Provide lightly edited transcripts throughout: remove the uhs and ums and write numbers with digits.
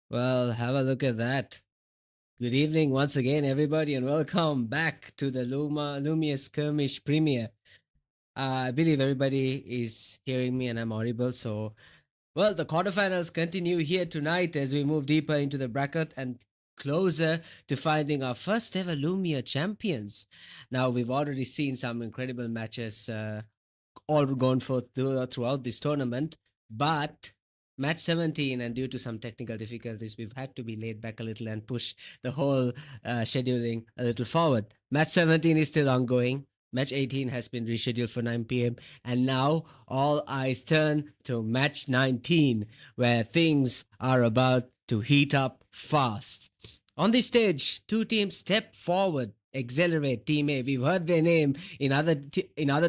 Well, have a look at that. Good evening once again, everybody, and welcome back to the Loomia Skirmish Premier. I believe everybody is hearing me and I'm audible. So, well, the quarterfinals continue here tonight as we move deeper into the bracket and closer to finding our first ever Lumia champions. Now, we've already seen some incredible matches all gone for throughout this tournament, but match 17, and due to some technical difficulties, we've had to be laid back a little and push the whole scheduling a little forward. Match 17 is still ongoing. Match 18 has been rescheduled for 9 p.m. And now all eyes turn to match 19, where things are about to heat up fast. On this stage, two teams step forward. Accelerate Team A. We've heard their name in other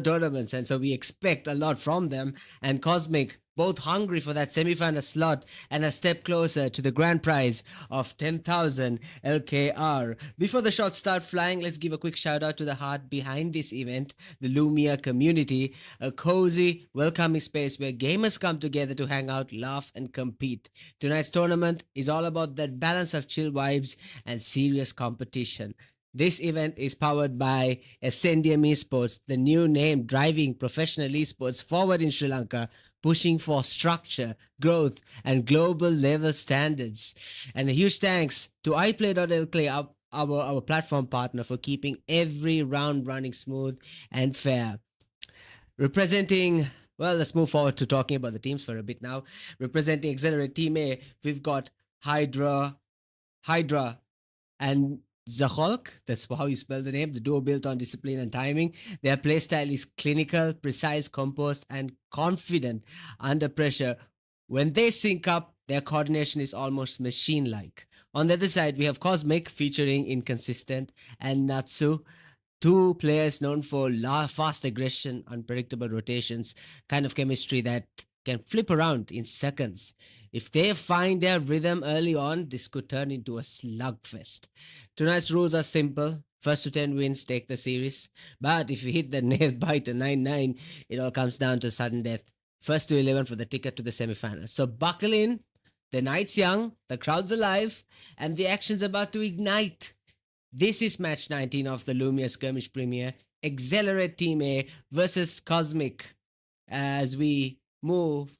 tournaments, and so we expect a lot from them. And Cosmic, both hungry for that semi-final slot and a step closer to the grand prize of 10,000 LKR. Before the shots start flying, let's give a quick shout out to the heart behind this event, the Lumia community, a cozy, welcoming space where gamers come together to hang out, laugh, and compete. Tonight's tournament is all about that balance of chill vibes and serious competition. This event is powered by Ascendium Esports, the new name driving professional esports forward in Sri Lanka, pushing for structure, growth, and global level standards. And a huge thanks to iPlay.lk, our platform partner, for keeping every round running smooth and fair. Representing, well, let's move forward to talking about the teams for a bit now. Representing Accelerate Team A, we've got Hydra, and Zaholk, that's how you spell the name, the duo built on discipline and timing. Their playstyle is clinical, precise, composed, and confident under pressure. When they sync up, their coordination is almost machine like. On the other side, we have Cosmic featuring Inconsistent and Natsu, two players known for fast aggression, unpredictable rotations, kind of chemistry that can flip around in seconds. If they find their rhythm early on, this could turn into a slugfest. Tonight's rules are simple. First to 10 wins take the series. But if you hit the nail biter 9-9, it all comes down to sudden death. First to 11 for the ticket to the semifinals. So buckle in. The night's young, the crowd's alive, and the action's about to ignite. This is match 19 of the Loomia Skirmish Premier. Accelerate Team A versus Cosmic. As we move,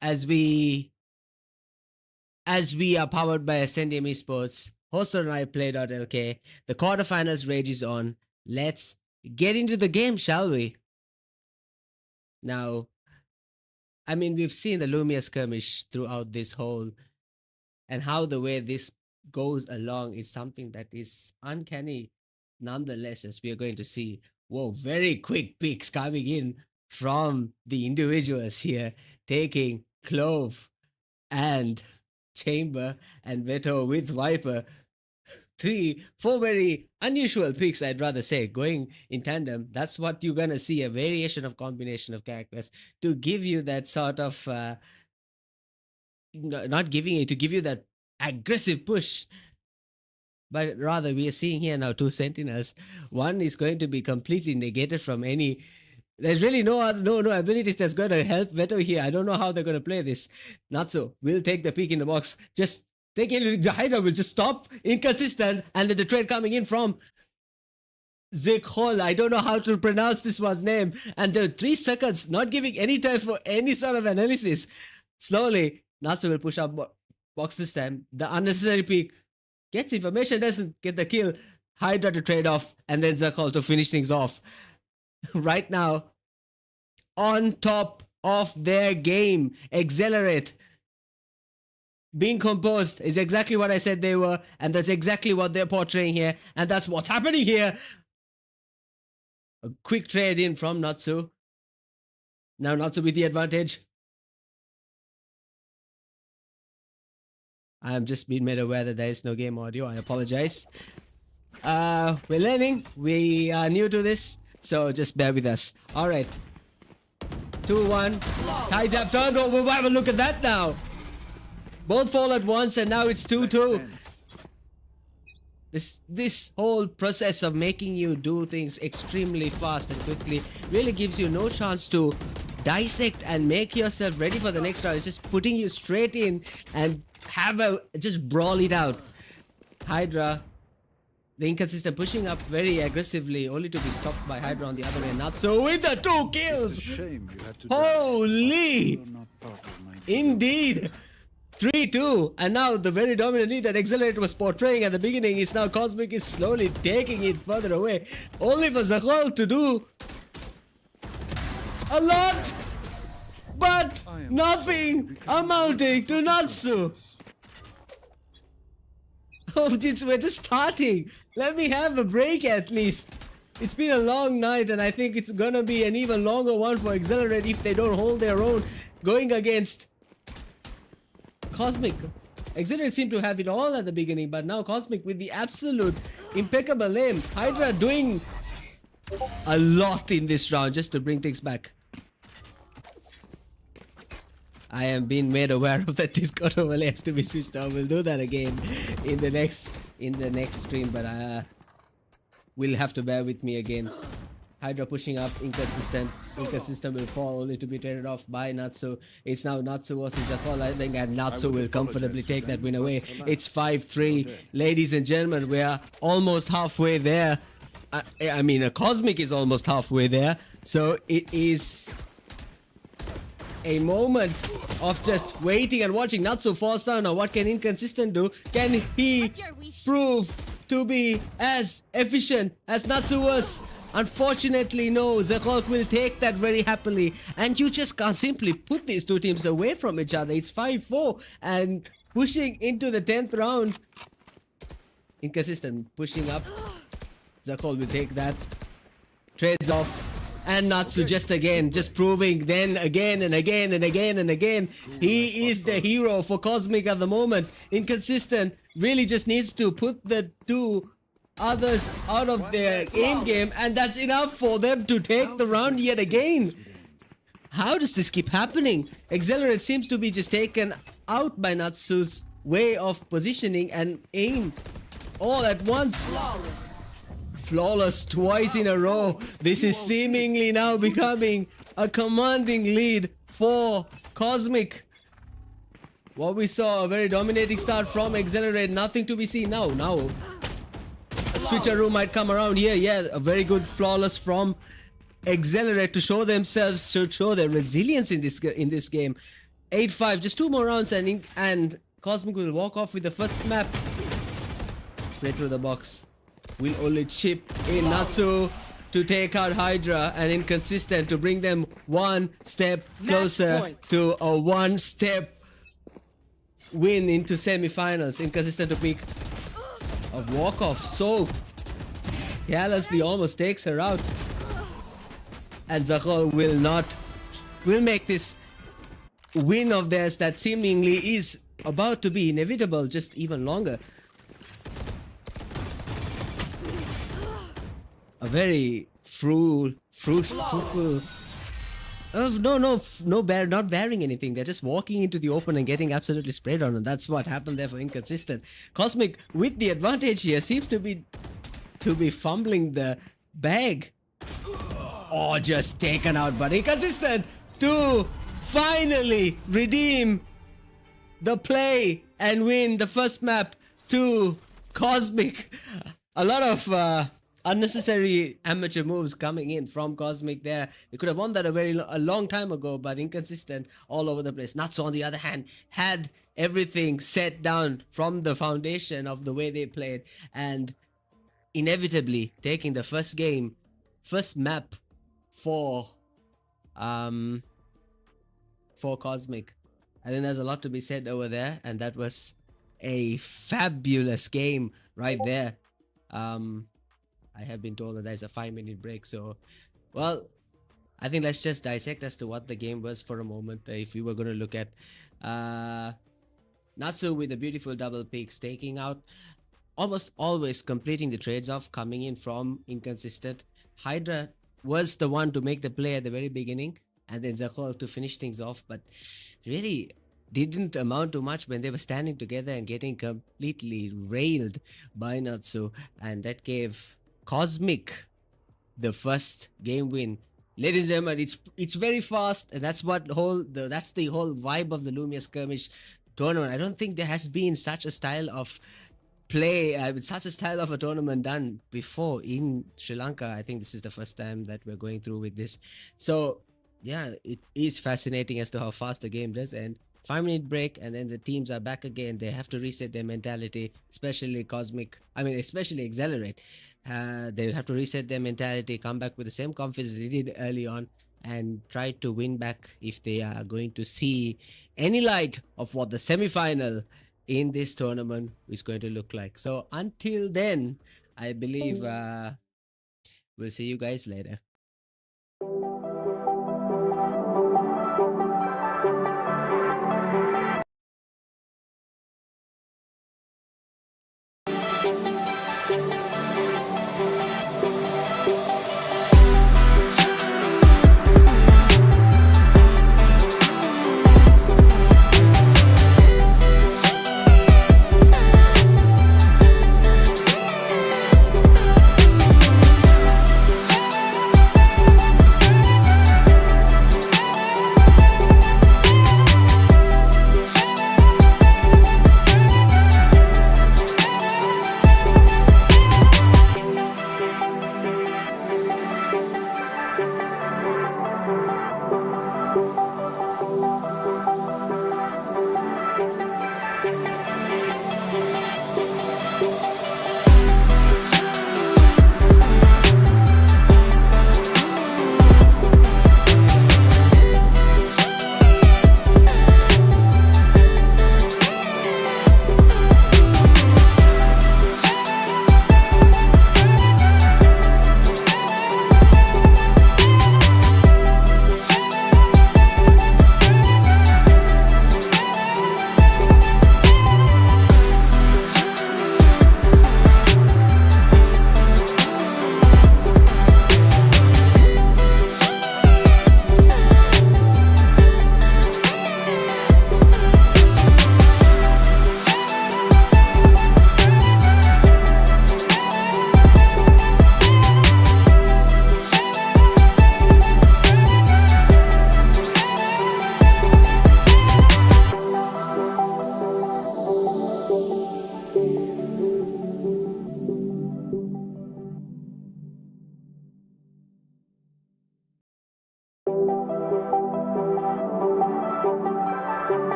as we are powered by Ascendium Esports, hosted on iPlay.lk. The quarterfinals rages on. Let's get into the game, shall we? Now, I mean, we've seen the Lumia skirmish throughout this whole, and how the way this goes along is something that is uncanny nonetheless, as we are going to see. Whoa, very quick picks coming in from the individuals here, taking Clove and Chamber and Veto with Viper. 4 very unusual picks, I'd rather say, going in tandem. That's what you're gonna see, a variation of combination of characters to give you that sort of not giving it, to give you that aggressive push. But rather, we are seeing here now two sentinels. One is going to be completely negated from any. There's really no abilities that's going to help Veto here. I don't know how they're going to play this. Not so. We'll take the peek in the box. Just taking the Hydra will just stop. Inconsistent. And then the trade coming in from Zikhol. I don't know how to pronounce this one's name. And the 3 seconds, not giving any time for any sort of analysis. Slowly, Natsu will push up box this time. The unnecessary peek gets information, doesn't get the kill. Hydra to trade off, and then Zikhol to finish things off. Right now, on top of their game, Accelerate, being composed, is exactly what I said they were, and that's exactly what they're portraying here, and that's what's happening here. A quick trade in from Natsu. Now Natsu with the advantage. I am just being made aware that there is no game audio. I apologize. We're learning. We are new to this, so just bear with us. All right. 2-1. Tides have turned over. Have a look at that now. Both fall at once, and now it's 2-2. This whole process of making you do things extremely fast and quickly really gives you no chance to dissect and make yourself ready for the next round. It's just putting you straight in and just brawl it out. Hydra, the inconsistent pushing up very aggressively, only to be stopped by Hydra on the other end. Not so with the 2 kills. Holy! Indeed. 3-2, and now the very dominant lead that Accelerate was portraying at the beginning is now Cosmic is slowly taking it further away. Only for Zakhol to do a lot, but nothing amounting to Natsu. Oh, we're just starting. Let me have a break at least. It's been a long night, and I think it's gonna be an even longer one for Accelerate if they don't hold their own going against Cosmic. Accelerate seemed to have it all at the beginning, but now Cosmic with the absolute impeccable aim. Hydra doing a lot in this round just to bring things back. I am being made aware of that Discord overlay has to be switched on. We'll do that again in the next stream, but will have to bear with me again. Hydra pushing up, inconsistent will fall only to be traded off by Natsu. It's now Natsu versus Zakhol, I think, and Natsu will comfortably take that win away. It's 5-3. Ladies and gentlemen, we are almost halfway there. I mean, a Cosmic is almost halfway there, so it is a moment of just waiting and watching. Natsu falls down. Now what can Inconsistent do? Can he prove to be as efficient as Natsu was? Unfortunately, no. Zakhol will take that very happily, and you just can't simply put these two teams away from each other. It's 5-4 and pushing into the 10th round. Inconsistent pushing up. Zakhol will take that. Trades off. And Natsu just proving then again and again and again and again. He is the hero for Cosmic at the moment. Inconsistent really just needs to put the two others out of their aim game, and that's enough for them to take the round yet again. How does this keep happening? Accelerate seems to be just taken out by Natsu's way of positioning and aim all at once. Flawless twice in a row. This is seemingly now becoming a commanding lead for Cosmic. What we saw, a very dominating start from Accelerate, nothing to be seen now. A switcheroo might come around here. Yeah, a very good flawless from Accelerate to show themselves, to show their resilience in this game. 8-5, just 2 more rounds and Cosmic will walk off with the first map. Spray through the box. Will only chip in Natsu to take out Hydra, and Inconsistent to bring them one step closer to a one-step win into semi-finals. Inconsistent to pick a walk-off so carelessly, almost takes her out. And Zakhol will make this win of theirs that seemingly is about to be inevitable just even longer. A very fruitful. Not bearing anything. They're just walking into the open and getting absolutely sprayed on, and that's what happened there for Inconsistent. Cosmic with the advantage here seems to be fumbling the bag, or just taken out. But Inconsistent to finally redeem the play and win the first map to Cosmic. A lot of unnecessary amateur moves coming in from Cosmic there. They could have won that a long time ago, but Inconsistent all over the place. Natsu, on the other hand, had everything set down from the foundation of the way they played, and inevitably taking the first map for Cosmic. I think there's a lot to be said over there, and that was a fabulous game right there. I have been told that there's a 5-minute break, so well, I think let's just dissect as to what the game was for a moment. If we were going to look at Natsu with a beautiful double picks, taking out, almost always completing the trades off, coming in from Inconsistent. Hydra was the one to make the play at the very beginning, and then Zakhol to finish things off, but really didn't amount to much when they were standing together and getting completely railed by Natsu, and that gave Cosmic the first game win. Ladies and gentlemen, it's very fast, and that's the whole vibe of the Loomia Skirmish tournament. I don't think there has been such a style of play, with such a style of a tournament done before in Sri Lanka. I think this is the first time that we're going through with this. So yeah, it is fascinating as to how fast the game does end. 5 minute break, and then the teams are back again. They have to reset their mentality, especially Cosmic. I mean, especially Accelerate. They'll have to reset their mentality, come back with the same confidence they did early on, and try to win back if they are going to see any light of what the semi final in this tournament is going to look like. So until then, I believe we'll see you guys later.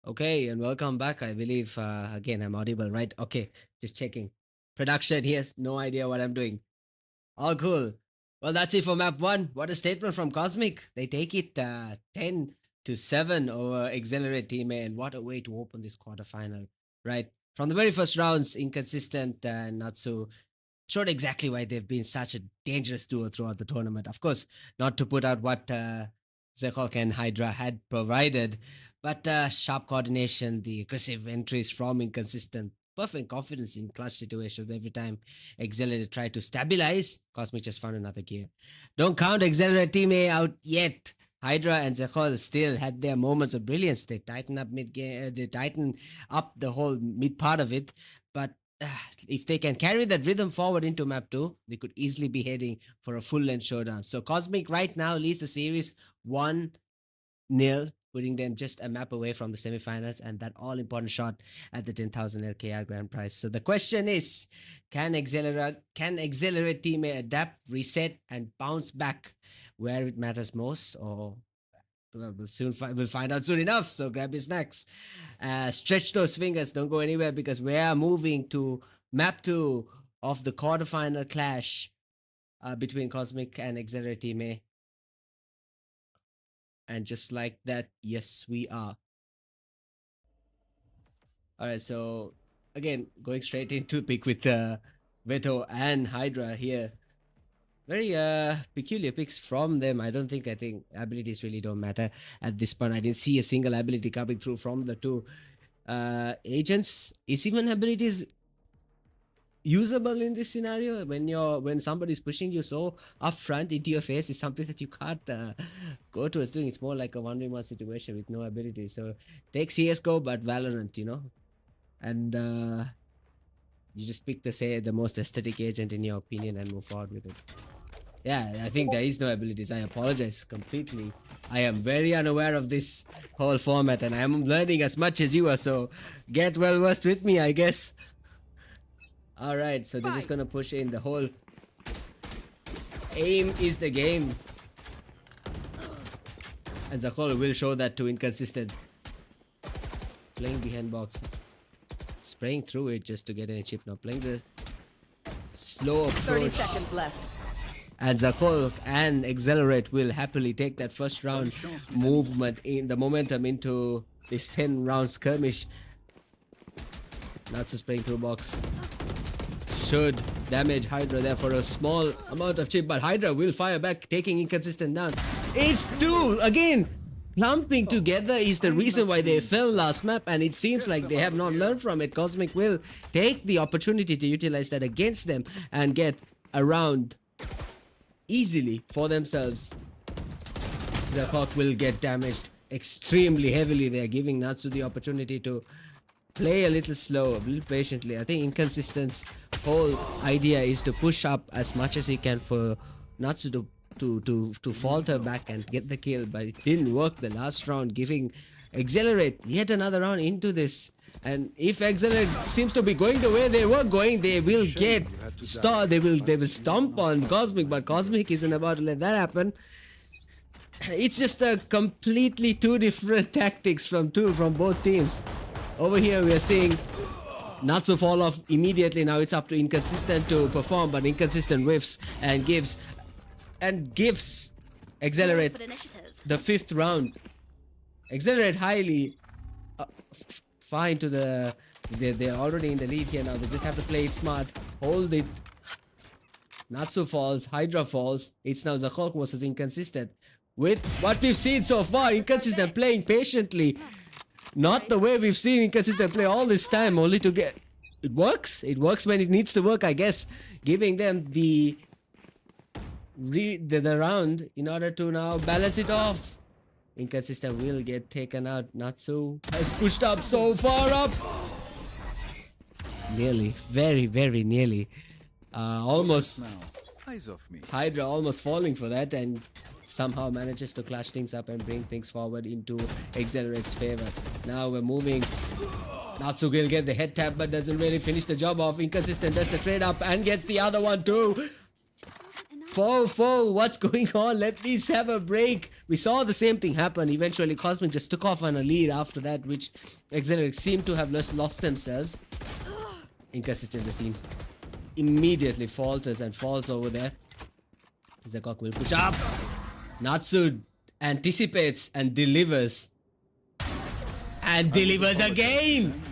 Okay, and welcome back. I believe, again, I'm audible, right? Okay, just checking. Production, yes, no idea what I'm doing. All cool. Well, that's it for map one. What a statement from Cosmic. They take it 10 to 7 over Accelerate Team A, and what a way to open this quarterfinal, right? From the very first rounds, Inconsistent and Natsu showed exactly why they've been such a dangerous duo throughout the tournament. Of course, not to put out what Zekolk and Hydra had provided, but sharp coordination, the aggressive entries from Inconsistent, perfect confidence in clutch situations every time Accelerate tried to stabilize. Cosmic just found another gear. Don't count Accelerate Team A out yet. Hydra and Zekhol still had their moments of brilliance. They tighten up mid game. They tighten up the whole mid part of it. But if they can carry that rhythm forward into map 2, they could easily be heading for a full length showdown. So Cosmic right now leads the series 1-0 putting them just a map away from the semifinals and that all important shot at the 10,000 LKR grand prize. So the question is, can Accelerate team adapt, reset, and bounce back where it matters most, or well, we'll find out soon enough. So grab your snacks, stretch those fingers, don't go anywhere, because we are moving to map 2 of the quarterfinal clash between Cosmic and Accelerate Team A. And just like that, yes, we are. Alright, so again, going straight into pick with Veto and Hydra here. Very peculiar picks from them. I think abilities really don't matter at this point. I didn't see a single ability coming through from the two agents. Is even abilities usable in this scenario when somebody's pushing you so up front into your face? Is something that you can't go to as doing. It's more like a 1v1 situation with no abilities. So take CSGO but Valorant, and you just pick the most aesthetic agent in your opinion and move forward with it. Yeah, I think there is no abilities. I apologize completely. I am very unaware of this whole format and I am learning as much as you are, so get well versed with me, I guess. Alright, so they're just gonna push in the whole aim is the game. And Zakol will show that to Inconsistent. Playing behind box. Spraying through it just to get any chip now. Playing the slow approach. 30 seconds left. And Zakol and Accelerate will happily take that first round movement in the momentum into this 10 round skirmish. Not so spraying through box. Should damage Hydra there for a small amount of chip, but Hydra will fire back, taking Inconsistent down. It's 2 again. Lumping together is the reason why they fell last map, and it seems like they have not learned from it. Cosmic will take the opportunity to utilize that against them and get around easily for themselves. Zakok will get damaged extremely heavily. They are giving Natsu the opportunity to play a little slow, a little patiently. I think Inconsistent's whole idea is to push up as much as he can for Natsu to falter back and get the kill, but it didn't work the last round, giving Accelerate yet another round into this. And if Accelerate seems to be going the way they were going, they will get they will stomp on Cosmic, but Cosmic isn't about to let that happen. It's just a completely two different tactics from both teams. Over here we are seeing Natsu fall off immediately. Now it's up to Inconsistent to perform, but Inconsistent whiffs and gives Accelerate the 5th round. Accelerate highly fine to they're already in the lead here now. They just have to play it smart, hold it. Natsu falls, Hydra falls. It's now Zakok versus Inconsistent. With what we've seen so far, Inconsistent playing patiently. Not the way we've seen Inconsistent play all this time, only to get... It works. It works when it needs to work, I guess. Giving them the round in order to now balance it off. Inconsistent will get taken out. Natsu has pushed up so far up. Nearly. Very, very nearly. Almost. Hydra almost falling for that, and somehow manages to clash things up and bring things forward into Accelerate's favor. Now we're moving. Natsu will get the head tap but doesn't really finish the job off. Inconsistent does the trade up and gets the other one too. 4-4, what's going on? Let these have a break. We saw the same thing happen. Eventually Cosmic just took off on a lead after that, which Accelerate seemed to have lost themselves. Inconsistent just seems immediately falters and falls over there. Zakok will push up. Natsu anticipates and delivers. And delivers again!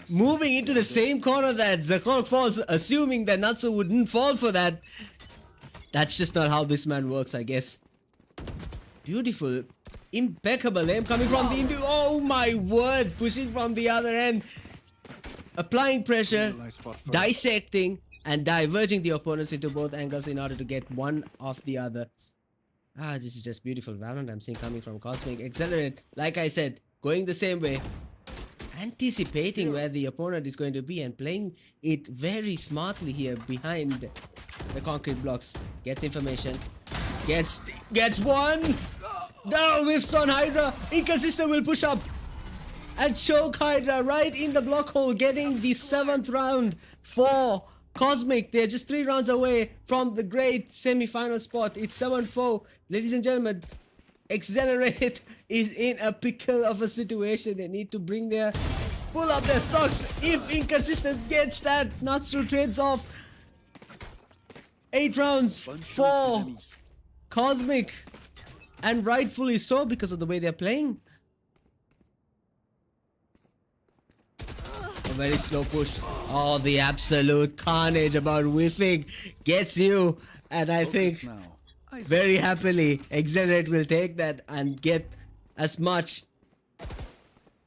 Moving into the same corner that Zakok falls, assuming that Natsu wouldn't fall for that. That's just not how this man works, I guess. Beautiful. Impeccable aim coming from the Indu. Oh my word! Pushing from the other end. Applying pressure, dissecting, and diverging the opponents into both angles in order to get one off the other. This is just beautiful Valorant I'm seeing coming from Cosmic. Accelerate, like I said, going the same way. Anticipating where the opponent is going to be and playing it very smartly here behind the concrete blocks. Gets information. Gets one! Down whiffs on Hydra. Inconsistent will push up and choke Hydra right in the block hole, getting the 7th round for Cosmic. They're just 3 rounds away from the great semi-final spot. It's 7-4. Ladies and gentlemen, Accelerate is in a pickle of a situation. They need to pull up their socks. If Inconsistent gets that, Natsu trades off 8 rounds for Cosmic. And rightfully so, because of the way they're playing. A very slow push. Oh, the absolute carnage about whiffing gets you. And I think very happily Accelerate will take that and get as much.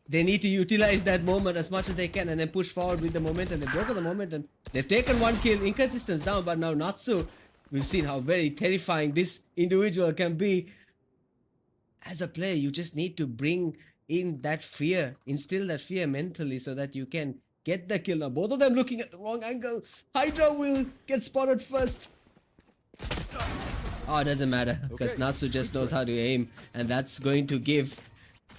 They need to utilize that moment as much as they can and then push forward with the momentum. They've broken the momentum. They've taken 1 kill. Inconsistence down, but now Natsu. We've seen how very terrifying this individual can be. As a player, you just need to bring in that fear, instill that fear mentally so that you can get the kill. Now both of them looking at the wrong angle. Hydra will get spotted first. Oh, it doesn't matter because Natsu just knows how to aim, and that's going to give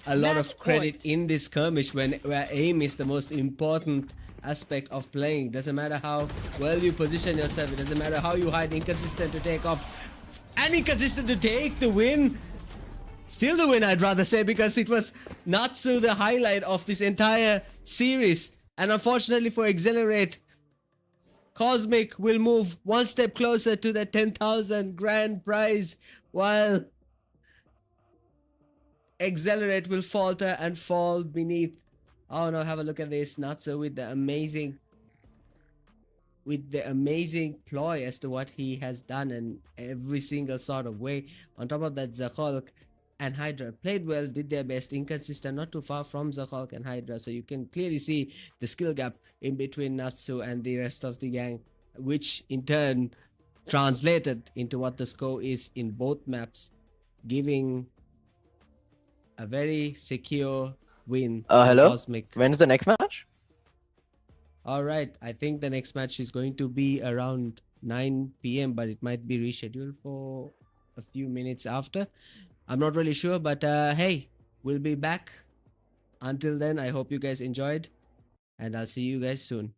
a lot of credit in this skirmish where aim is the most important aspect of playing. Doesn't matter how well you position yourself, it doesn't matter how you hide. Inconsistent to take off and Inconsistent to take the win. Still the win, I'd rather say, because it was Natsu the highlight of this entire series. And unfortunately for Accelerate, Cosmic will move 1 step closer to the 10,000 grand prize, while Accelerate will falter and fall beneath. Oh no, have a look at this. Natsu with the amazing ploy as to what he has done in every single sort of way. On top of that, Zakholk and Hydra played well, did their best. Inconsistent, not too far from Zakholk and Hydra, so you can clearly see the skill gap in between Natsu and the rest of the gang, which in turn translated into what the score is in both maps, giving a very secure win. Hello? Cosmic. When is the next match? Alright, I think the next match is going to be around 9 PM, but it might be rescheduled for a few minutes after. I'm not really sure, but hey, we'll be back. Until then, I hope you guys enjoyed, and I'll see you guys soon.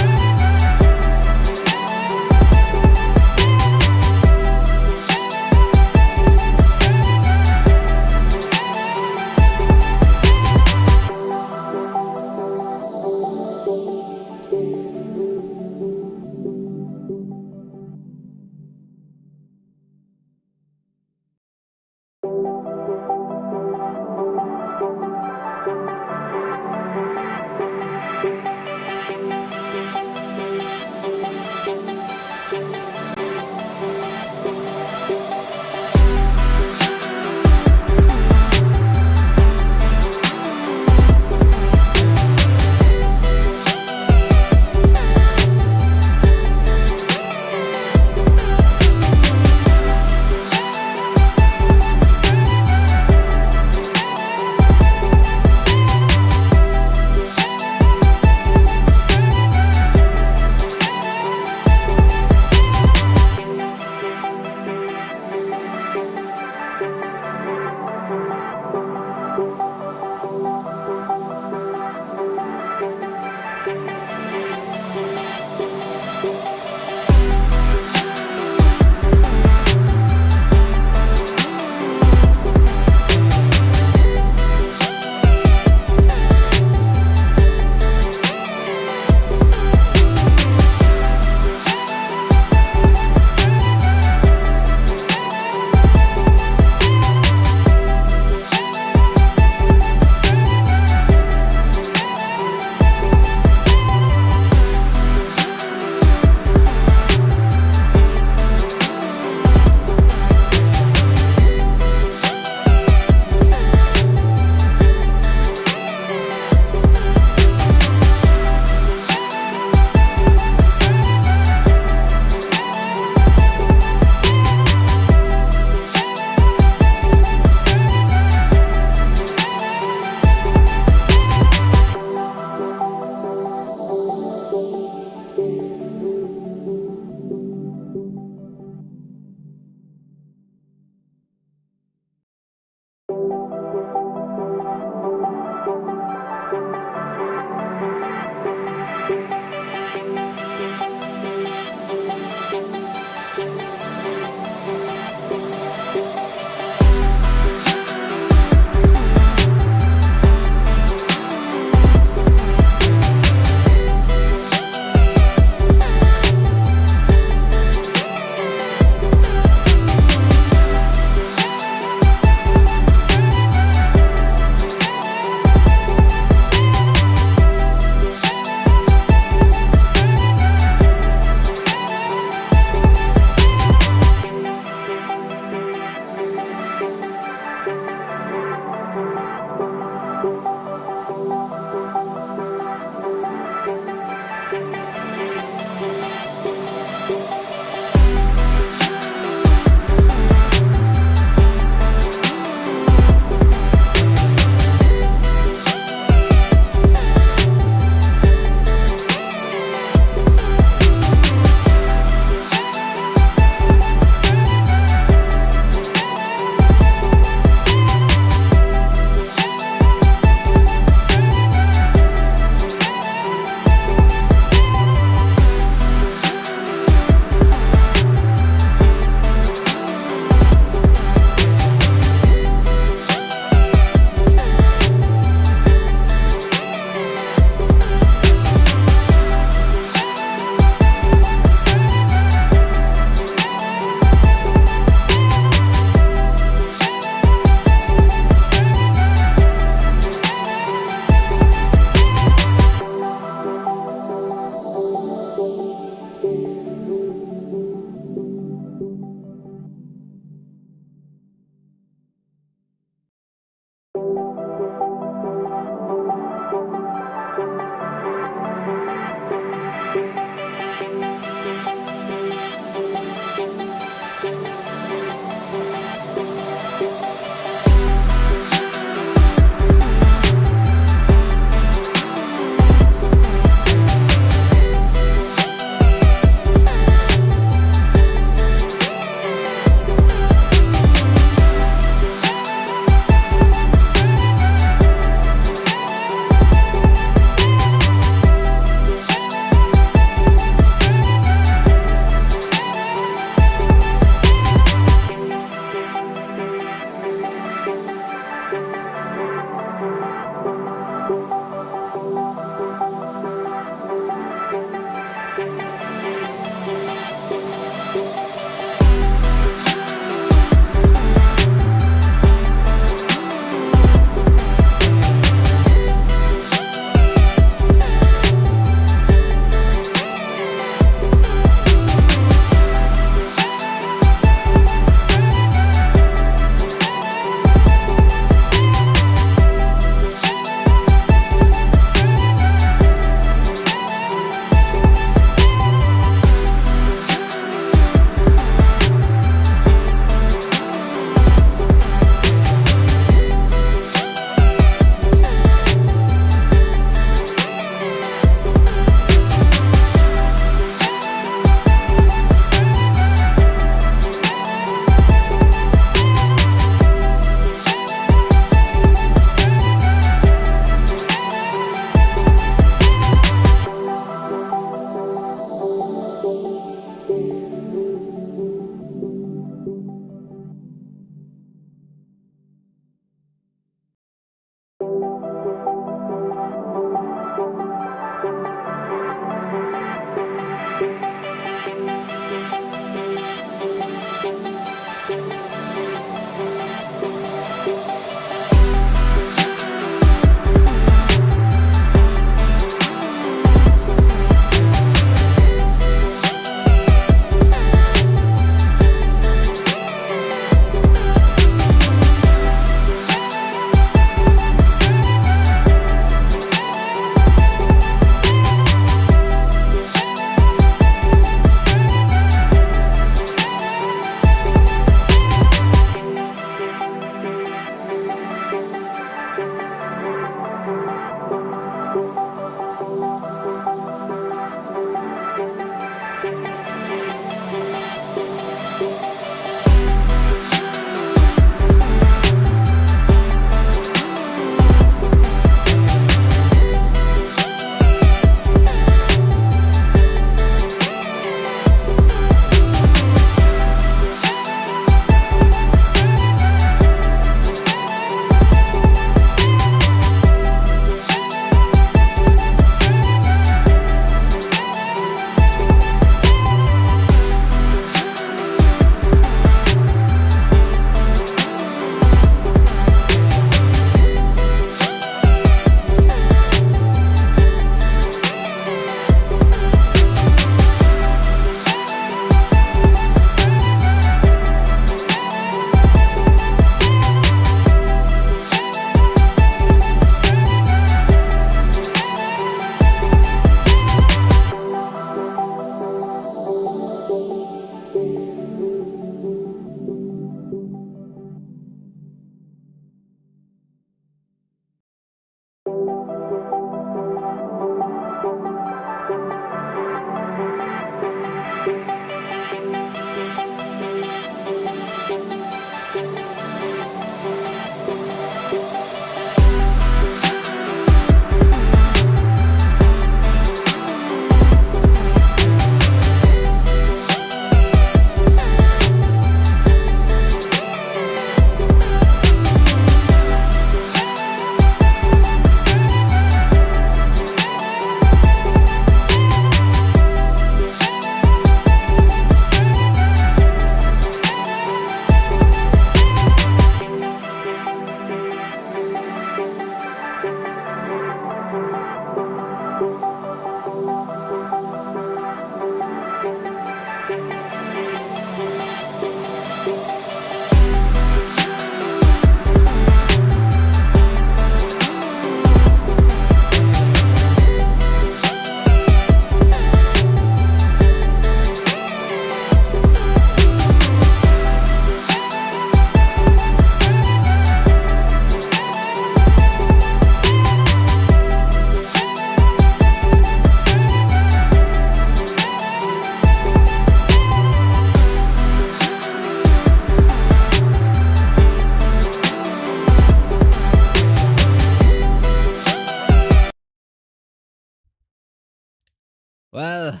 Well,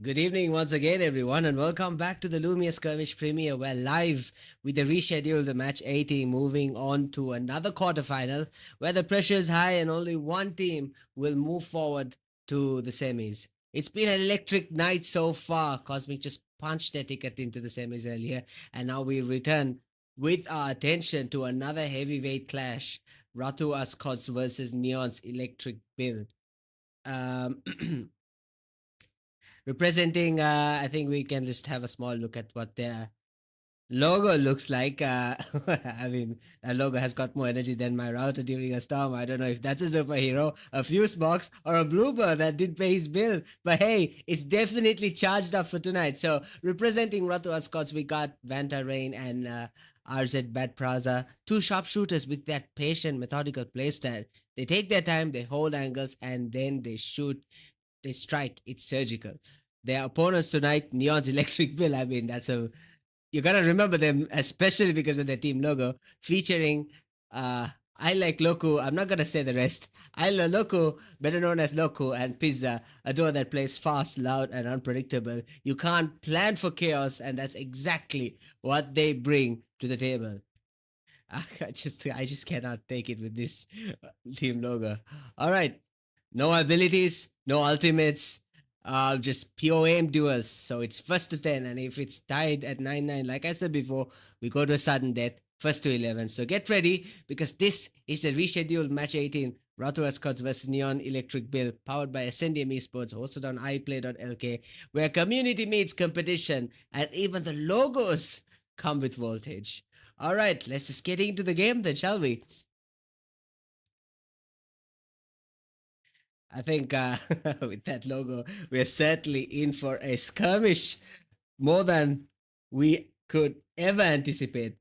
good evening once again, everyone, and welcome back to the Loomia Skirmish Premier. We're live with the rescheduled match 18, moving on to another quarterfinal where the pressure is high and only one team will move forward to the semis. It's been an electric night so far. Cosmic just punched their ticket into the semis earlier, and now we return with our attention to another heavyweight clash: Ratu Ascot's versus Neon's Electric Bill. Um, Representing, I think we can just have a small look at what their logo looks like. I mean, that logo has got more energy than my router during a storm. I don't know if that's a superhero, a fuse box, or a blooper that did pay his bill. But hey, it's definitely charged up for tonight. So representing Ratu Ascots, we got Vanta Rain and RZ Bad Praza, two sharpshooters with that patient, methodical playstyle. They take their time, they hold angles, and then they shoot, they strike. It's surgical. Their opponents tonight, Neon's Electric Bill. I mean, you gotta remember them, especially because of their team logo, featuring I like Loku. I'm not gonna say the rest. I love Loku, better known as Loku, and Pizza, a duo that plays fast, loud, and unpredictable. You can't plan for chaos, and that's exactly what they bring to the table. I just cannot take it with this team logo. All right, no abilities, no ultimates, just pure aim duels. So it's first to 10, and if it's tied at 9-9, like I said before, we go to a sudden death, first to 11. So get ready, because this is the rescheduled match 18, Ratu Escorts versus Neon Electric Bill, powered by Ascendium Esports, hosted on iplay.lk, where community meets competition, and even the logos come with voltage. All right, let's just get into the game then, shall we? I think with that logo, we're certainly in for a skirmish more than we could ever anticipate.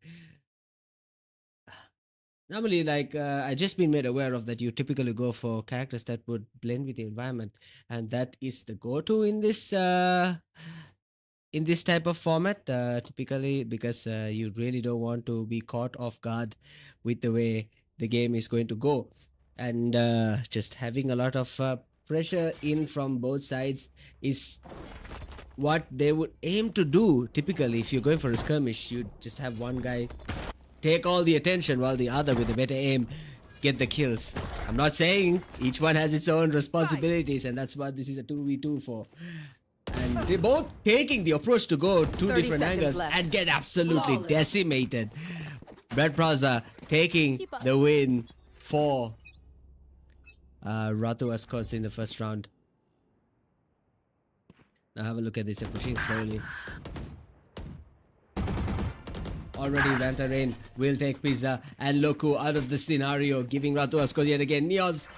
Normally, like I just been made aware of that you typically go for characters that would blend with the environment, and that is the go-to in this type of format. Typically, because you really don't want to be caught off guard with the way the game is going to go, and just having a lot of pressure in from both sides is what they would aim to do. Typically, if you're going for a skirmish, you just have one guy take all the attention while the other with a better aim get the kills. I'm not saying each one has its own responsibilities, and that's what this is a 2v2 for. And they're both taking the approach to go two different angles left and get absolutely decimated. Bad Praza taking the win for Ratu Ascos in the first round. Now have a look at this. They're pushing slowly. Already Vanta Rain will take Pizza and Loku out of the scenario, giving Ratu Ascos yet again. Neon's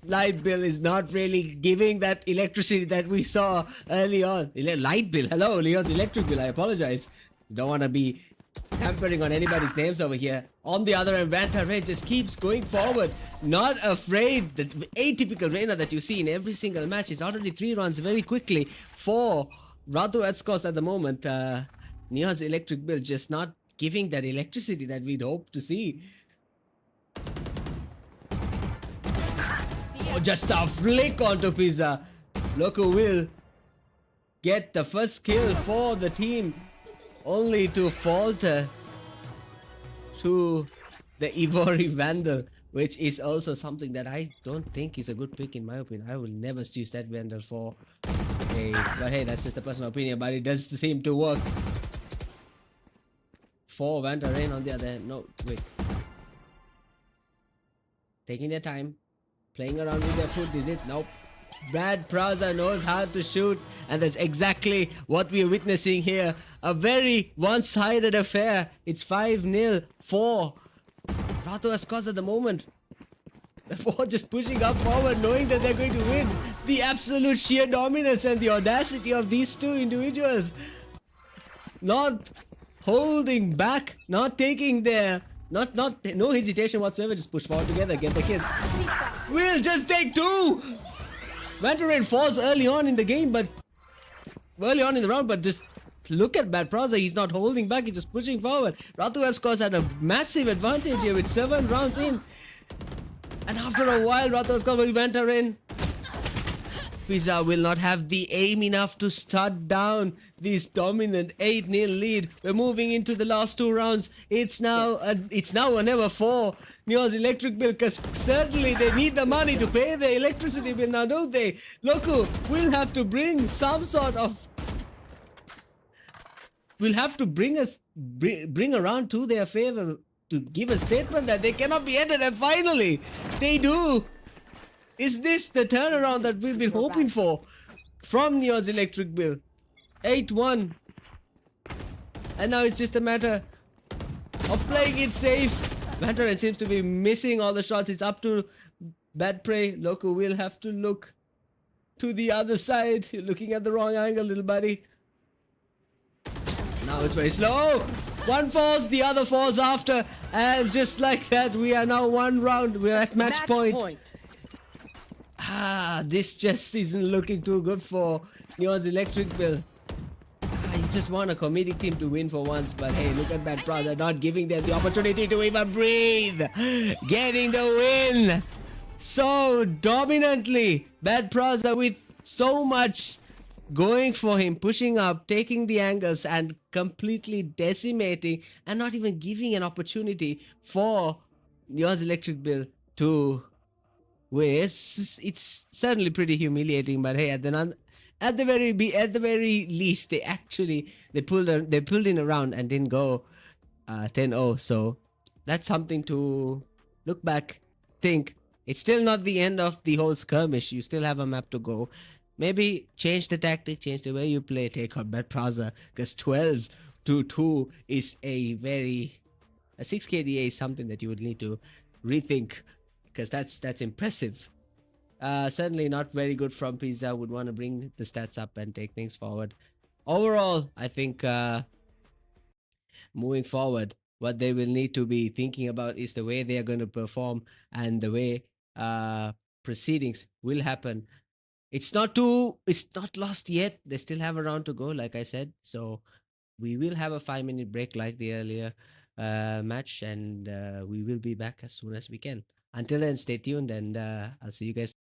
light bill is not really giving that electricity that we saw early on. Light bill, hello, Leon's electric bill, I apologize. Don't want to be tampering on anybody's names over here. On the other end, Vanta Rain just keeps going forward, not afraid. The atypical Reina that you see in every single match is already 3 runs very quickly for Ratu Ascos at the moment. Neon's electric bill just not giving that electricity that we'd hope to see. Oh, just a flick onto Pizza. Loco will get the first kill for the team, only to falter to the Ivory Vandal, which is also something that I don't think is a good pick in my opinion. I will never use that Vandal for but hey, that's just a personal opinion, but it does seem to work for Vanta Rain. On the other hand, no, wait. Taking their time, playing around with their foot, is it? Nope. Bad Praza knows how to shoot, and that's exactly what we are witnessing here. A very one-sided affair. It's 5-0 for Ratu Ascos at the moment. They're just pushing up forward, knowing that they're going to win. The absolute sheer dominance and the audacity of these two individuals. Not holding back, not taking their... no hesitation whatsoever, just push forward together, get the kills. We'll just take 2! Vanta Rain falls early on in the game, but early on in the round, but just look at Bad Praza. He's not holding back, he's just pushing forward. Ratu Ascos had a massive advantage here with 7 rounds in. And after a while, Ratu Ascos will Vanta Rain Pizza will not have the aim enough to start down this dominant 8-0 lead. We're moving into the last 2 rounds. It's now or never for Neo's electric bill, because certainly they need the money to pay the electricity bill now, don't they? Loku will have to bring some sort of... will have to bring around to their favor to give a statement that they cannot be ended, and finally they do. Is this the turnaround that we've been hoping for from Neo's electric bill? 8-1, and now it's just a matter of playing it safe. Mandarin seems to be missing all the shots. It's up to Bad Prey. Loku will have to look to the other side. You're looking at the wrong angle, little buddy. Now it's very slow. One falls, the other falls after, and just like that, we are now 1 round. We're at match point. This just isn't looking too good for Neo's electric bill. You just want a comedic team to win for once, but hey, look at Bad Brother not giving them the opportunity to even breathe. Getting the win so dominantly. Bad Praza with so much going for him, pushing up, taking the angles, and completely decimating, and not even giving an opportunity for Neo's electric bill to win. It's certainly pretty humiliating, but hey, at the very least, they pulled in around and didn't go 10-0. So that's something to look back, think. It's still not the end of the whole skirmish. You still have a map to go. Maybe change the tactic, change the way you play, take out Bad Praza, because 12-2 is a 6 KDA is something that you would need to rethink, because that's impressive. Certainly not very good from Pizza. Would want to bring the stats up and take things forward. Overall, I think moving forward, what they will need to be thinking about is the way they are going to perform and the way proceedings will happen. It's not lost yet. They still have a round to go, like I said. So we will have a 5-minute break like the earlier match, and we will be back as soon as we can. Until then, stay tuned, and I'll see you guys.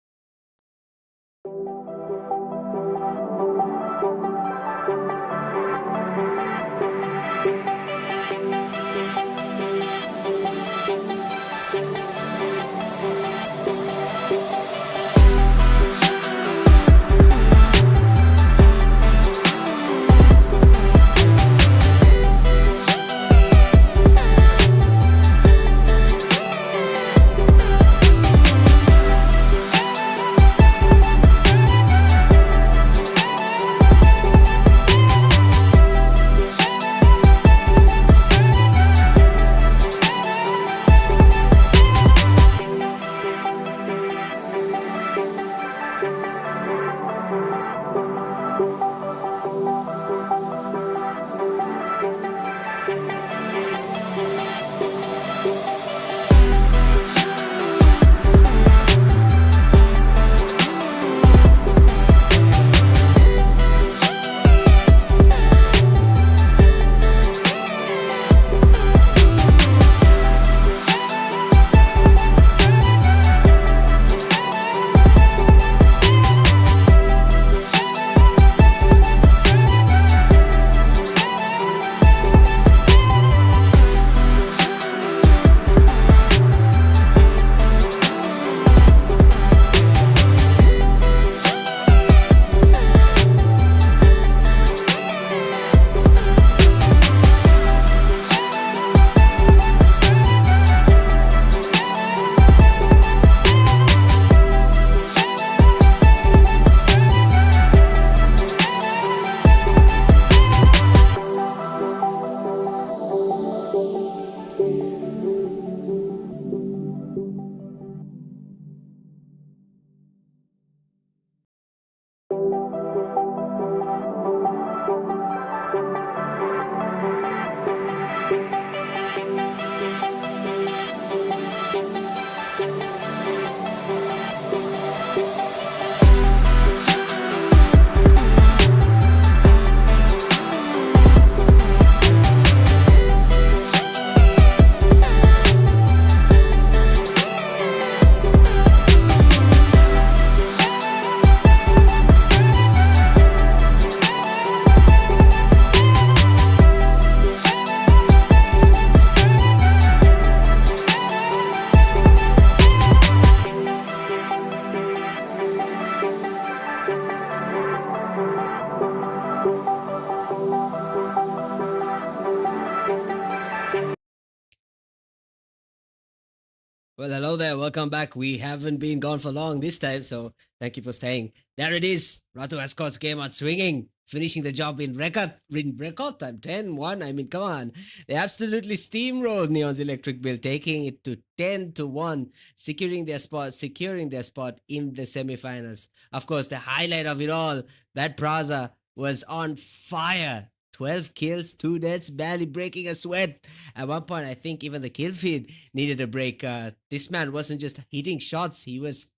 Well, hello there. Welcome back. We haven't been gone for long this time, so thank you for staying. There it is. Ratu Escorts came out swinging, finishing the job in record time. 10-1. I mean, come on. They absolutely steamrolled Neon's Electric Bill, taking it to 10-1, securing their spot in the semifinals. Of course, the highlight of it all, that Praza was on fire. 12 kills, 2 deaths, barely breaking a sweat. At one point, I think even the kill feed needed a break. This man wasn't just hitting shots, he was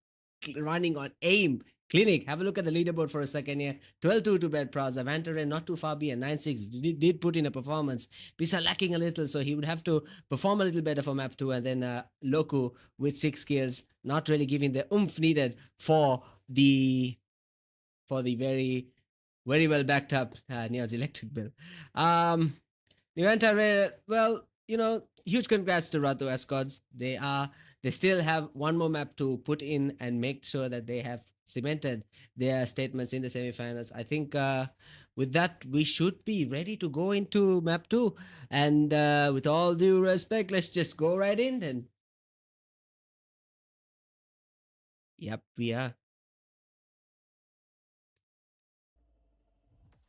running on aim. Clinic, have a look at the leaderboard for a second here. 12-2 to Bad Praza. Vantaren not too far behind. 9-6 did put in a performance. Pisa lacking a little, so he would have to perform a little better for map 2. And then Loku with 6 kills, not really giving the oomph needed for the very well backed up Neon's Electric Bill. Nivanta, well, huge congrats to Ratu Escorts. They still have one more map to put in and make sure that they have cemented their statements in the semifinals. I think with that, we should be ready to go into map 2. And with all due respect, let's just go right in then. Yep, we are.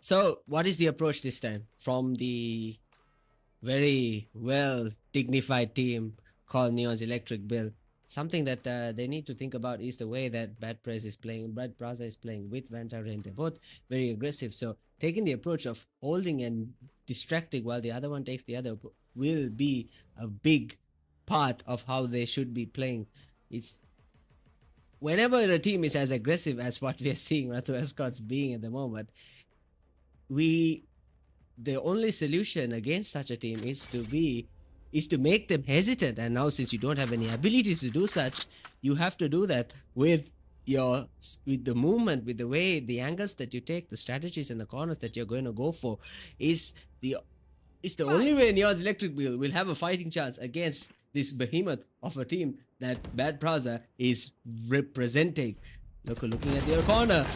So, what is the approach this time from the very well dignified team called Neon's Electric Bill? Something that they need to think about is the way that Bad Praza is playing with Vantaren. They're both very aggressive. So, taking the approach of holding and distracting while the other one takes the other will be a big part of how they should be playing. It's whenever a team is as aggressive as what we are seeing Ratu Escorts being at the moment, the only solution against such a team is to make them hesitant. And now, since you don't have any abilities to do such, you have to do that with the movement, with the way, the angles that you take, the strategies and the corners that you're going to go for. Is the only way Neon's Electric Bill will have a fighting chance against this behemoth of a team that Bad Praza is representing. Looking at their corner.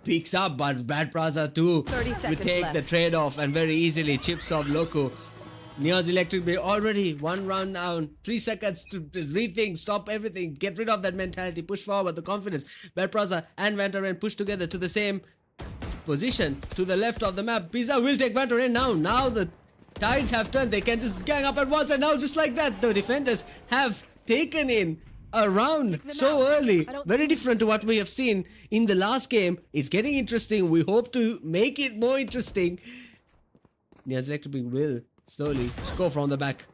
Peeks up, but Bad Praza too will take the trade-off and very easily chips off Loco. Neon's Electric Bill already 1 round down, 3 seconds to rethink, stop everything, get rid of that mentality, push forward, the confidence. Bad Praza and Vantaren push together to the same position to the left of the map. Pizza will take Vantaren now. Now the tides have turned, they can just gang up at once, and now just like that, the defenders have taken in a round so early. Very different to what we have seen in the last game. It's getting interesting. We hope to make it more interesting. Neon's Electric Bill will slowly go from the back.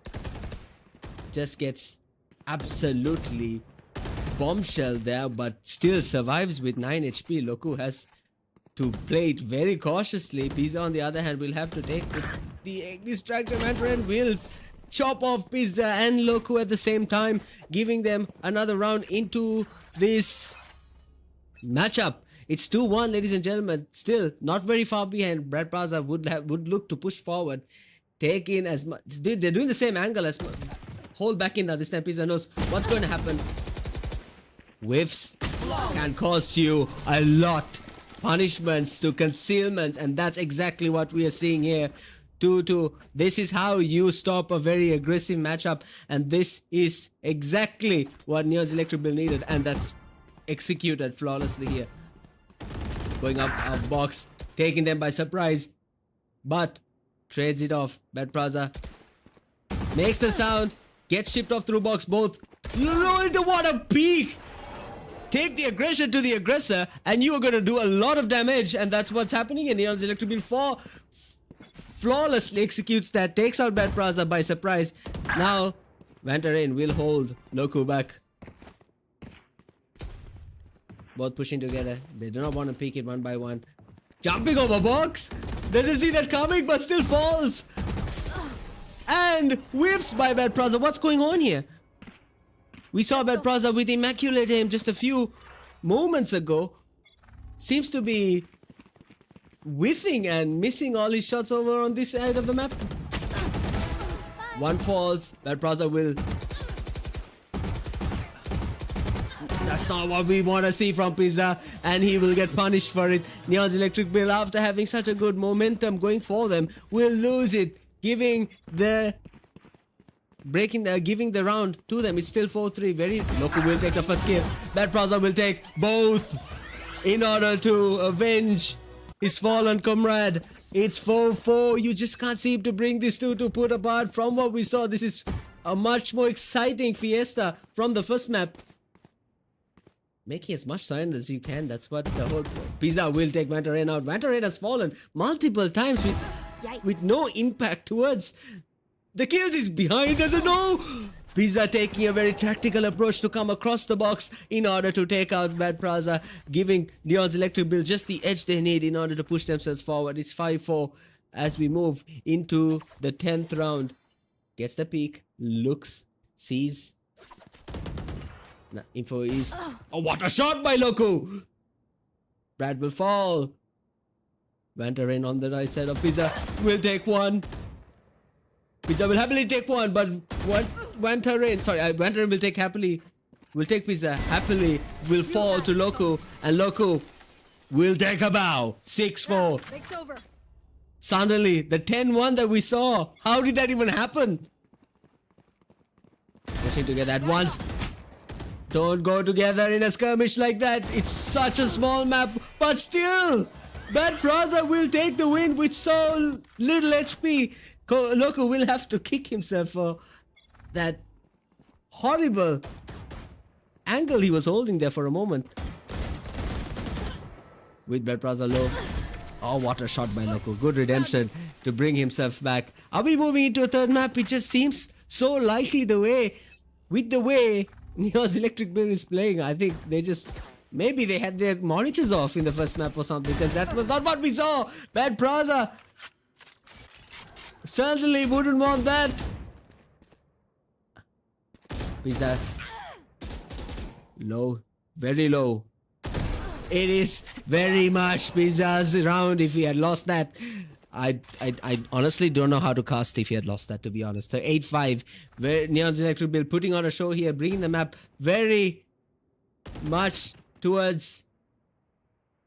Just gets absolutely bombshelled there, but still survives with 9 HP. Loku has to play it very cautiously. Pizza, on the other hand, will have to take the distraction. Vantaren will chop off Pizza and Loku at the same time, giving them another round into this matchup. It's 2-1, ladies and gentlemen. Still not very far behind. Bad Praza would look to push forward, take in as much. They're doing the same angle as hold back in now. This time Pizza knows what's going to happen. Whiffs can cost you a lot. Punishments to concealments, and that's exactly what we are seeing here. 2-2. This is how you stop a very aggressive matchup, and this is exactly what Neon's Electric Bill needed, and that's executed flawlessly here. Going up box, taking them by surprise, but trades it off. Bad Praza makes the sound, gets shipped off through box both. What a peek! Take the aggression to the aggressor, and you are going to do a lot of damage, and that's what's happening in Neon's Electric Bill 4. Flawlessly executes that, takes out Bad Praza by surprise. Now, Vantaren will hold Loku back. Both pushing together. They do not want to peek it one by one. Jumping over box. Doesn't see that coming, but still falls. And whips by Bad Praza. What's going on here? We saw Bad Praza with immaculate aim just a few moments ago. Seems to be whiffing and missing all his shots over on this side of the map. One falls. Bad Praza will. That's not what we want to see from Pizza, and he will get punished for it. Neon's Electric Bill, after having such a good momentum going for them, will lose it, giving the giving the round to them. It's still 4-3. Very Loco will take the first kill. Bad Praza will take both in order to avenge his fallen comrade. It's 4-4. You just can't seem to bring these two to put apart. From what we saw, this is a much more exciting fiesta from the first map. Making as much sound as you can. That's what the whole Pizza will take Vantarain out. Vantarain has fallen multiple times with no impact towards the kills. Is behind, doesn't know. Pizza taking a very tactical approach to come across the box in order to take out Bad Praza, giving Neon's Electric Bill just the edge they need in order to push themselves forward. It's 5-4 as we move into the 10th round. Gets the peek, looks, sees. Info is... Oh, what a shot by Loco! Brad will fall. Vantarain on the right side of Pizza will take one. Pizza will happily take one, but what Vantarain will take happily. Will take Pizza happily. Will fall to Loco, and Loco will take a bow. 6-4. Suddenly, the 10-1 that we saw. How did that even happen? Pushing together at once. Don't go together in a skirmish like that. It's such a small map, but still, Bad Praza will take the win with so little HP. Loco will have to kick himself for that horrible angle he was holding there for a moment. With Bad Praza low. Oh, what a shot by Loco. Good redemption to bring himself back. Are we moving into a third map? It just seems so likely with the way Neon's Electric Bill is playing. I think they just... Maybe they had their monitors off in the first map or something, because that was not what we saw. Bad Praza certainly wouldn't want that. Pizza. Low. Very low. It is very much Pizza's round. If he had lost that, I honestly don't know how to cast if he had lost that, to be honest. So 8-5. Neon's Electric Bill putting on a show here, bringing the map very much towards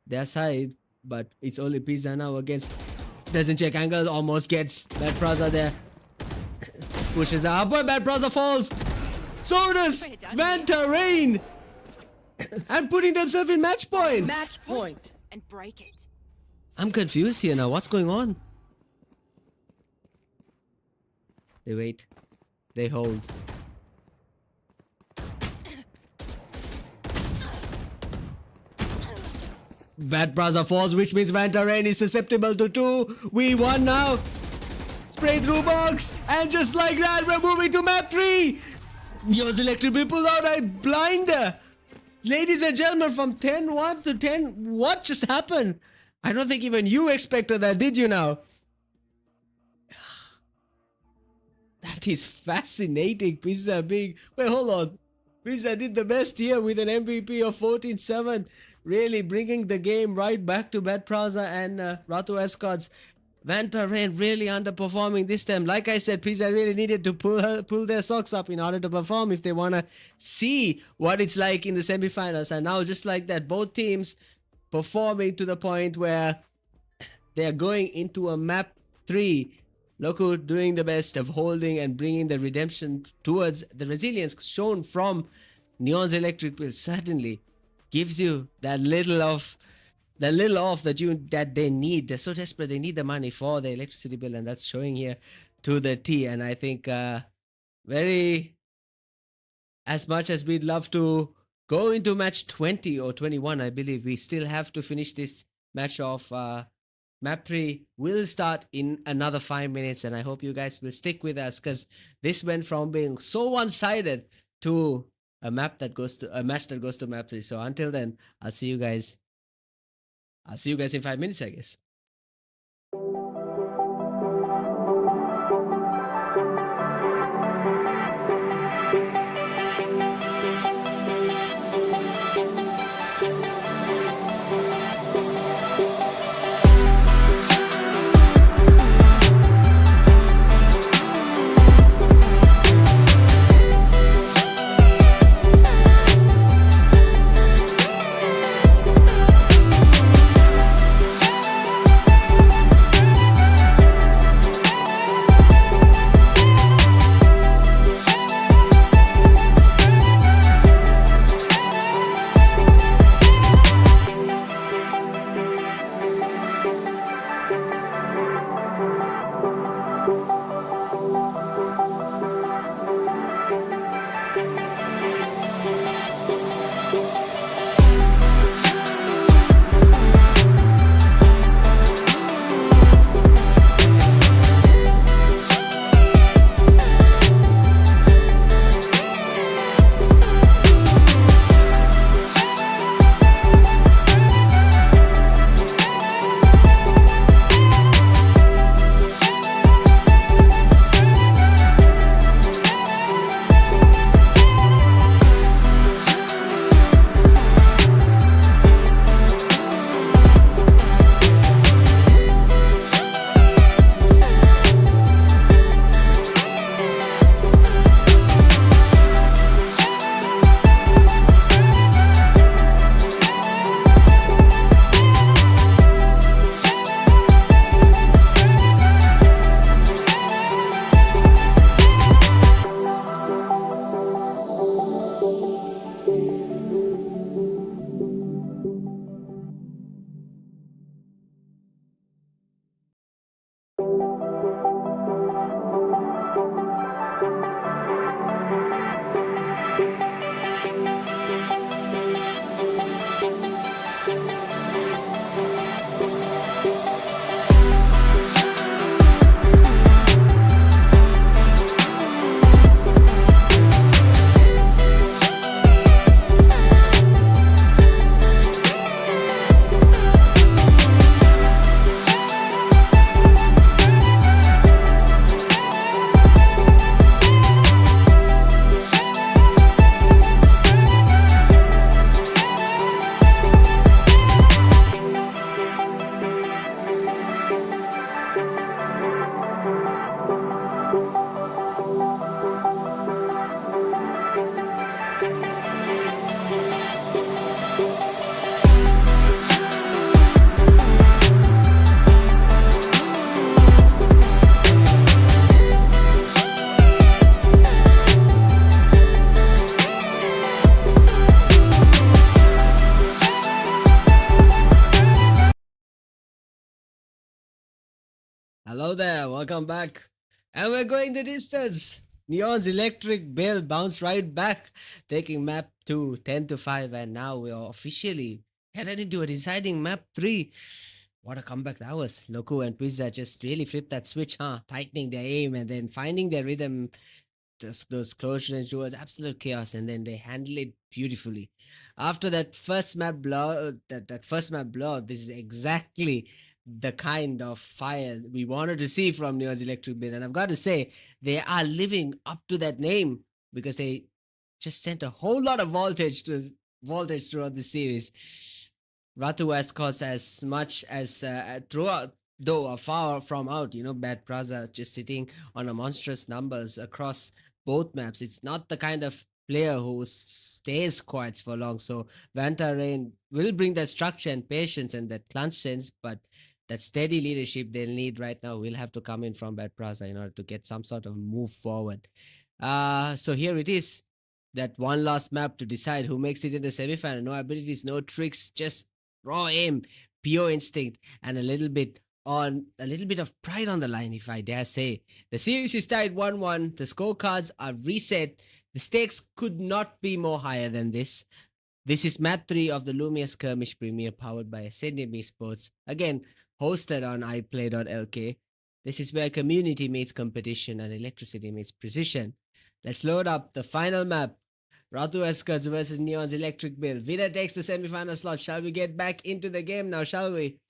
their side. But it's only Pizza now against... Doesn't check angles, almost gets Bad Praza there. Pushes up, but Bad Praza falls. So does Vantarain. And putting themselves in match point. Match point. And break it. I'm confused here now. What's going on? They wait. They hold. Bad Praza falls, which means Vantarain is susceptible to 2. We won now. Spray through box. And just like that, we're moving to map 3. Neon's Electric Bill pulled out a blinder. Ladies and gentlemen, from 10-1 to 10, what just happened? I don't think even you expected that, did you now? That is fascinating. Pizza being... Wait, hold on. Pizza did the best here with an MVP of 14-7. Really bringing the game right back to Bad Praza and Ratu Escorts. Vantarain really underperforming this time. Like I said, Pizza really needed to pull their socks up in order to perform if they want to see what it's like in the semifinals. And now just like that, both teams performing to the point where they are going into a map 3. Loco doing the best of holding and bringing the redemption towards the resilience shown from Neon's Electric Bill. Certainly gives you that little off that they need. They're so desperate. They need the money for the electricity bill, and that's showing here to the T. And I think very, as much as we'd love to go into match 20 or 21, I believe we still have to finish this match off. Map 3 will start in another 5 minutes, and I hope you guys will stick with us, because this went from being so one-sided to a match that goes to map 3. So until then, I'll see you guys in 5 minutes, I guess. Hello there, welcome back. And we're going the distance. Neon's electric bill bounced right back, taking map 2 10 to 5, and now we are officially headed into a deciding map 3. What a comeback that was. Loku and Pizza just really flipped that switch, huh? Tightening their aim and then finding their rhythm. Those close range was absolute chaos, and then they handled it beautifully. After that first map blow, that first map blow, this is exactly the kind of fire we wanted to see from Neo's Electric Bill. And I've got to say, they are living up to that name because they just sent a whole lot of voltage throughout the series. Ratu has caused as much as throughout, though far from out. Bad Praza just sitting on a monstrous numbers across both maps. It's not the kind of player who stays quiet for long. So Vanta Rain will bring that structure and patience and that clutch sense, but that steady leadership they'll need right now will have to come in from Bad Praza in order to get some sort of move forward. So here it is. That one last map to decide who makes it in the semifinal. No abilities, no tricks, just raw aim, pure instinct, and a little bit of pride on the line, if I dare say. The series is tied 1-1. The scorecards are reset. The stakes could not be more higher than this. This is map 3 of the Loomia Skirmish Premier, powered by Ascendium Esports. Again, hosted on iPlay.lk. This is where community meets competition and electricity meets precision. Let's load up the final map. Ratu Escorts versus Neon's Electric Bill. Winner takes the semi-final slot. Shall we get back into the game now, shall we?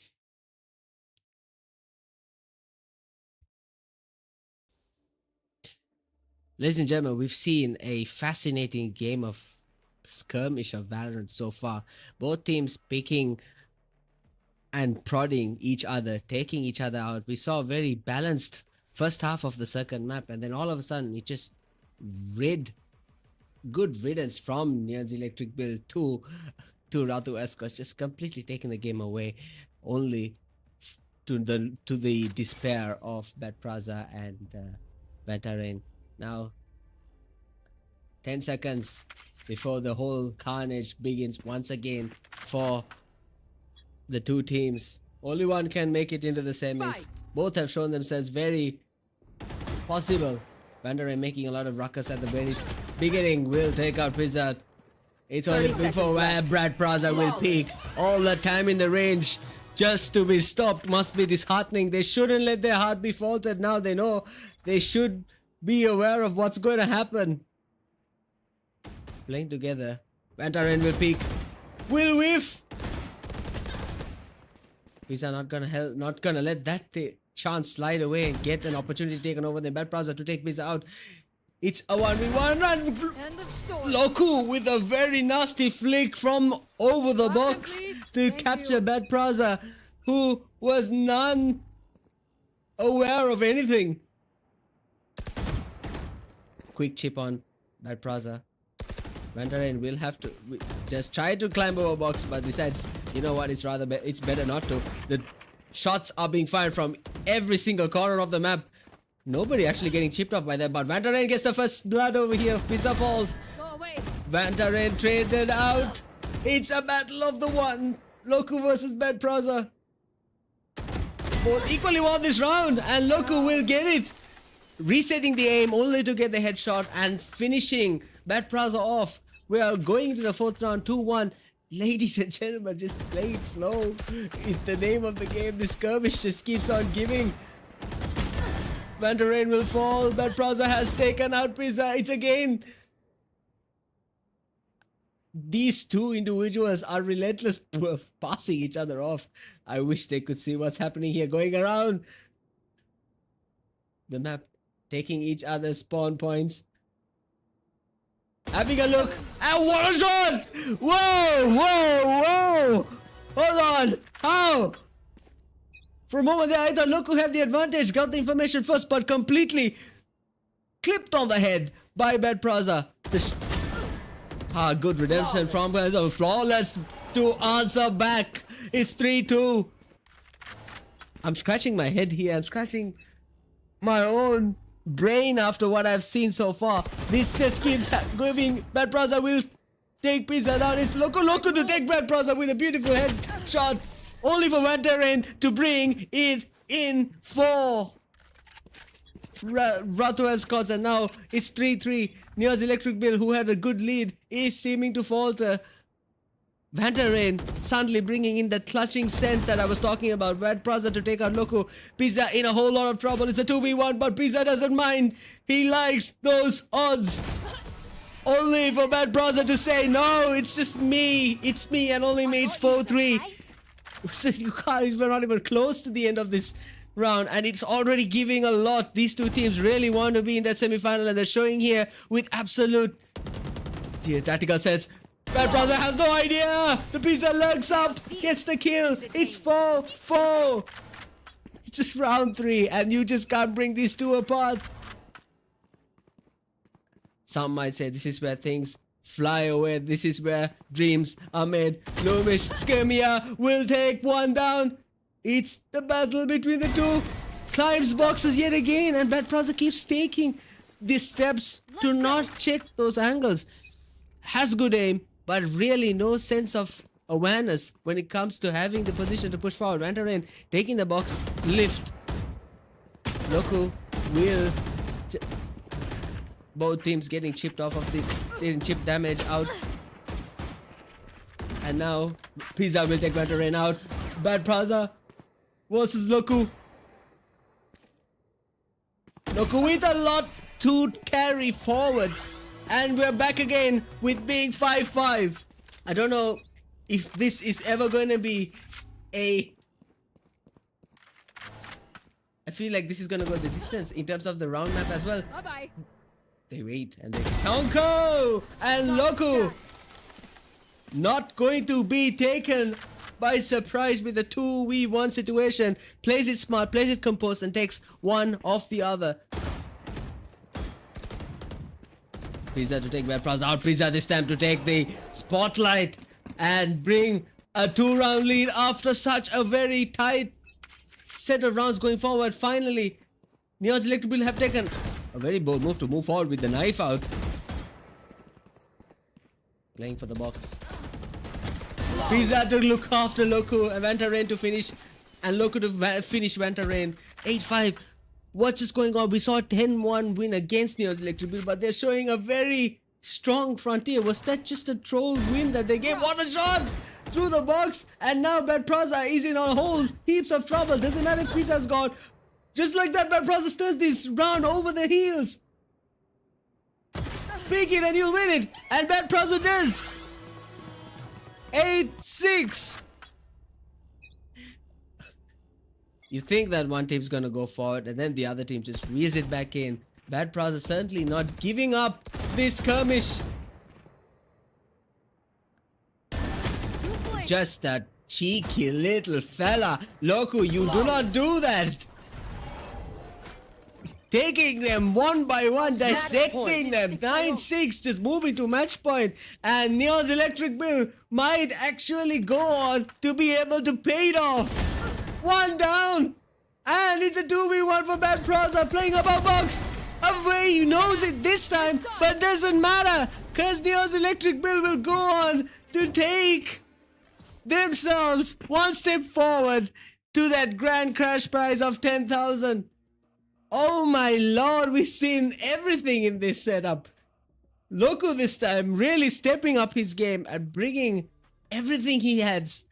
Ladies and gentlemen, we've seen a fascinating game of skirmish of Valorant so far. Both teams picking and prodding each other, taking each other out. We saw a very balanced first half of the second map, and then all of a sudden it just good riddance from Neon's Electric Bill to Ratu Escorts, just completely taking the game away, only to the despair of Bad Praza and Vantarain. Now 10 seconds before the whole carnage begins once again for the two teams. Only one can make it into the semis. Fight. Both have shown themselves very possible. Vantarain making a lot of ruckus at the very beginning will take out Wizard. It's only 30 before seconds Brad Praza will peak. All the time in the range just to be stopped must be disheartening. They shouldn't let their heart be faltered. Now they know they should be aware of what's going to happen. Playing together. Vantarain will peak. Will whiff. These are not gonna let that chance slide away and get an opportunity taken over the Bad Praza to take Pizza out. It's a 1v1 and Loku with a very nasty flick from over the box to capture Bad Praza, who was none aware of anything. Quick chip on Bad Praza. Vantarain will have to just try to climb over box, but decides, you know what, it's better not to. The shots are being fired from every single corner of the map. Nobody actually getting chipped off by that, but Vantarain gets the first blood over here. Pizza falls. Go away. Vantarain traded out. It's a battle of the one. Loku versus Bad Praza. Both equally won this round, and Loku will get it. Resetting the aim only to get the headshot and finishing Bad Praza off. We are going into the fourth round, 2-1. Ladies and gentlemen, just play it slow. It's the name of the game. The skirmish just keeps on giving. Vantarain will fall. Bad Praza has taken out Pizza. It's again. These two individuals are relentless, passing each other off. I wish they could see what's happening here. Going around the map, taking each other's spawn points. Having a look. And what a shot! Whoa! Whoa! Whoa! Hold on! How? For a moment there, I thought Loku had the advantage. Got the information first, but completely clipped on the head by Bad Praza. Good redemption from Flawless to answer back. It's 3-2. I'm scratching my head here. I'm scratching my own brain after what I've seen so far. This just keeps going. Bad Praza will take Pizza down. It's Loku to take Bad Praza with a beautiful headshot. Only for Vantarain to bring it in for Rato has scores, and now it's 3-3. Neo's Electric Bill, who had a good lead, is seeming to falter. Vantarain suddenly bringing in that clutching sense that I was talking about. Bad Praza to take out Loco. Pizza in a whole lot of trouble. It's a 2v1, but Pizza doesn't mind. He likes those odds. Only for Bad Praza to say, no, it's just me. It's me and only me. It's 4-3. So we're not even close to the end of this round, and it's already giving a lot. These two teams really want to be in that semi-final, and they're showing here with absolute tactical sense. Bad Brother has no idea. The Pizza lurks up, gets the kill. It's 4-4. It's just round 3, and you just can't bring these two apart. Some might say this is where things fly away. This is where dreams are made. Loomia Skirmish will take one down. It's the battle between the two. Climbs boxes yet again, and Bad Brother keeps taking these steps to not check those angles. Has good aim, but really no sense of awareness when it comes to having the position to push forward. Vantarain taking the box, lift. Loku will... Both teams getting chipped off of the... Getting chip damage out. And now, Pizza will take Vantarain out. Bad Praza versus Loku. Loku with a lot to carry forward. And we're back again with being 5-5. I don't know if this is ever going to be a... I feel like this is going to go the distance in terms of the round map as well. Bye-bye. They wait and they... Tonko and Loku not going to be taken by surprise with the 2v1 situation. Plays it smart, plays it composed, and takes one off the other. Pizza to take Bad Praza out. Pizza this time to take the spotlight and bring a 2-round lead after such a very tight set of rounds going forward. Finally, Neon's Electric will have taken a very bold move to move forward with the knife out. Playing for the box. Pizza to look after Loku, and Vantarain to finish, and Loku to finish Vantarain. 8-5. What's just going on? We saw a 10-1 win against Neo's Electric Bill, but they're showing a very strong frontier. Was that just a troll win that they gave? What a shot! Through the box, and now Bad Praza is in a whole heaps of trouble. Doesn't matter if Pizza's gone. Just like that, Bad Praza turns this round over the heels. Pick it and you'll win it. And Bad Praza does. 8-6. You think that one team's gonna go forward and then the other team just reels it back in. Bad Praza certainly not giving up this skirmish. Just that cheeky little fella. Loku, you do not do that. Taking them one by one, dissecting them. 9-6, just moving to match point. And Neo's Electric Bill might actually go on to be able to pay it off. One down. And it's a 2v1 for Bad Praza, playing up a box. Away, he knows it this time, but doesn't matter. Because Neo's Electric Bill will go on to take themselves one step forward to that grand crash prize of 10,000. Oh my lord, we've seen everything in this setup. Loku this time really stepping up his game and bringing everything he has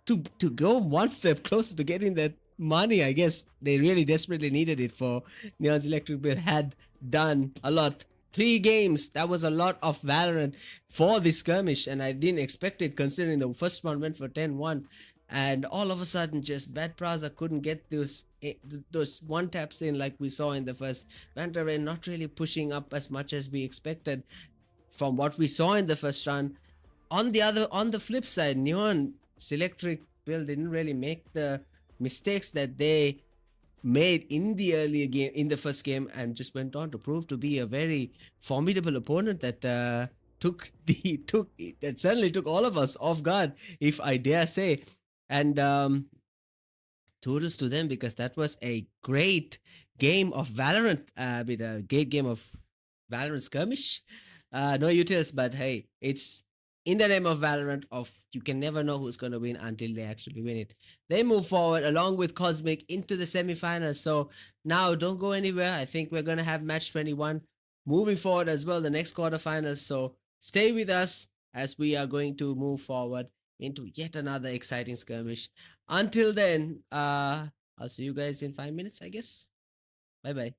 to go one step closer to getting that money. I guess they really desperately needed it. For Neon's Electric Bill had done a lot. 3 games, that was a lot of Valorant for this skirmish, and I didn't expect it considering the first one went for 10-1. And all of a sudden, just Bad Praza couldn't get those one taps in like we saw in the first. Vantarain not really pushing up as much as we expected from what we saw in the first run. On the flip side, Neon's Electric Bill didn't really make the mistakes that they made in the earlier game, in the first game, and just went on to prove to be a very formidable opponent that that certainly took all of us off guard, if I dare say. And toodles to them, because that was a great game of Valorant, with a great game of Valorant skirmish. No utils, but hey, it's in the name of Valorant, of you can never know who's going to win until they actually win it. They move forward along with Cosmic into the semifinals. So now don't go anywhere. I think we're going to have match 21 moving forward as well, the next quarterfinals. So stay with us as we are going to move forward into yet another exciting skirmish. Until then, I'll see you guys in 5 minutes, I guess. Bye bye.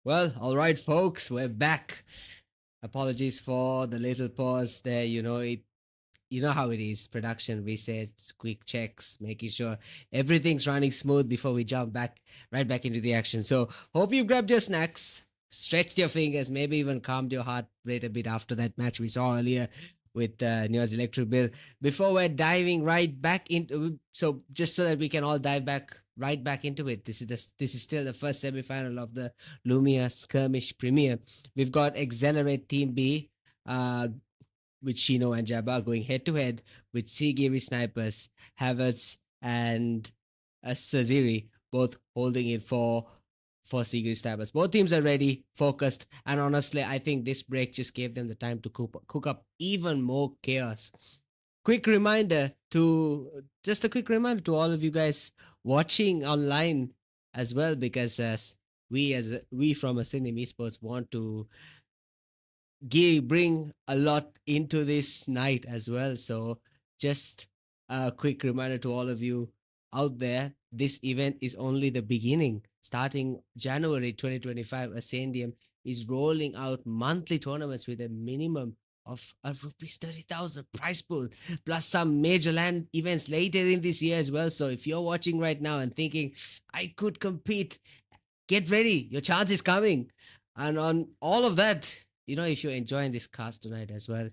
Well, all right, folks, we're back. Apologies for the little pause there. You know how it is. Production resets, quick checks, making sure everything's running smooth before we jump back right back into the action. So, hope you grabbed your snacks, stretched your fingers, maybe even calmed your heart rate a bit after that match we saw earlier with Neo's Electric Bill. Before we're diving right back into, so just so that we can all dive back right back into it. This is still the first semi-final of the Loomia Skirmish Premier. We've got Accelerate Team B, with Shino and Jabba going head to head with Sigiri snipers, Havertz and Saziri both holding it for Sigiri snipers. Both teams are ready, focused, and honestly, I think this break just gave them the time to cook up even more chaos. Just a quick reminder to all of you guys watching online as well, because we from Ascendium Esports want to bring a lot into this night as well. So just a quick reminder to all of you out there, this event is only the beginning. Starting January 2025, Ascendium is rolling out monthly tournaments with a minimum of a rupees 30,000 prize pool, plus some major land events later in this year as well. So if you're watching right now and thinking, I could compete, get ready, your chance is coming. And on all of that, if you're enjoying this cast tonight as well,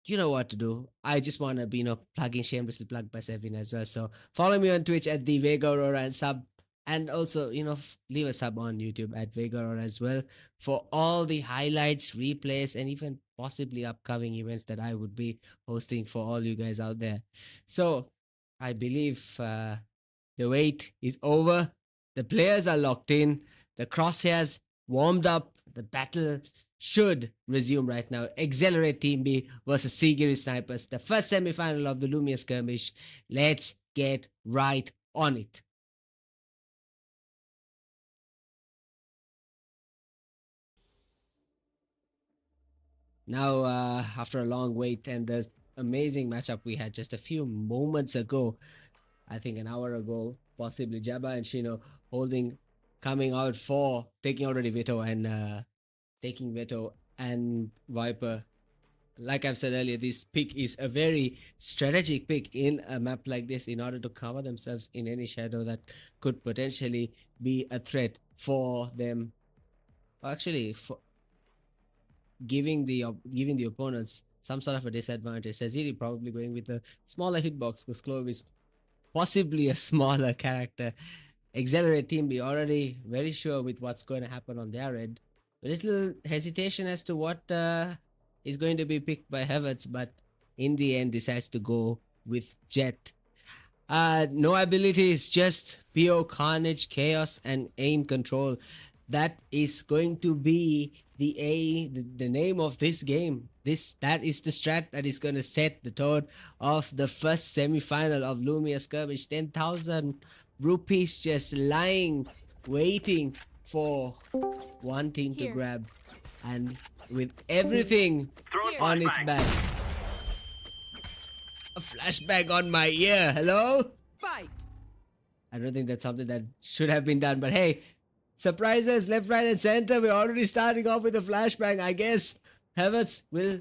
you know what to do. I just want to be, plugging shamelessly plugged by Sevin as well. So follow me on Twitch at the Vega Aurora and sub, and also, leave a sub on YouTube at Vega Aurora as well for all the highlights, replays, and even possibly upcoming events that I would be hosting for all you guys out there. So I believe the wait is over. The players are locked in. The crosshairs warmed up. The battle should resume right now. Accelerate Team B versus Sigiri Snipers, the first semi-final of the Loomia Skirmish. Let's get right on it. Now, after a long wait and the amazing matchup we had just a few moments ago, I think an hour ago, possibly Jabba and Shino coming out for taking already Veto and taking Veto and Viper. Like I've said earlier, this pick is a very strategic pick in a map like this in order to cover themselves in any shadow that could potentially be a threat for them. Actually, for giving the opponents some sort of a disadvantage. Saziri probably going with a smaller hitbox because Clove is possibly a smaller character. Accelerate Team be already very sure with what's going to happen on their end. A little hesitation as to what is going to be picked by Havertz, but in the end decides to go with Jet. No abilities, just pure carnage, chaos, and aim control. That is going to be the name of this game. That is the strat that is going to set the tone of the first semi-final of Loomia Skirmish. 10,000 rupees just lying, waiting for one team to grab, and with everything on its back. A flashbang on my ear. Hello? Fight! I don't think that's something that should have been done, but hey, surprises left, right, and center. We're already starting off with a flashbang. I guess Havertz will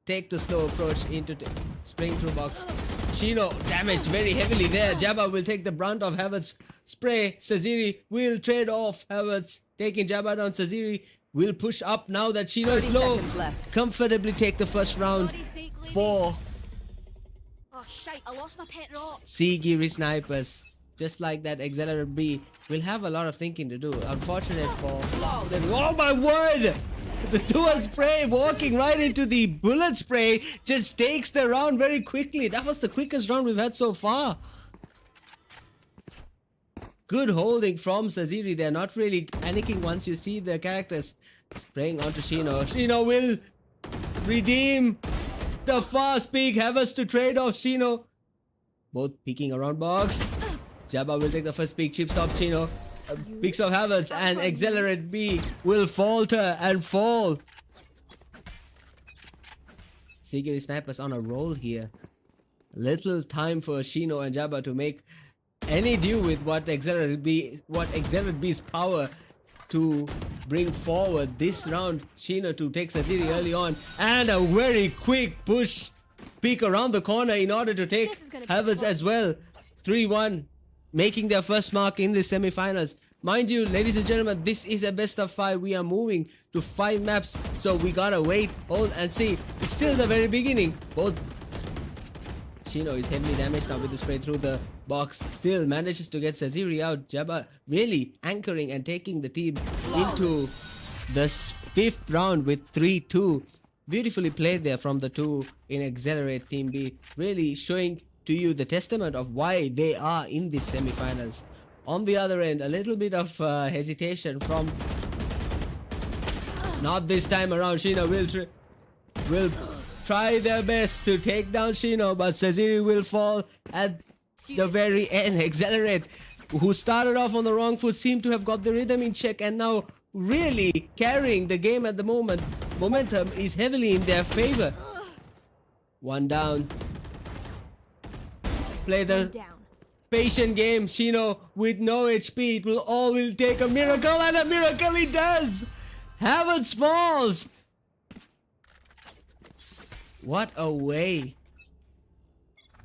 take the slow approach into spring through box. Shino damaged very heavily there. Jabba will take the brunt of Havertz spray. Saziri will trade off Havertz, taking Jabba down. Saziri will push up now that Shino is low. Comfortably take the first round for Sigiri Snipers. Just like that, Accelerate B will have a lot of thinking to do. Unfortunate for them. Oh my word! The dual spray walking right into the bullet spray just takes the round very quickly. That was the quickest round we've had so far. Good holding from Saziri. They're not really panicking once you see the characters spraying onto Shino. Shino will redeem the fast peak. Havertz to trade off Shino. Both peeking around box. Jabba will take the first peak, chips off Chino, picks off Havertz, and Accelerate B will falter and fall. Sigiri Snipers on a roll here. Little time for Shino and Jabba to make any do with what Accelerate B's power to bring forward this round. Shino to take Sajiri early on, and a very quick push peek around the corner in order to take Havertz as well. 3-1, making their first mark in the semi-finals. Mind you, ladies and gentlemen, this is a best of 5. We are moving to 5 maps, so we gotta wait, hold and see. It's still the very beginning. Both Shino is heavily damaged now with the spray through the box. Still manages to get Sajiri out. Jabba really anchoring and taking the team into the 5th round with 3-2. Beautifully played there from the 2 in Accelerate Team B. Really showing to you the testament of why they are in the semi-finals. On the other end, a little bit of hesitation from... Not this time around. Shino will try their best to take down Shino, but Sajiri will fall at the very end. Accelerate, who started off on the wrong foot, seem to have got the rhythm in check and now really carrying the game at the moment. Momentum is heavily in their favor. 1 down. Play the patient game. Shino with no HP. It will take a miracle, and a miracle it does. Havertz falls. What a way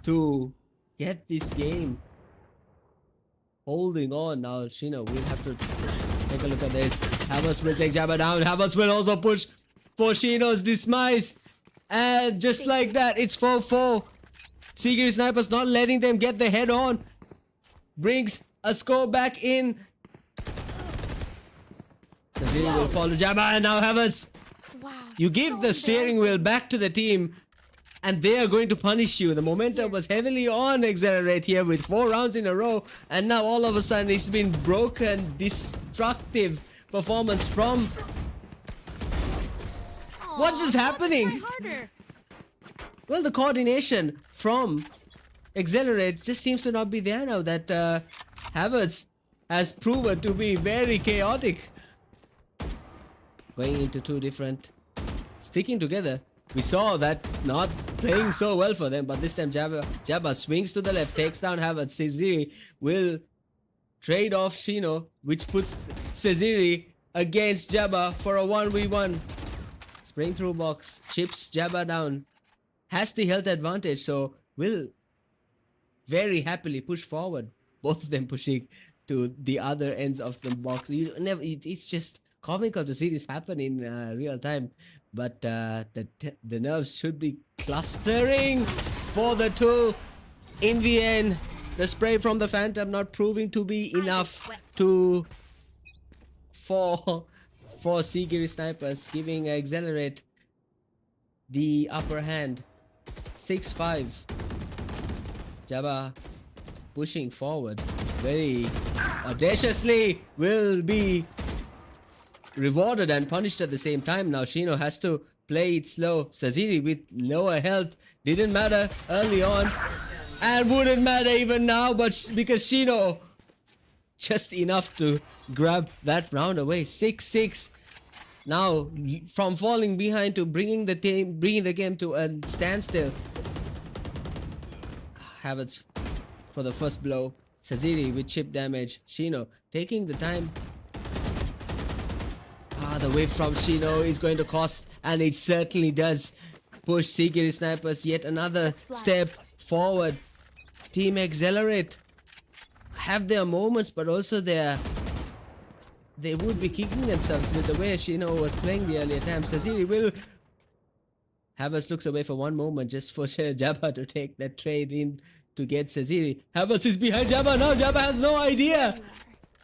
to get this game. Holding on now. Shino will have to take a look at this. Havertz will take Jabba down. Havertz will also push for Shino's demise. And just like that, it's 4-4. Sigiri Snipers not letting them get the head on. Brings a score back in. Sajiri will follow Jabba, and now Havertz. Wow. You give the steering wheel back to the team and they are going to punish you. The momentum was heavily on Accelerate here with 4 rounds in a row, and now all of a sudden it's been broken. Destructive performance from... What's just happening? Well, the coordination from Accelerate just seems to not be there now that Havertz has proven to be very chaotic. Going into 2 different... Sticking together. We saw that not playing so well for them, but this time Jabba swings to the left, takes down Havertz. Sajiri will trade off Shino, which puts Sajiri against Jabba for a 1v1. Spring through box, chips Jabba down. Has the health advantage, so will very happily push forward. Both of them pushing to the other ends of the box. It's just comical to see this happen in real time. But the nerves should be clustering for the 2. In the end, the spray from the Phantom not proving to be enough to for Sigiri Snipers, giving Accelerate the upper hand. 6-5. Jabba pushing forward very audaciously, will be rewarded and punished at the same time. Now Shino has to play it slow. Sajiri with lower health. Didn't matter early on and wouldn't matter even now, but because Shino just enough to grab that round away. 6-6. Now from falling behind to bringing the game to a standstill. Havertz for the first blow. Sajiri with chip damage. Shino taking the time. The wave from Shino is going to cost, and it certainly does. Push Sigiri Snipers yet another step forward. Team Accelerate have their moments, but also they would be kicking themselves with the way Shino was playing the earlier times. Sajiri will... Havertz looks away for one moment just for Jabba to take that trade in to get Sajiri. Havertz is behind Jabba now. Jabba has no idea.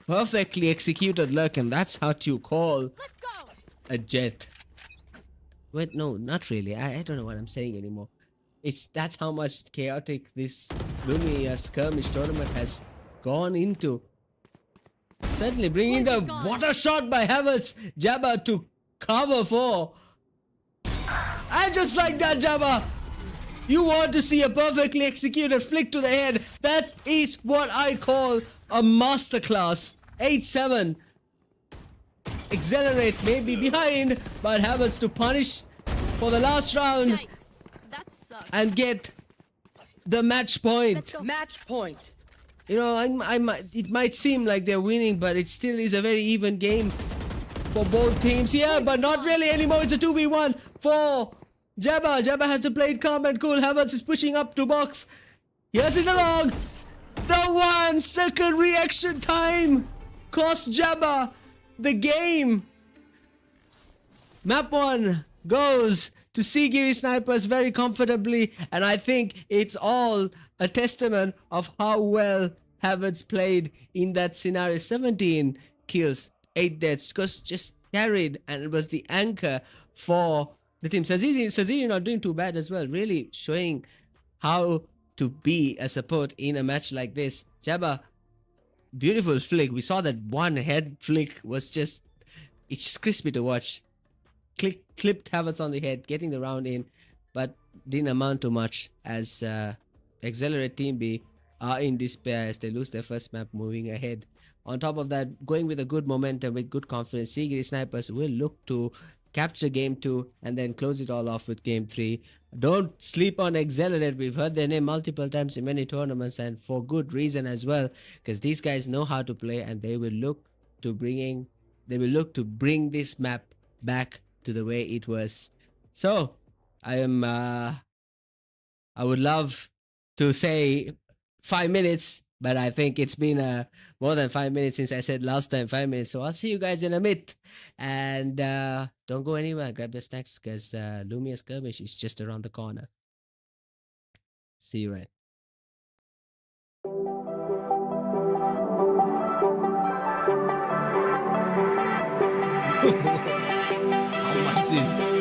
Perfectly executed luck, and that's how you call a jet. Wait, no, not really. I don't know what I'm saying anymore. That's how much chaotic this Loomia Skirmish tournament has gone into. Certainly bringing the water shot by Havertz. Jabba to cover for. And just like that, Jabba, you want to see a perfectly executed flick to the head. That is what I call a masterclass. 8-7. Accelerate may be behind, but Havertz to punish for the last round and get the match point. Match point. You know, it might seem like they're winning, but it still is a very even game. for both teams here, but not really anymore. It's a 2v1 for Jabba. Jabba has to play it calm and cool. Havertz is pushing up to box. Here's it along. The 1 second reaction time cost Jabba the game. Map 1 goes to Sigiri Snipers very comfortably, and I think it's all a testament of how well Havertz played in that scenario. 17 kills, 8 deaths, just carried, and it was the anchor for the team. Saziri not doing too bad as well, really showing how to be a support in a match like this. Jabba, beautiful flick. We saw that one head flick was it's just crispy to watch. Clipped Havertz on the head, getting the round in, but didn't amount to much as Accelerate Team B are in despair as they lose their first map, moving ahead. On top of that, going with a good momentum, with good confidence, Sigiri Snipers will look to capture game 2 and then close it all off with game 3. Don't sleep on Accelerate. We've heard their name multiple times in many tournaments, and for good reason as well, because these guys know how to play, and they will look to bring this map back to the way it was. So I would love to say 5 minutes, but I think it's been more than 5 minutes since I said last time 5 minutes. So I'll see you guys in a bit, and don't go anywhere. Grab your snacks, because Loomia Skirmish is just around the corner. See you right. How much is it?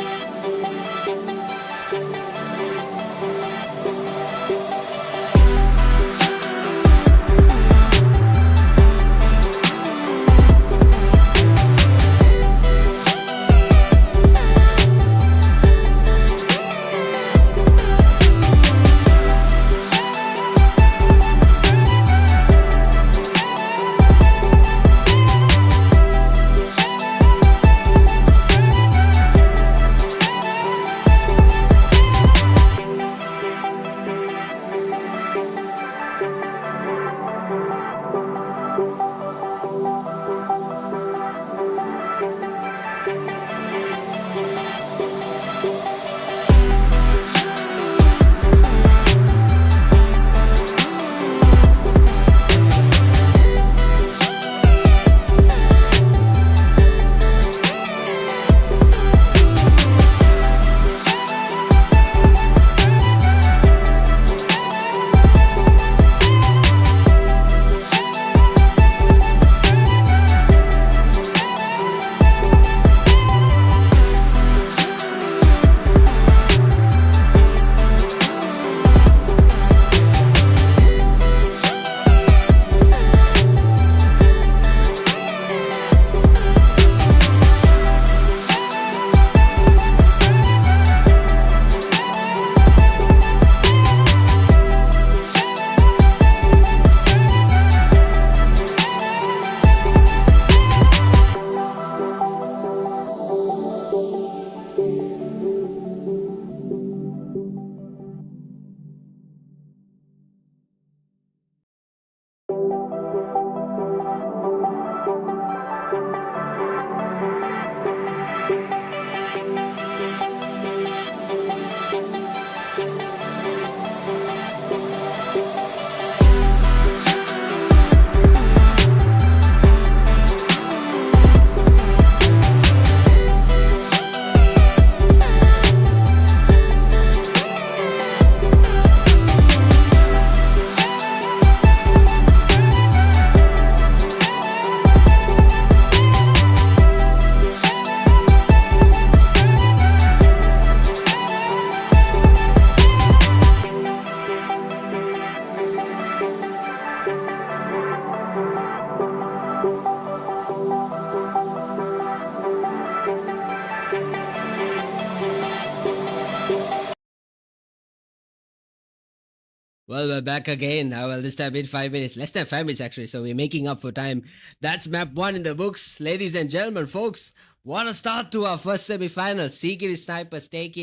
Well, we're back again. Well, this time in 5 minutes. Less than 5 minutes, actually. So we're making up for time. That's map 1 in the books. Ladies and gentlemen, folks, what a start to our first semi-final. Sigiri Snipers take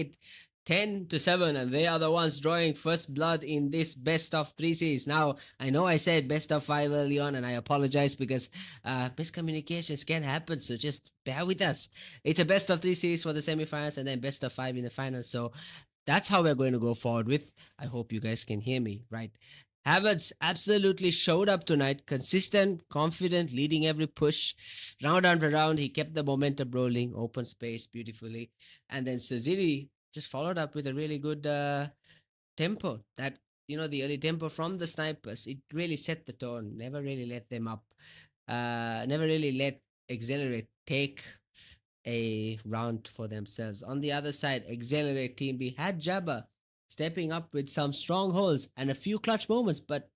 10-7, and they are the ones drawing first blood in this best of 3 series. Now, I know I said best of 5 early on, and I apologize because miscommunications can happen, so just bear with us. It's a best of 3 series for the semifinals and then best of 5 in the finals. So that's how we're going to go forward with. I hope you guys can hear me, right? Havertz absolutely showed up tonight, consistent, confident, leading every push. Round after round, he kept the momentum rolling, open space beautifully. And then Saziri just followed up with a really good tempo. That, the early tempo from the snipers, it really set the tone, never really let them up. Never really let Accelerate take a round for themselves. On the other side, Accelerate Team B had Jabba stepping up with some strongholds and a few clutch moments, but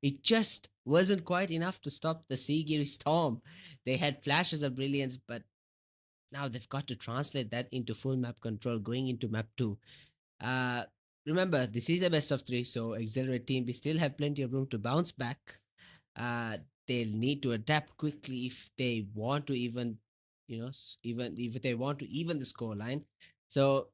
it just wasn't quite enough to stop the Sigiri storm. They had flashes of brilliance, but now they've got to translate that into full map control going into map 2. Remember, this is a best of 3, so Accelerate Team, we still have plenty of room to bounce back. They'll need to adapt quickly if they want to even if they want to even the scoreline. So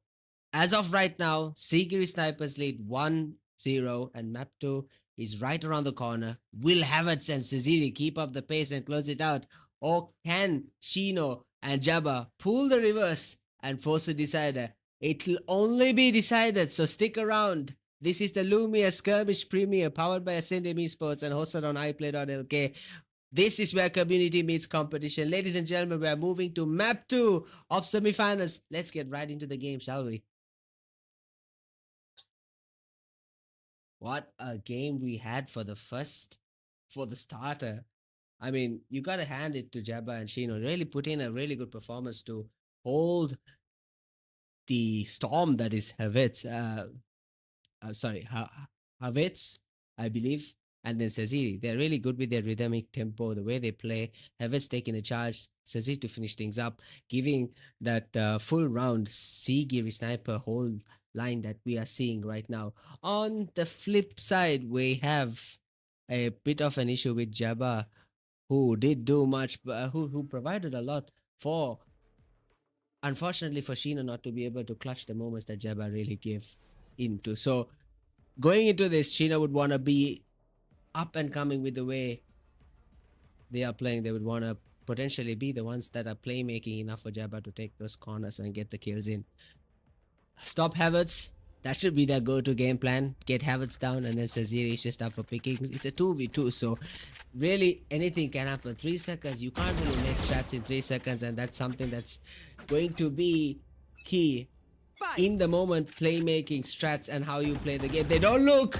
as of right now, Sigiri Snipers lead 1-0, and map 2 is right around the corner. Will Havertz and Saziri keep up the pace and close it out? Or can Shino and Jabba pull the reverse and force a decider? It'll only be decided, so stick around. This is the Loomia Skirmish Premier, powered by Ascendium Esports and hosted on iPlay.lk. This is where community meets competition. Ladies and gentlemen, we are moving to map 2 of semifinals. Let's get right into the game, shall we? What a game we had for the starter. I mean, you gotta hand it to Jabba and Shino. Really put in a really good performance to hold the storm that is Havertz. Havertz, I believe, and then Saziri. They're really good with their rhythmic tempo, the way they play. Havertz taking a charge, Saziri to finish things up, giving that full round Sigiri sniper hold line that we are seeing right now. On the flip side, we have a bit of an issue with Jabba, who did do much, who provided a lot for, unfortunately for Sheena not to be able to clutch the moments that Jabba really gave into. So going into this, Sheena would want to be up and coming with the way they are playing. They would want to potentially be the ones that are playmaking enough for Jabba to take those corners and get the kills in. Stop Havertz. That should be their go-to game plan. Get Havertz down, and then Saziri is just up for picking. It's a 2v2, so really anything can happen. 3 seconds, you can't really make strats in 3 seconds, and that's something that's going to be key in the moment. Playmaking, strats, and how you play the game. They don't look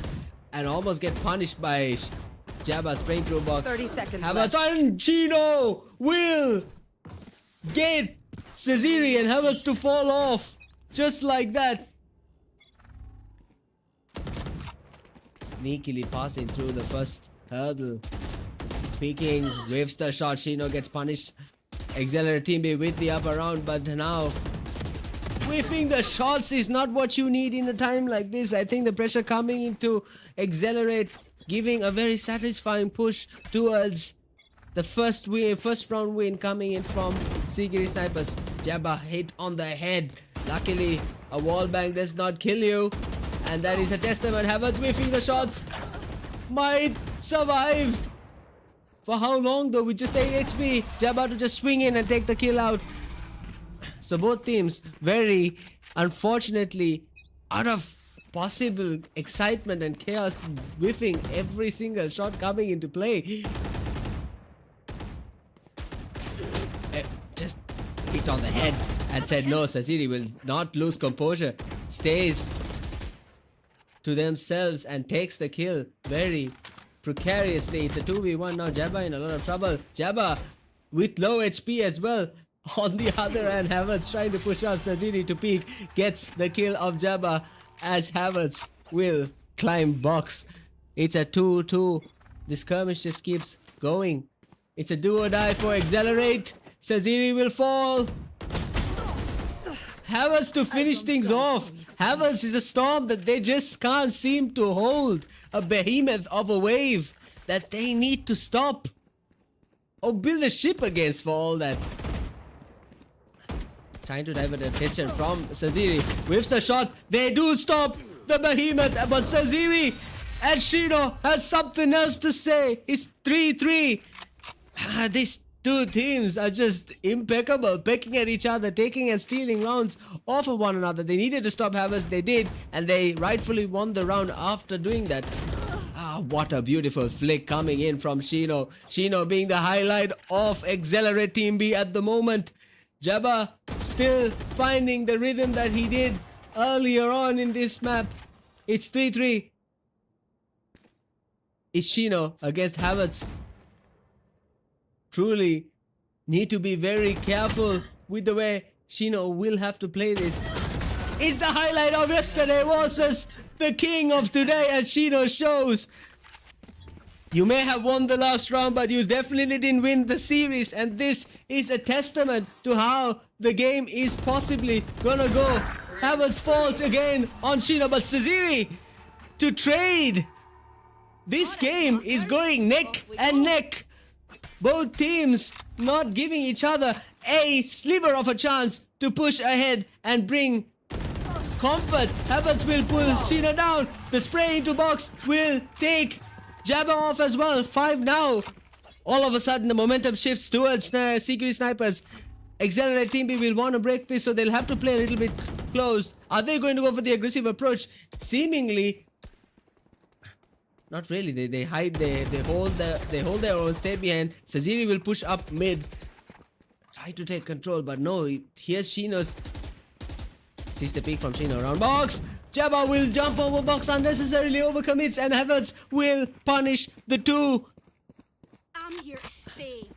and almost get punished by Jabba spraying through box. 30 seconds Havertz and Chino will get Saziri and Havertz to fall off. Just like that. Sneakily passing through the first hurdle. Peeking, waves the shot. Shino gets punished. Accelerate Team B with the upper round, but now whiffing the shots is not what you need in a time like this. I think the pressure coming into Accelerate, giving a very satisfying push towards the first round win coming in from Sigiri Snipers. Jabba hit on the head. Luckily, a wall bang does not kill you. And that is a testament. Havertz whiffing the shots. Might survive. For how long though? With just 8 HP. Jabba to just swing in and take the kill out. So both teams very unfortunately out of possible excitement and chaos, whiffing every single shot coming into play. Just hit on the head and said no. Saziri will not lose composure, stays to themselves and takes the kill very precariously. It's a 2v1 now. Jabba in a lot of trouble. Jabba with low HP as well. On the other hand, Havertz trying to push up Saziri to peek, gets the kill of Jabba as Havertz will climb box. It's a 2-2. The skirmish just keeps going. It's a do or die for Accelerate. Saziri will fall. Havertz to finish things off. Havertz is a storm that they just can't seem to hold. A behemoth of a wave that they need to stop. Or build a ship against for all that. trying to divert attention from Saziri. Whiffs the shot. They do stop the behemoth, but Saziri and Shino has something else to say. It's 3-3. These two teams are just impeccable, pecking at each other, taking and stealing rounds off of one another. They needed to stop Havas, they did, and they rightfully won the round after doing that. What a beautiful flick coming in from Shino. Shino being the highlight of Accelerate Team B at the moment. Jabba still finding the rhythm that he did earlier on in this map. It's 3-3. It's Shino against Havas. Truly need to be very careful with the way Shino will have to play this. It's the highlight of yesterday versus the king of today, and Shino shows. You may have won the last round, but you definitely didn't win the series, and this is a testament to how the game is possibly gonna go. Havas falls again on Shino, but Saziri to trade. This game is going neck and neck. Both teams not giving each other a sliver of a chance to push ahead and bring comfort. Havas will pull Shino down. The spray into box will take Jabba off as well. 5 now. All of a sudden the momentum shifts towards Secret Snipers. Accelerate Team B will want to break this, so they'll have to play a little bit close. Are they going to go for the aggressive approach? Seemingly not really. They hide. They hold their own, stay behind. Saziri will push up mid, try to take control, but no. Here's Shino's. Sees the peek from Shino around box. Jabba will jump over box unnecessarily, overcommits, and Havas will punish the two. I'm here to stay.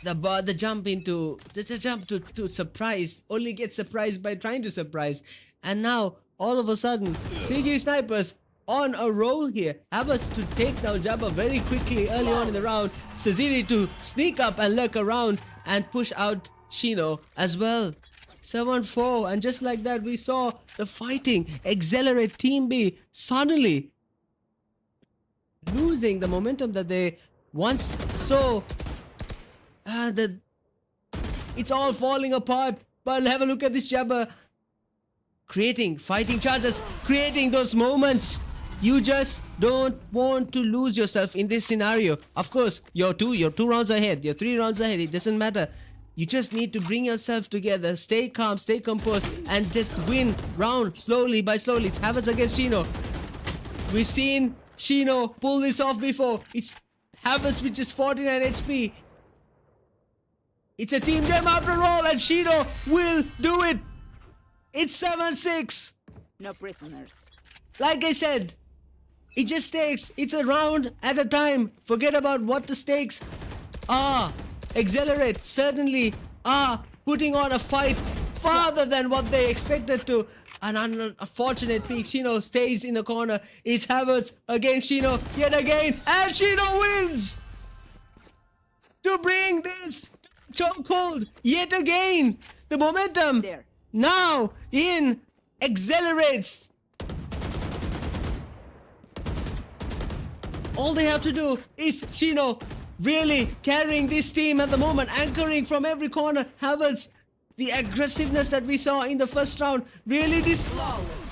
The jump into the jump to surprise only gets surprised by trying to surprise, and now all of a sudden Secret Snipers on a roll here. Havas to take down Jabba very quickly early on in the round. Saziri to sneak up and lurk around and push out Shino as well. 7-4, and just like that we saw the fighting Accelerate Team B suddenly losing the momentum that they once saw. It's all falling apart, but have a look at this Jabba creating fighting chances, creating those moments. You just don't want to lose yourself in this scenario. Of course, you're two rounds ahead, you're 3 rounds ahead, it doesn't matter. You just need to bring yourself together, stay calm, stay composed, and just win round slowly by slowly. It's Havas against Shino. We've seen Shino pull this off before. It's Havas with just 49 HP. It's a team game after all, and Shino will do it. It's 7-6. No prisoners. Like I said, it just takes, it's a round at a time. Forget about what the stakes are. Accelerate certainly are putting on a fight farther than what they expected to. An unfortunate peak. Shino stays in the corner. It's Havas against Shino yet again, and Shino wins to bring this chokehold yet again. The momentum There. now in Accelerates. All they have to do is Shino really carrying this team at the moment, anchoring from every corner. Havas, the aggressiveness that we saw in the first round, really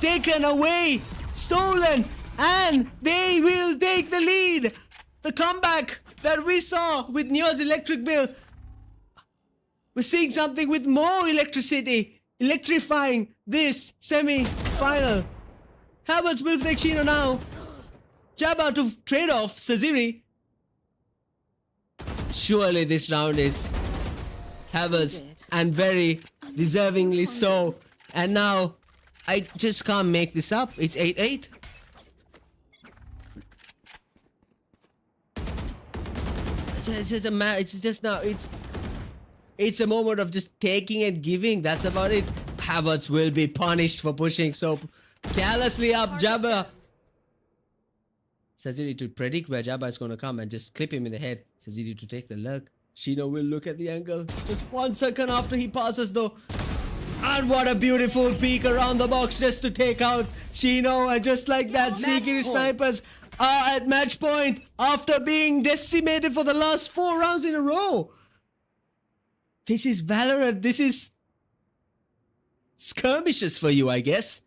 taken away, stolen, and they will take the lead. The comeback that we saw with Neo's electric bill, we're seeing something with more electricity, electrifying this semi-final. Havas will take Shino now. Jabba to trade off Saziri. Surely this round is Havas, and very deservingly so. And now I just can't make this up. It's 8-8. It's a moment of just taking and giving. That's about it. Havas will be punished for pushing so carelessly up Jabba. Saziri to predict where Jabba is going to come and just clip him in the head. Saziri to take the lurk. Shino will look at the angle. Just 1 second after he passes though. And what a beautiful peek around the box just to take out Shino. And just like that, Secret Snipers are at match point after being decimated for the last 4 rounds in a row. This is Valorant. This is skirmishes for you, I guess.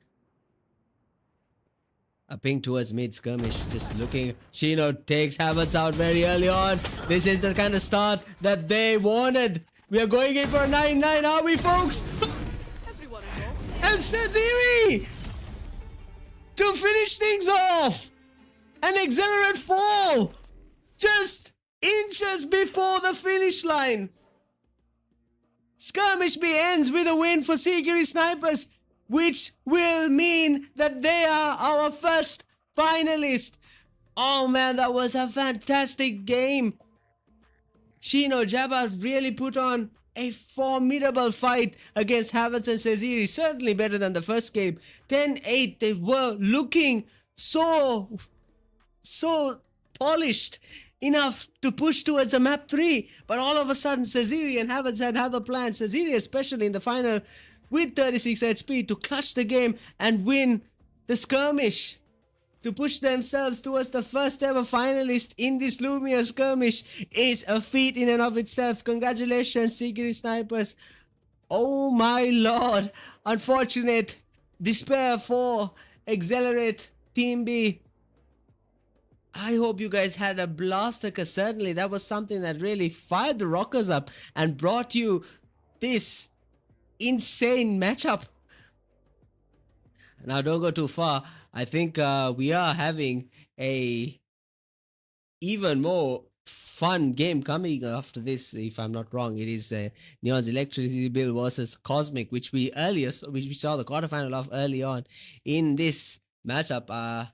A ping towards mid skirmish, just looking. Shino takes Havertz out very early on. This is the kind of start that they wanted. We are going in for a 9-9, are we, folks? And Saziri to finish things off. An accelerate fall just inches before the finish line. Skirmish B ends with a win for Sigiri Snipers, which will mean that they are our first finalist. Oh man, that was a fantastic game. Shino Jabba really put on a formidable fight against Havertz and Saziri. Certainly better than the first game. 10-8, they were looking so polished enough to push towards a map 3. But all of a sudden, Saziri and Havertz had other plans. Saziri especially in the final with 36 HP to clutch the game and win the skirmish, to push themselves towards the first ever finalist in this Loomia Skirmish is a feat in and of itself. Congratulations, Sigiri Snipers. Oh my lord. Unfortunate despair for Accelerate Team B. I hope you guys had a blast, because certainly that was something that really fired the rockers up and brought you this insane matchup. Now don't go too far. I think we are having a even more fun game coming after this, if I'm not wrong. It is Neon's Electricity Bill versus Cosmic, which we saw the quarterfinal of early on in this matchup.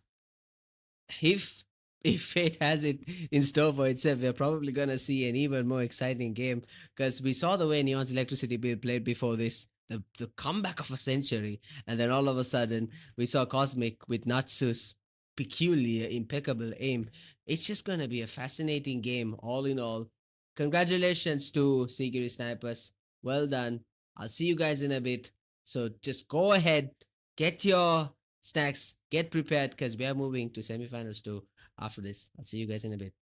If fate has it in store for itself, we're probably gonna see an even more exciting game, because we saw the way Neon's Electricity Bill played before this, the comeback of a century, and then all of a sudden we saw Cosmic with Natsu's peculiar, impeccable aim. It's just gonna be a fascinating game, all in all. Congratulations to Sigiri Snipers. Well done. I'll see you guys in a bit. So just go ahead, get your snacks, get prepared, because we are moving to semifinals too. After this, I'll see you guys in a bit.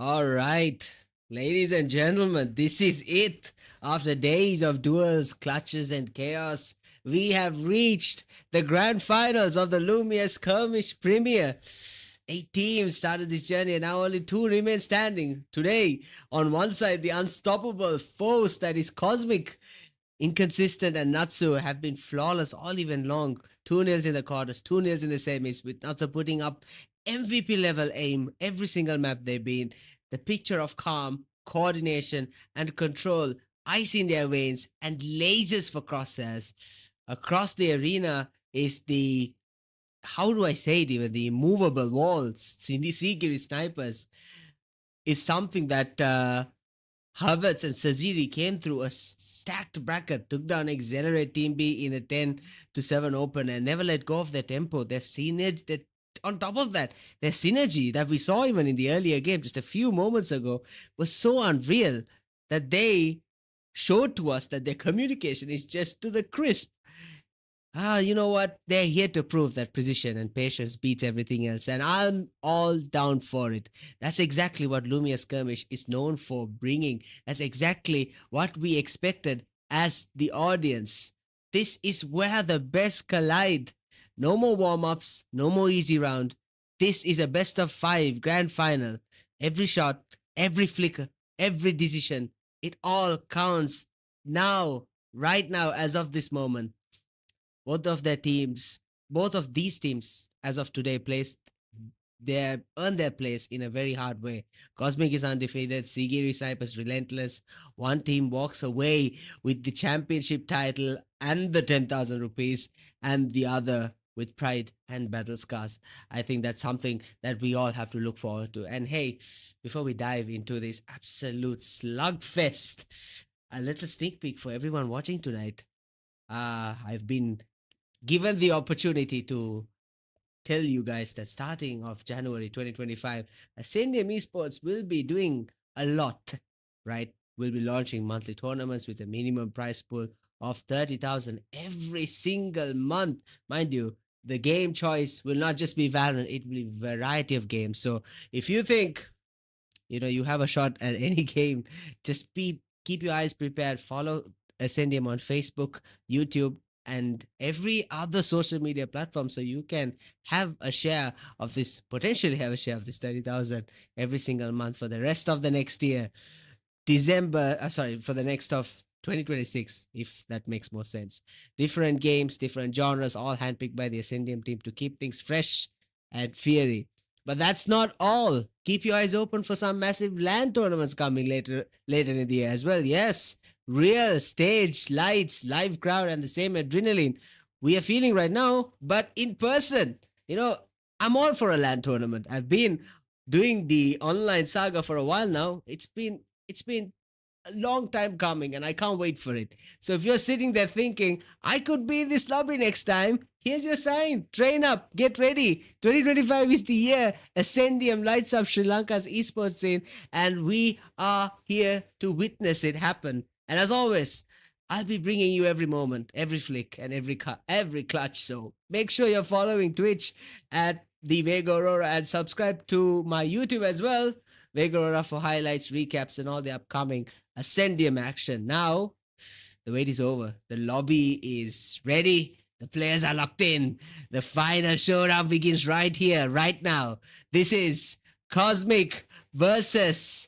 All right, ladies and gentlemen, this is it. After days of duels, clutches, and chaos, we have reached the grand finals of the Loomia Skirmish Premier. 8 teams started this journey, and now only two remain standing. Today, on one side, the unstoppable force that is Cosmic, Inconsistent, and Natsu have been flawless all even long. 2-0 in the quarters, 2-0 in the semis, with Natsu putting up MVP level aim every single map they've been. The picture of calm, coordination, and control, ice in their veins, and lasers for crosshairs. Across the arena is the, how do I say it even, the immovable walls, the Sigiri snipers, is something that Havertz and Sajiri came through a stacked bracket, took down Accelerate Team B in a 10-7 open, and never let go of their tempo. Their synergy, on top of that, their synergy that we saw even in the earlier game just a few moments ago was so unreal that they showed to us that their communication is just to the crisp. You know what? They're here to prove that precision and patience beats everything else, and I'm all down for it. That's exactly what Lumia Skirmish is known for bringing. That's exactly what we expected as the audience. This is where the best collide. No more warm ups, no more easy round. This is a best of 5 grand final. Every shot, every flicker, every decision, it all counts now, right now, as of this moment. Both of these teams, as of today, placed they earned their place in a very hard way. Cosmic is undefeated, Sigiri Cyprus relentless. One team walks away with the championship title and the 10,000 rupees, and the other with pride and battle scars. I think that's something that we all have to look forward to. And hey, before we dive into this absolute slugfest, a little sneak peek for everyone watching tonight. I've been given the opportunity to tell you guys that starting of January 2025, Ascendium Esports will be doing a lot, right? We'll be launching monthly tournaments with a minimum prize pool of 30,000 every single month. Mind you, the game choice will not just be Valorant, it will be a variety of games. So if you think you have a shot at any game, just keep your eyes prepared. Follow Ascendium on Facebook, YouTube, and every other social media platform, so you can have a share of this, potentially have a share of this 30,000 every single month for the rest of the next year. For the next of 2026, if that makes more sense. Different games, different genres, all handpicked by the Ascendium team to keep things fresh and fiery. But that's not all. Keep your eyes open for some massive LAN tournaments coming later in the year as well. Yes, real stage, lights, live crowd, and the same adrenaline we are feeling right now, but in person. I'm all for a LAN tournament. I've been doing the online saga for a while now. It's been a long time coming, and I can't wait for it. So if you're sitting there thinking, I could be in this lobby next time, here's your sign. Train up, get ready. 2025 is the year Ascendium lights up Sri Lanka's esports scene, and we are here to witness it happen. And as always, I'll be bringing you every moment, every flick, and every clutch. So make sure you're following Twitch at the Vega Aurora and subscribe to my YouTube as well. Vega Aurora for highlights, recaps, and all the upcoming Ascendium action. Now, the wait is over. The lobby is ready. The players are locked in. The final showdown begins right here, right now. This is Cosmic versus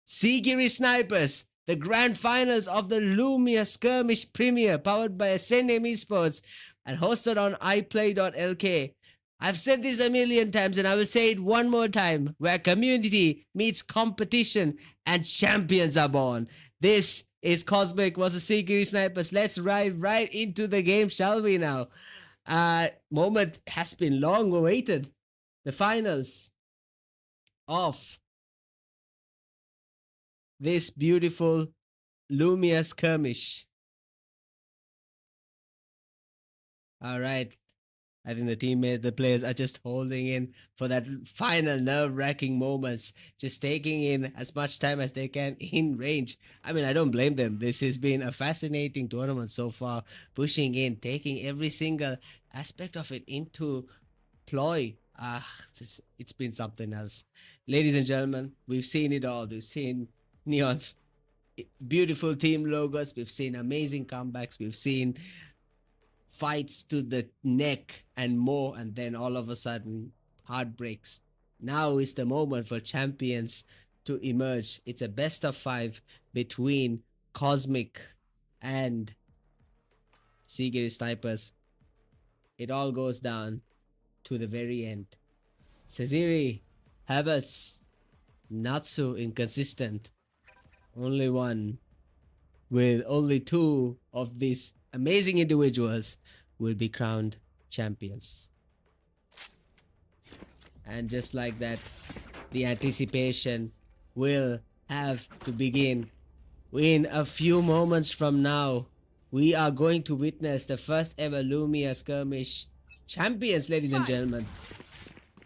Sigiri Snipers, the grand finals of the Loomia Skirmish Premier, powered by Ascendium Esports and hosted on iPlay.lk. I've said this a million times, and I will say it one more time, where community meets competition and champions are born. This is Cosmic versus Sigiri Snipers. Let's dive right into the game, shall we now? Moment has been long awaited. The finals of this beautiful Loomia Skirmish. All right. I think the players are just holding in for that final nerve-wracking moments, just taking in as much time as they can in range. I mean, I don't blame them. This has been a fascinating tournament so far, pushing in, taking every single aspect of it into ploy. It's been something else. Ladies and gentlemen, we've seen it all. We've seen Neon's beautiful team logos. We've seen amazing comebacks. We've seen fights to the neck and more. And then all of a sudden, heartbreaks. Now is the moment for champions to emerge. It's a best of 5 between Cosmic and Sigiri Snipers. It all goes down to the very end. Saziri, Havertz, Natsu inconsistent. Only one with only 2 of these amazing individuals will be crowned champions. And just like that, the anticipation will have to begin. In a few moments from now, we are going to witness the first ever Loomia Skirmish champions, ladies and gentlemen.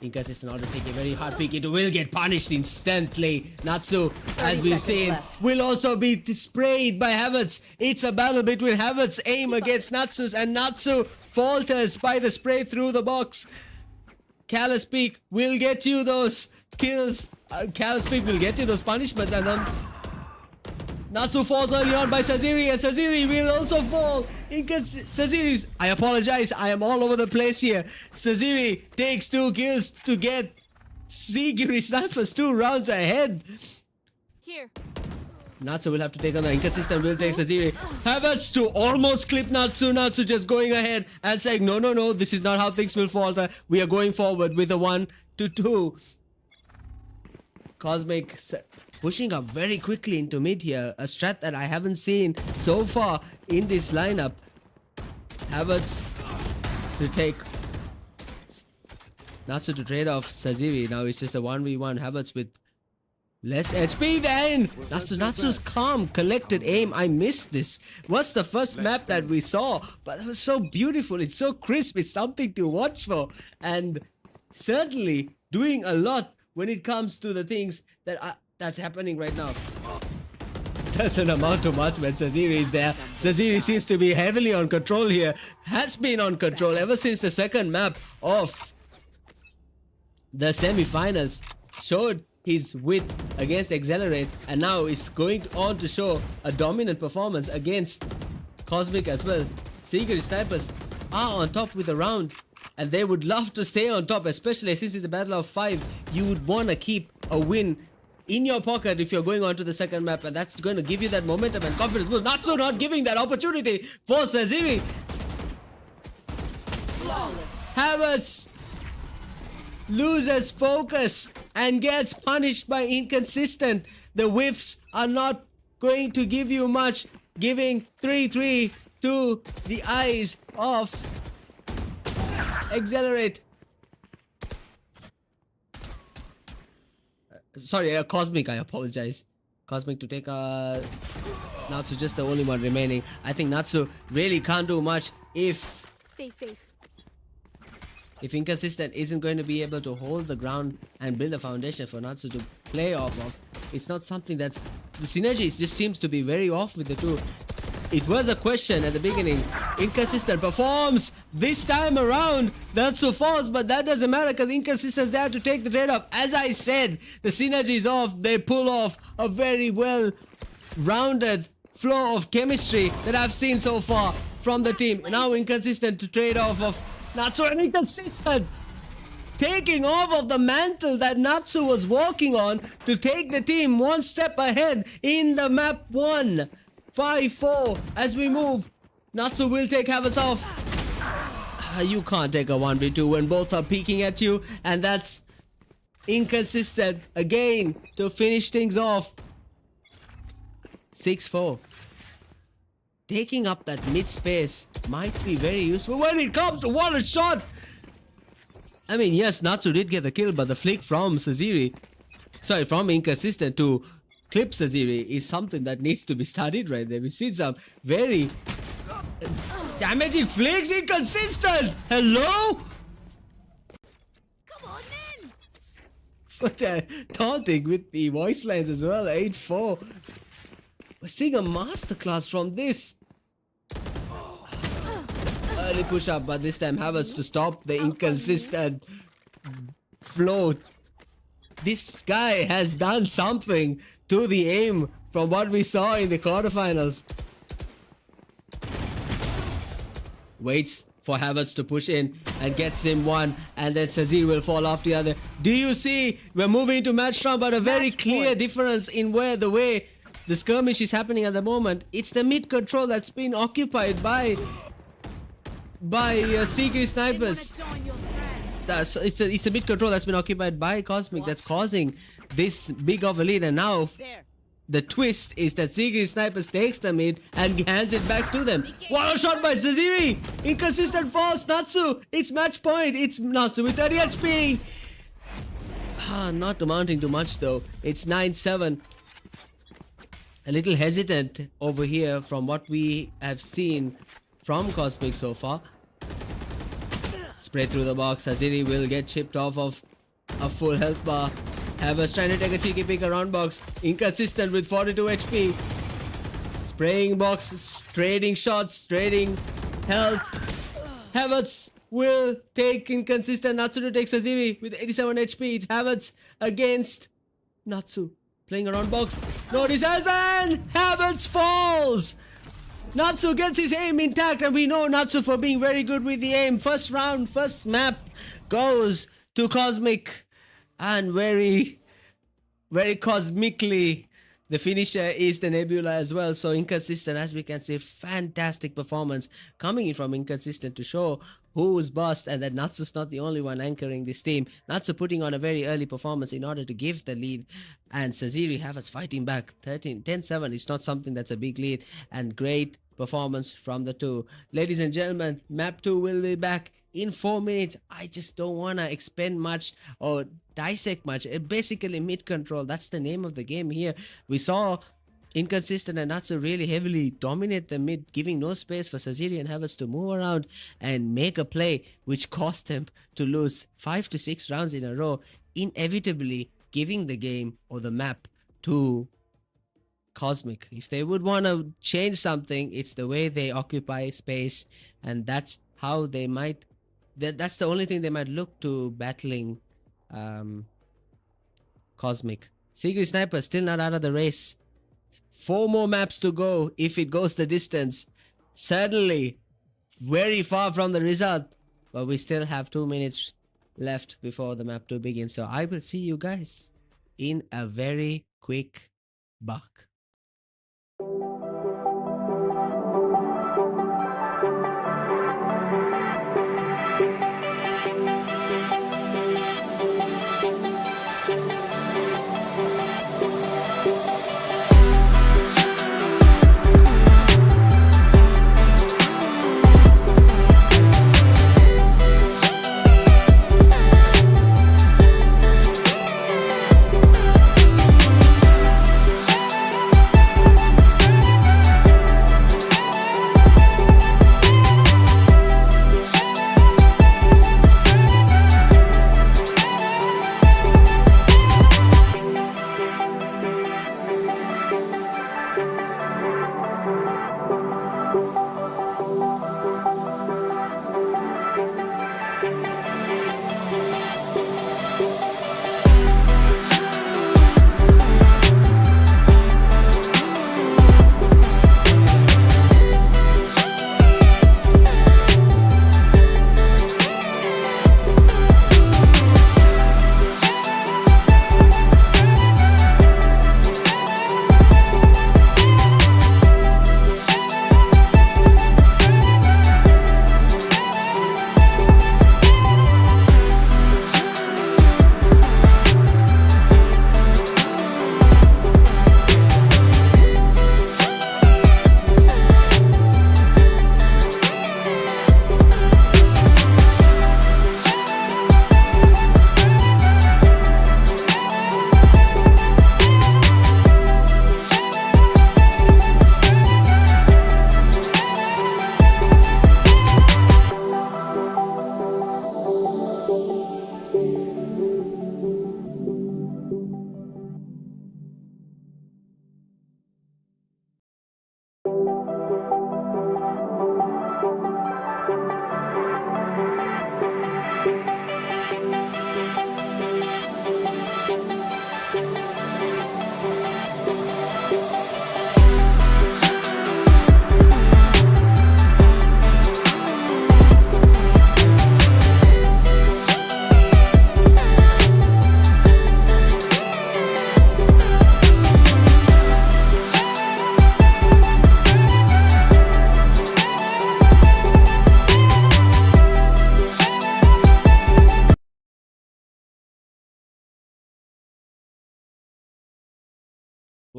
Inconsistent order taking a very hard peek. It will get punished instantly. Natsu, as we've seen, will also be sprayed by Havertz. It's a battle between Havertz' aim against Natsu's, and Natsu falters by the spray through the box. Callous Peak will get you those kills. Callous Peak will get you those punishments, and then Natsu falls early on by Saziri, and Saziri will also fall. Saziri's, I apologize, I am all over the place here. Saziri takes 2 kills to get Sigiri Snipers 2 rounds ahead. Here. Natsu will have to take on the inconsistent, will take Saziri. Havertz to almost clip Natsu. Natsu just going ahead and saying, no, this is not how things will falter. We are going forward with a 1-2. Cosmic pushing up very quickly into mid here. A strat that I haven't seen so far in this lineup. Havertz to take Natsu to trade off Saziri. Now it's just a 1v1. Havertz with less HP then. Natsu's calm, collected aim. I missed this. What's the first map that we saw? But it was so beautiful. It's so crisp. It's something to watch for. And certainly doing a lot when it comes to the things that's happening right now. Doesn't amount to much when Saziri is there. Saziri seems to be heavily on control here. Has been on control ever since the second map of the semi-finals. Showed his wit against Accelerate, and now is going on to show a dominant performance against Cosmic as well. Sigiri Snipers are on top with a round, and they would love to stay on top, especially since it's a battle of 5. You would want to keep a win in your pocket if you're going on to the second map, and that's going to give you that momentum and confidence boost. Not giving that opportunity for Saziri. Havertz loses focus and gets punished by inconsistent. The whiffs are not going to give you much, giving 3-3 to the eyes of Accelerate. Sorry, Cosmic, I apologize. Cosmic to take Natsu, just the only one remaining. I think Natsu really can't do much if Stay safe. Inconsistent isn't going to be able to hold the ground and build a foundation for Natsu to play off of. It's not something that's... The synergy just seems to be very off with the two. It was a question at the beginning. Inconsistent performs this time around. Natsu falls, but that doesn't matter because Inconsistent's there to take the trade off. As I said, the synergy is off. They pull off a very well-rounded flow of chemistry that I've seen so far from the team. Now Inconsistent to trade off of Natsu, and Inconsistent taking off of the mantle that Natsu was walking on to take the team one step ahead in the map 1. 5-4 as we move. Natsu will take Havertz off. You can't take a 1v2 when both are peeking at you, and that's Inconsistent again to finish things off. 6-4. Taking up that mid space might be very useful when it comes to one shot. I mean, yes, Natsu did get the kill, but the flick from Saziri, sorry, from Inconsistent to clip Saziri is something that needs to be studied right there. We've seen some very damaging flicks. Inconsistent! Hello? Come on then. But taunting with the voice lines as well. 8-4. We're seeing a masterclass from this. Early push up, but this time Havertz to stop the Inconsistent float. This guy has done something to the aim from what we saw in the quarterfinals. Waits for Havertz to push in and gets him one, and then Sazir will fall off the other. Do you see? We're moving to match round, but a very clear difference in the way the skirmish is happening at the moment. It's the mid control that's been occupied by secret snipers. It's the mid control that's been occupied by Cosmic that's causing this big of a lead, and now the twist is that Secret Snipers takes the mid and hands it back to them. What a shot by Zaziri! Inconsistent falls, Natsu! It's match point! It's Natsu with 30 HP! Not amounting to much though. It's 9-7. A little hesitant over here from what we have seen from Cosmic so far. Spray through the box. Zaziri will get chipped off of a full health bar. Havertz trying to take a cheeky peek around box. Inconsistent with 42 HP. Spraying box, trading shots, trading health. Havertz will take inconsistent. Natsu to take Saziri with 87 HP. It's Havertz against Natsu. Playing around box. Notice Ascent! Havertz falls! Natsu gets his aim intact, and we know Natsu for being very good with the aim. First round, first map goes to Cosmic. And very cosmically, the finisher is the Nebula as well. So Inconsistent, as we can see, fantastic performance coming in from Inconsistent to show who's boss, and that Natsu's not the only one anchoring this team. Natsu putting on a very early performance in order to give the lead, and Saziri Havertz fighting back. 10-7 is not something that's a big lead, and great performance from the two. Ladies and gentlemen, map 2 will be back in 4 minutes. I just don't want to expend much or dissect much. Basically mid control, that's the name of the game here. We saw Inconsistent and Natsu really heavily dominate the mid, giving no space for Saziri and Havertz to move around and make a play, which cost them to lose 5 to 6 rounds in a row, inevitably giving the game or the map to Cosmic. If they would want to change something, it's the way they occupy space, and that's how they might, that's the only thing they might look to battling Cosmic. Secret Sniper still not out of the race. 4 more maps to go if it goes the distance. Certainly very far from the result, but we still have 2 minutes left before the map 2 begins. So I will see you guys in a very quick buck.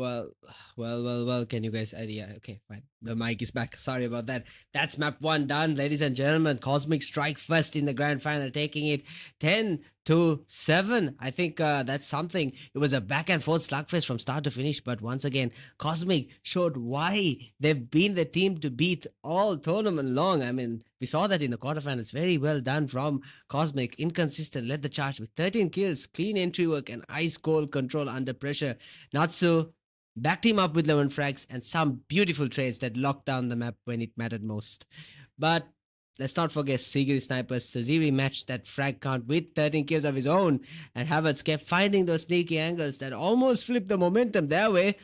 Well, well. Can you guys? Yeah, okay, fine. The mic is back. Sorry about that. That's map one done, ladies and gentlemen. Cosmic strike first in the grand final, taking it 10-7. I think that's something. It was a back and forth slugfest from start to finish, but once again, Cosmic showed why they've been the team to beat all tournament long. I mean, we saw that in the quarterfinals. Very well done from Cosmic. Inconsistent, led the charge with 13 kills, clean entry work, and ice cold control under pressure. Natsu backed him up with 11 frags and some beautiful trades that locked down the map when it mattered most. But let's not forget Sigiri Snipers. Saziri matched that frag count with 13 kills of his own, and Havertz kept finding those sneaky angles that almost flipped the momentum their way,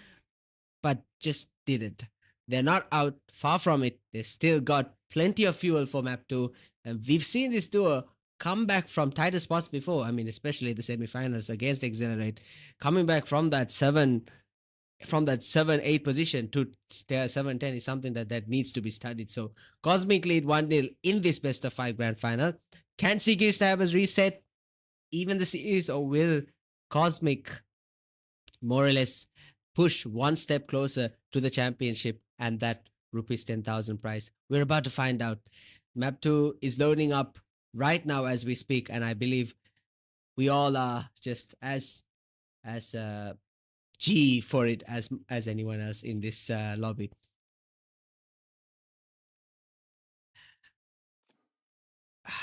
but just didn't. They're not out, far from it. They still got plenty of fuel for map 2, and we've seen this duo come back from tighter spots before. I mean, especially the semi-finals against Accelerate, coming back from that 7-8 position to 7-10 is something that needs to be studied. So Cosmic lead 1-0 in this best of 5 grand final. Can Sigiri Snipers reset even the series, or will Cosmic more or less push one step closer to the championship and that rupees 10,000 prize? We're about to find out. Map 2 is loading up right now as we speak, and I believe we all are just as G for it as anyone else in this lobby.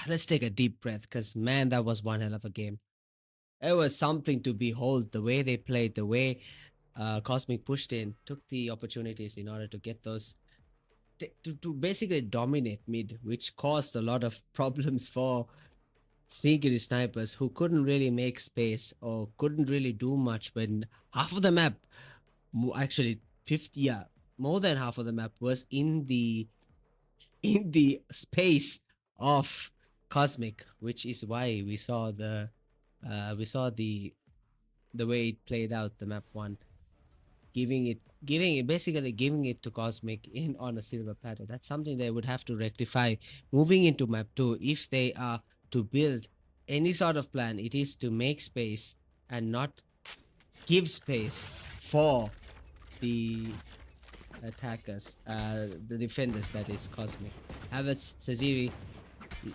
Let's take a deep breath, because man, that was one hell of a game. It was something to behold. The way they played, the way Cosmic pushed in, took the opportunities in order to get those to basically dominate mid, which caused a lot of problems for Sigiri Snipers, who couldn't really make space or couldn't really do much when half of the map, actually 50, yeah, more than half of the map was in the space of Cosmic, which is why we saw the way it played out, the map 1, giving it to Cosmic in on a silver platter. That's something they would have to rectify moving into map 2 if they are to build any sort of plan. It is to make space and not give space for the attackers, the defenders, that is Cosmic. Havertz, Saziri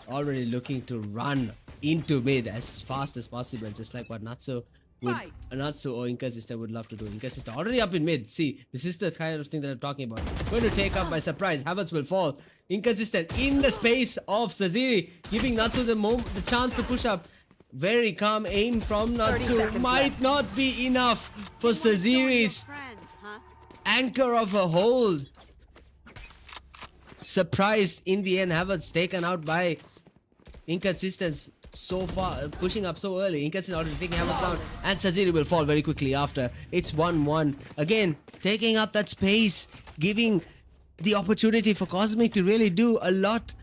already looking to run into mid as fast as possible, just like what Natsu or Inconsistent would love to do. Inconsistent already up in mid. See, this is the kind of thing that I'm talking about. Going to take up by surprise. Havertz will fall. Inconsistent in the space of Saziri, giving Natsu the chance to push up. Very calm aim from Natsu. Might not be enough for Saziri's anchor of a hold. Surprised in the end. Havertz taken out by Inconsistent so far, pushing up so early. Inconsistent already taking Havertz down, and Saziri will fall very quickly after. It's 1-1. Again, taking up that space, giving the opportunity for Cosmic to really do a lot,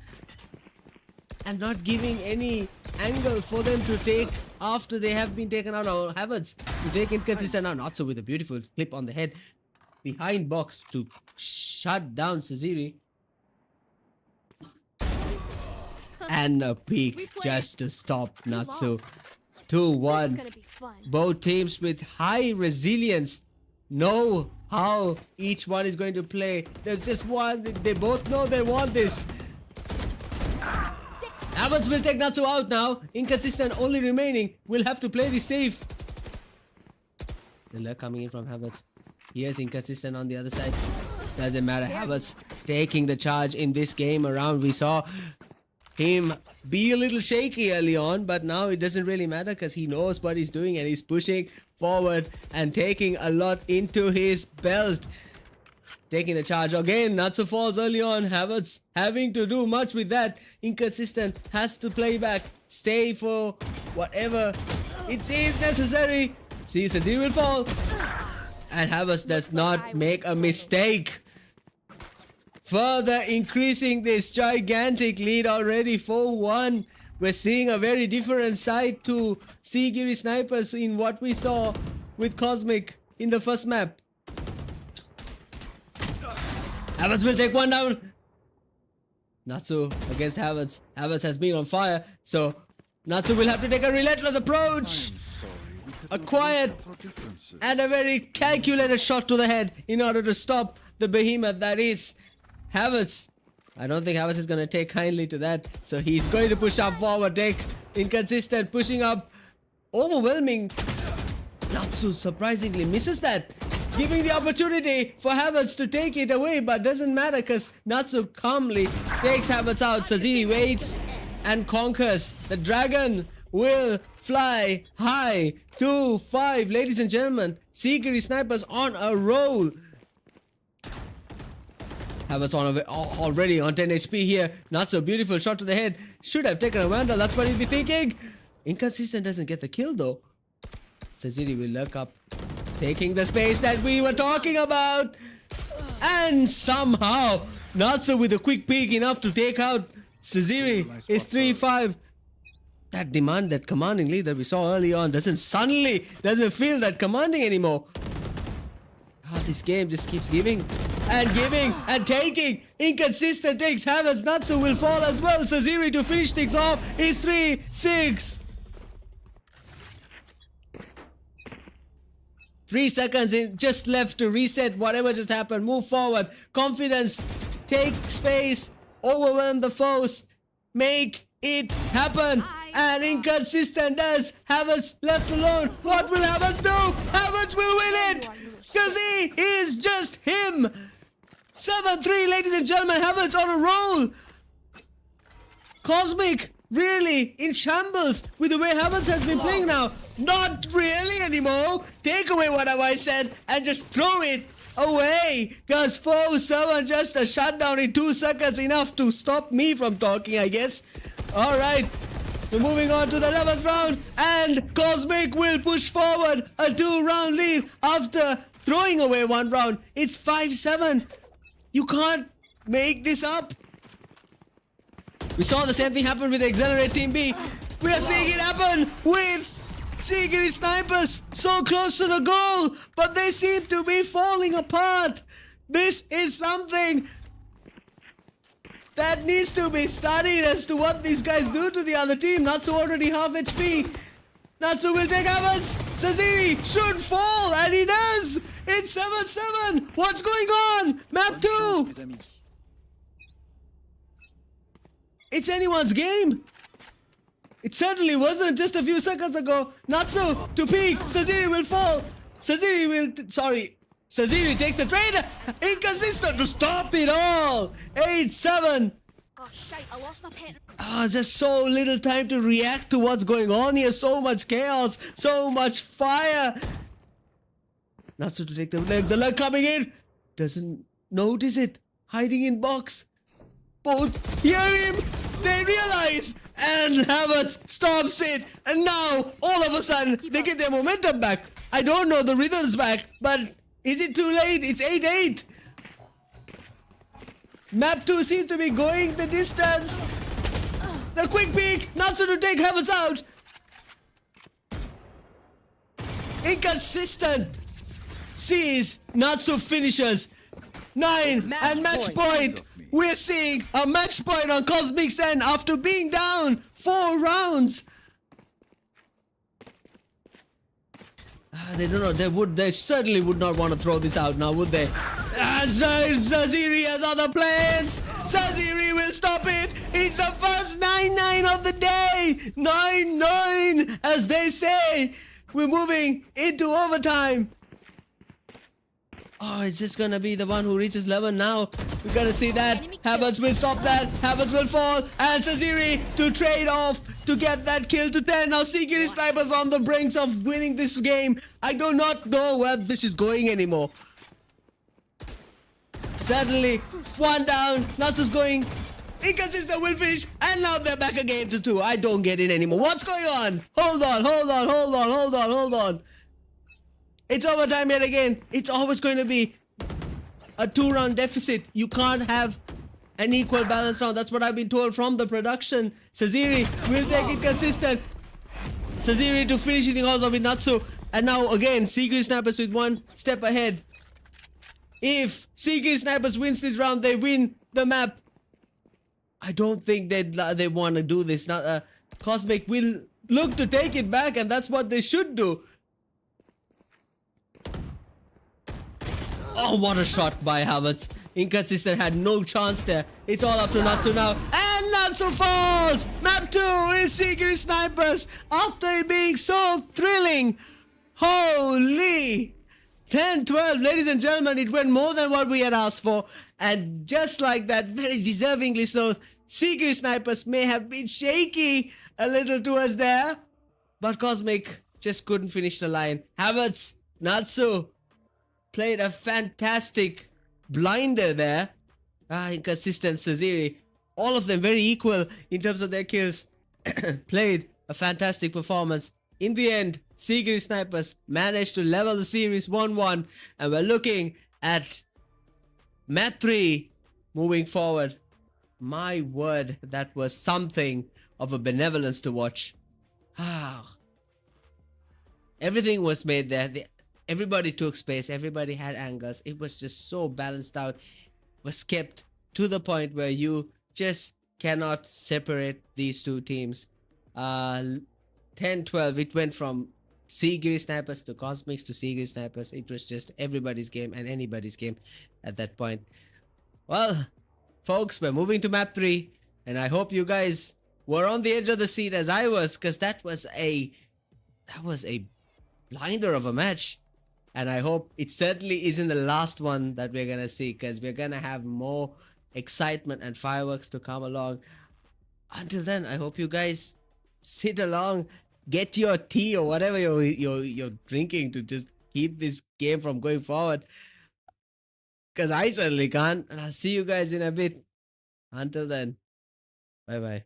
and not giving any angle for them to take after they have been taken out. Or Havertz to take Inconsistent now. Not so, with a beautiful clip on the head behind box to shut down Saziri. And a peek just to stop Natsu. 2-1. Both teams with high resilience know how each one is going to play. There's just one. They both know they want this. Havertz will take Natsu out now. Inconsistent only remaining. Will have to play this safe. The lurk coming in from Havertz. Here's Inconsistent on the other side. Doesn't matter. Havertz taking the charge in this game around. We saw him be a little shaky early on, but now it doesn't really matter because he knows what he's doing and he's pushing forward and taking a lot into his belt. Taking the charge again. Natsu falls early on. Havertz having to do much with that. Inconsistent has to play back, stay for whatever it's necessary. See, Saziri will fall, and Havertz does not make a mistake, further increasing this gigantic lead already. 4-1. We're seeing a very different side to Sigiri Snipers in what we saw with Cosmic in the first map. Havertz will take one down. Natsu against Havertz. Havertz has been on fire, so Natsu will have to take a relentless approach. a quiet and a very calculated shot to the head in order to stop the behemoth that is Havertz. I don't think Havertz is going to take kindly to that. So he's going to push up forward. Take inconsistent, pushing up, overwhelming. Natsu surprisingly misses that, giving the opportunity for Havertz to take it away, but doesn't matter because Natsu calmly takes Havertz out. Saziri waits and conquers. The dragon will fly high. 2-5, ladies and gentlemen. Sigiri snipers on a roll. Havertz on already on 10 HP here. Not so beautiful shot to the head. Should have taken a vandal. That's what he'd be thinking. Inconsistent doesn't get the kill though. Saziri will lurk up, taking the space that we were talking about. And somehow, Natsu with a quick peek enough to take out Saziri. It's 3-5. That demand, that commanding lead that we saw early on doesn't feel that commanding anymore. This game just keeps giving and taking. Inconsistent takes Havertz. Natsu will fall as well. Saziri to finish things off is 3-6. 3 seconds in, just left to reset whatever just happened. Move forward. Confidence. Take space. Overwhelm the foes. Make it happen. And Inconsistent does. Havertz left alone. What will Havertz do? Havertz will win it. Because he is just him. 7-3, ladies and gentlemen. Havertz on a roll. Cosmic really in shambles with the way Havertz has been playing now. Not really anymore. Take away whatever I said and just throw it away. Because 4-7, just a shutdown in 2 seconds. Enough to stop me from talking, I guess. Alright. We're moving on to the 11th round. And Cosmic will push forward a 2-round lead after throwing away 1 round. It's 5-7. You can't make this up. We saw the same thing happen with Accelerate Team B. We are seeing it happen with Sigiri snipers so close to the goal, but they seem to be falling apart. This is something that needs to be studied as to what these guys do to the other team. Natsu already half HP. Natsu will take Havertz. Saziri should fall, and he does. It's 7-7. What's going on? Map 2. It's anyone's game. It certainly wasn't just a few seconds ago. Natsu to peek. Saziri will fall. Saziri takes the trade. Inconsistent to stop it all. 8-7. Oh shite, I lost my pen. Just so little time to react to what's going on here. So much chaos. So much fire. Natsu to take the leg. The leg coming in. Doesn't notice it. Hiding in box. Both hear him. They realize. And Havertz stops it. And now, all of a sudden, they get their momentum back. I don't know the rhythm's back. But is it too late? It's 8-8. Map 2 seems to be going the distance. The quick peek. Natsu to take Havertz out. Inconsistent. Sees Natsu finishes. 9 and match point. We're seeing a match point on Cosmic's end after being down 4 rounds. They don't know. They certainly would not want to throw this out now, would they? And Saziri has other plans. Saziri will stop it. It's the first 9-9 of the day. 9-9, as they say. We're moving into overtime. Oh, it's just gonna be the one who reaches 11 now. We gotta see that. Havertz will stop that. Havertz will fall. And Saziri to trade off to get that kill to 10. Now Sigiri snipers on the brinks of winning this game. I do not know where this is going anymore. Suddenly, 1 down. Natsu's going. Inconsistent will finish. And now they're back again to 2. I don't get it anymore. What's going on? Hold on. It's overtime yet again. It's always going to be a 2-round deficit. You can't have an equal balance round. That's what I've been told from the production. Saziri will take it consistent. Saziri to finish it also with Natsu. And now again, Sigiri Snipers with 1 step ahead. If Sigiri Snipers wins this round, they win the map. I don't think they want to do this. Cosmic will look to take it back, and that's what they should do. Oh, what a shot by Havertz. Inconsistent had no chance there. It's all up to Natsu now. And Natsu falls! Map 2 is Secret Snipers after it being so thrilling. Holy! 10-12, ladies and gentlemen, it went more than what we had asked for. And just like that, very deservingly so, Secret Snipers may have been shaky a little towards there. But Cosmic just couldn't finish the line. Havertz, Natsu played a fantastic blinder there. Inconsistent Saziri. All of them very equal in terms of their kills. Played a fantastic performance. In the end, Secret Snipers managed to level the series 1-1. And we're looking at map 3 moving forward. My word, that was something of a benevolence to watch. Everything was made there. Everybody took space. Everybody had angles. It was just so balanced out. It was kept to the point where you just cannot separate these two teams. 10-12, it went from Secret Snipers to Cosmics to Secret Snipers. It was just everybody's game and anybody's game at that point. Well, folks, we're moving to map 3. And I hope you guys were on the edge of the seat as I was. Because that was a blinder of a match. And I hope it certainly isn't the last one that we're gonna see, because we're gonna have more excitement and fireworks to come along. Until then, I hope you guys sit along, get your tea or whatever you're drinking to just keep this game from going forward. Because I certainly can't. And I'll see you guys in a bit. Until then, bye bye.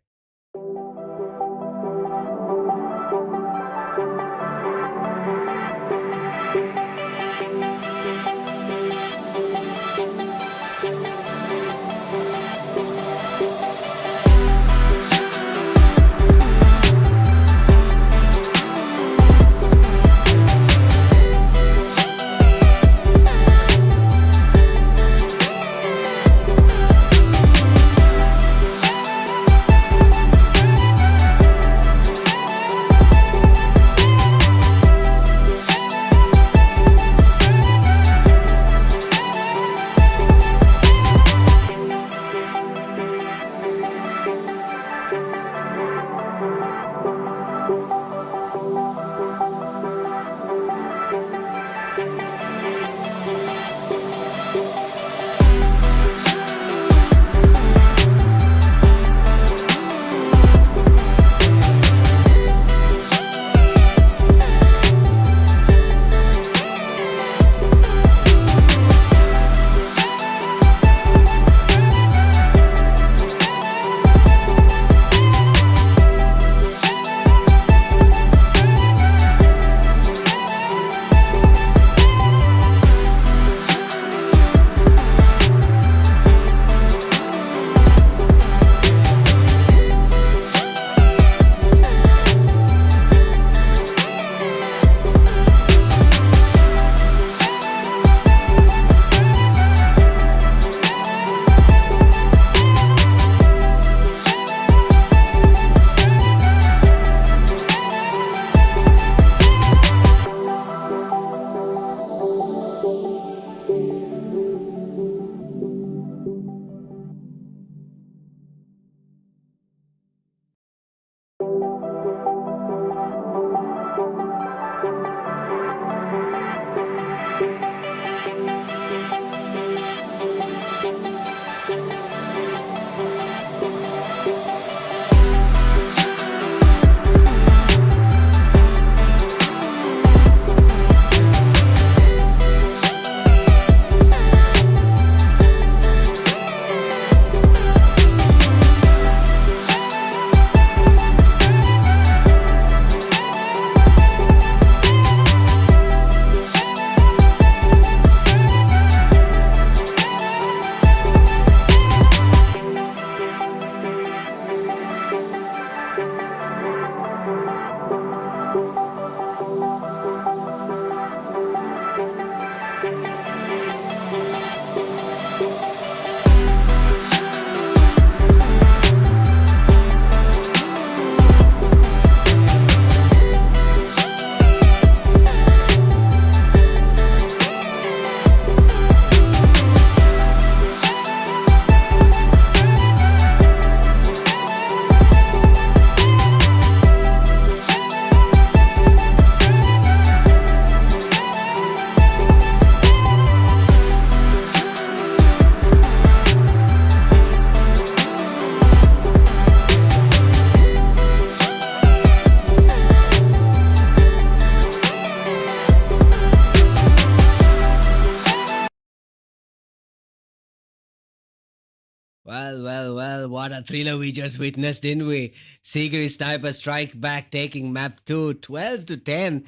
Well, what a thriller we just witnessed, didn't we? Secret Sniper strike back, taking map 2, 12 to 10,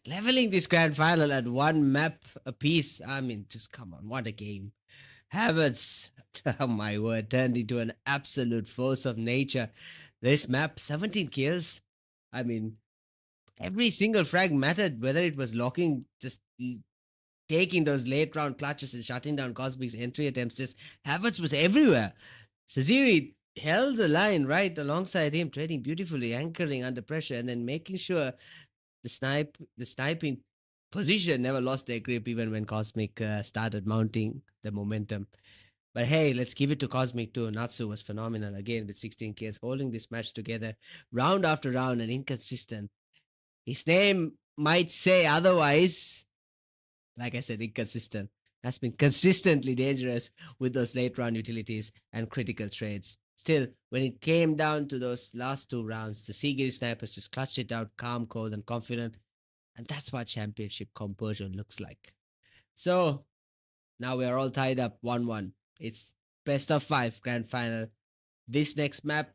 leveling this grand final at one map apiece. I mean, just come on, what a game. Havertz, oh my word, turned into an absolute force of nature. This map, 17 kills. I mean, every single frag mattered, whether it was locking, just taking those late round clutches and shutting down Cosmic's entry attempts. Just Havertz was everywhere. Saziri held the line right alongside him, trading beautifully, anchoring under pressure, and then making sure the sniping position never lost their grip even when Cosmic started mounting the momentum. But hey, let's give it to Cosmic too. Natsu was phenomenal again with 16 kills, holding this match together round after round and inconsistent. His name might say otherwise. Like I said, inconsistent. Has been consistently dangerous with those late round utilities and critical trades. Still, when it came down to those last 2 rounds, the Seagate snipers just clutched it out calm, cold, and confident. And that's what championship composure looks like. So, now we are all tied up 1-1. It's best of 5 grand final. This next map,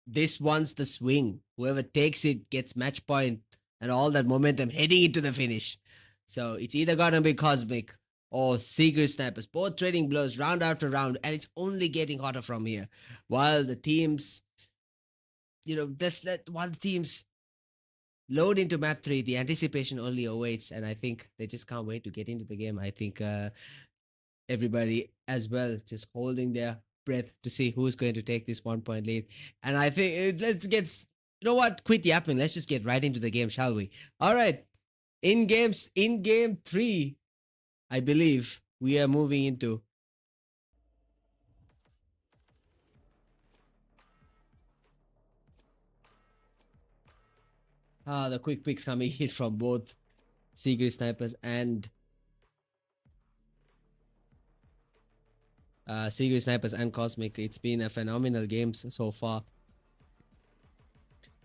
this one's the swing. Whoever takes it gets match point and all that momentum heading into the finish. So it's either gonna be Cosmic or Secret Snipers, both trading blows round after round, and it's only getting hotter from here. While the teams, while the teams load into map 3, the anticipation only awaits, and I think they just can't wait to get into the game. I think everybody as well just holding their breath to see who's going to take this 1 point lead. And I think let's get, quit yapping. Let's just get right into the game, shall we? All right. In game 3, I believe we are moving into the quick picks coming in from both Secret Snipers and Cosmic. It's been a phenomenal game so far.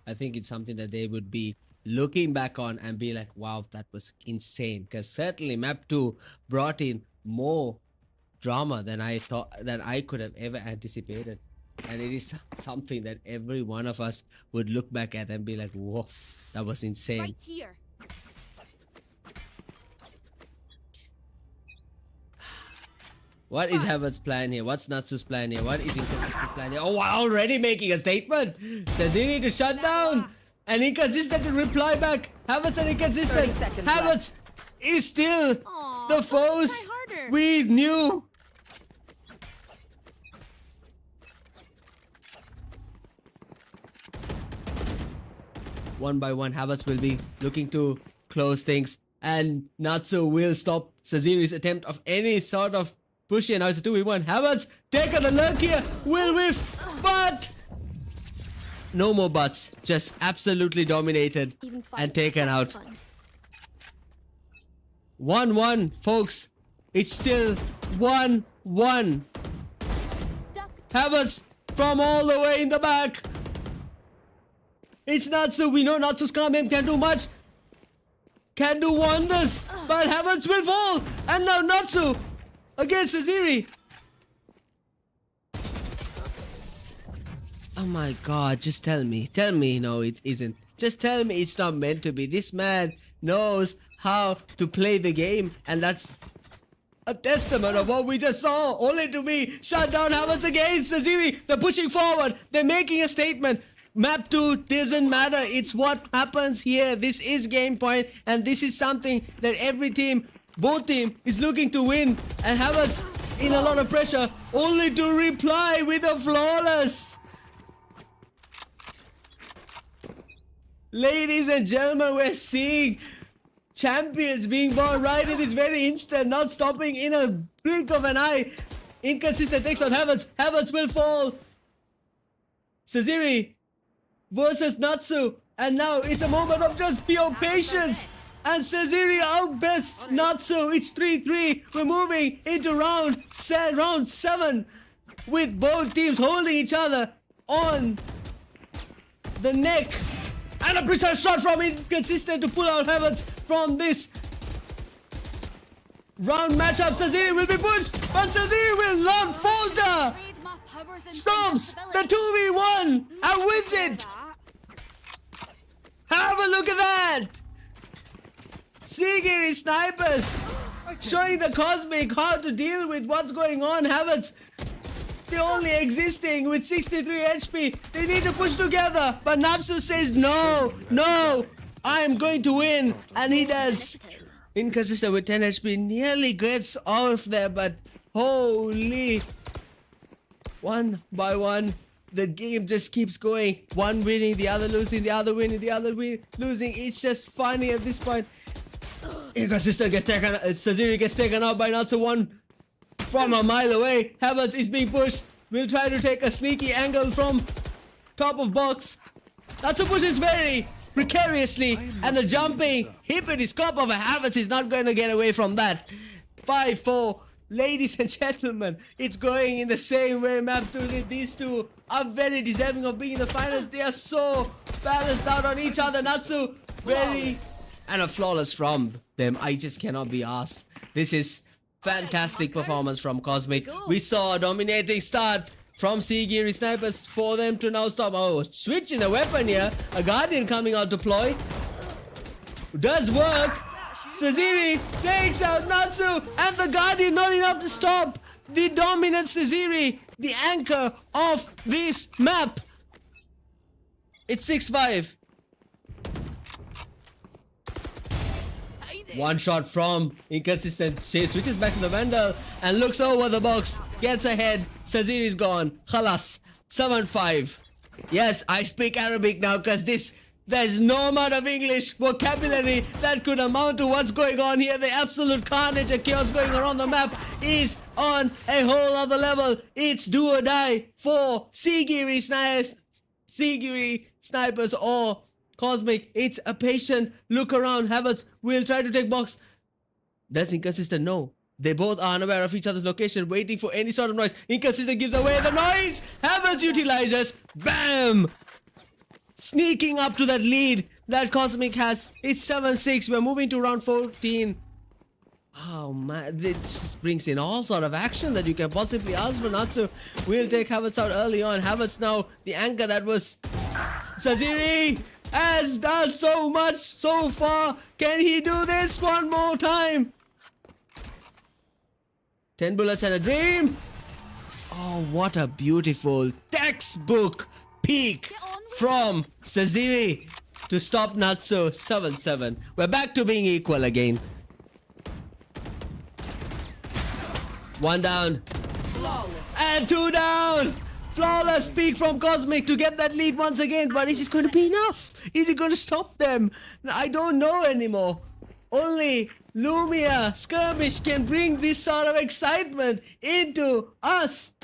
I think it's something that they would be looking back on and be like, wow, that was insane. Because certainly map 2 brought in more drama than I could have ever anticipated. And it is something that every one of us would look back at and be like, whoa, that was insane. Right here. What is Havertz's plan here? What's Natsu's plan here? What is Inconsistent's plan here? Oh, already making a statement. Says he need to shut down. And Inconsistent to reply back. Havertz and Inconsistent. Havertz is still the foes we knew. One by one, Havertz will be looking to close things. And Natsu will stop Saziri's attempt of any sort of push here. Now it's a 2v1. Havertz take on the lurk here. Will whiff. But no more buts, just absolutely dominated and taken out. 1-1, folks. It's still 1-1. Havertz from all the way in the back. It's Natsu. We know Natsu's calm aim can do much. Can do wonders. But Havertz will fall. And now Natsu against Saziri. Oh my god, just tell me no it isn't. Just tell me it's not meant to be. This man knows how to play the game, and that's a testament of what we just saw. Only to be shut down Havertz again. Saziri, they're pushing forward. They're making a statement. Map 2 doesn't matter. It's what happens here. This is game point, and this is something that every team, both team, is looking to win. And Havertz in a lot of pressure, only to reply with a flawless. Ladies and gentlemen, we're seeing champions being born right in this very instant, not stopping in a blink of an eye. Inconsistent takes out Havertz. Havertz will fall. Saziri versus Natsu. And now it's a moment of just pure patience. And Saziri outbests Natsu. It's 3-3. We're moving into round 7 with both teams holding each other on the neck. And a precise shot from Inconsistent to pull out Havertz from this round matchup. Saziri will be pushed, but Saziri will not falter. Robbers and Stomps the invincibility. 2v1 and wins Hear it. that? Have a look at that. Sigiri snipers showing the Cosmic how to deal with what's going on. Havertz, they're only existing with 63 HP. They need to push together. But Natsu says, no, I'm going to win. And he does. Inconsistent with 10 HP. Nearly gets off there, but holy. One by one, the game just keeps going. One winning, the other losing, the other winning, the other losing. It's just funny at this point. Inconsistent gets taken. Saziri gets taken out by Natsu. One from a mile away. Havertz is being pushed. Will try to take a sneaky angle from top of box. Natsu pushes very precariously, and the jumping hippity scop of a Havertz is not going to get away from that. 5-4. Ladies and gentlemen, it's going in the same way. Map 2. These two are very deserving of being in the finals. They are so balanced out on each other. Natsu very, and a flawless from them. I just cannot be asked. This is fantastic performance from Cosmic. We saw a dominating start from Sigiri snipers for them to now stop. Oh, switch in the weapon here. A Guardian coming out to deploy. Does work. Saziri takes out Natsu, and the Guardian not enough to stop the dominant Saziri, the anchor of this map. It's 6-5. One shot from Inconsistent. She switches back to the Vandal and looks over the box. Gets ahead. Saziri's gone. Khalas. 7-5. Yes, I speak Arabic now because there's no amount of English vocabulary that could amount to what's going on here. The absolute carnage and chaos going around the map is on a whole other level. It's do or die for Sigiri snipers or Cosmic. It's a patient look around. Havertz will try to take box. Does Inconsistent know? They both are unaware of each other's location, waiting for any sort of noise. Inconsistent gives away the noise. Havertz utilizes. Bam! Sneaking up to that lead that Cosmic has. It's 7-6. We're moving to round 14. Oh man, this brings in all sort of action that you can possibly ask for. Natsu will take Havertz out early on. Havertz now the anchor that was Saziri has done so much so far. Can he do this one more time? 10 bullets and a dream. Oh, what a beautiful textbook peek from Saziri to stop Natsu. 7-7. We're back to being equal again. One down. And two down. Flawless peek from Cosmic to get that lead once again. But is it going to be enough? Is it going to stop them? I don't know anymore. Only Loomia Skirmish can bring this sort of excitement into us.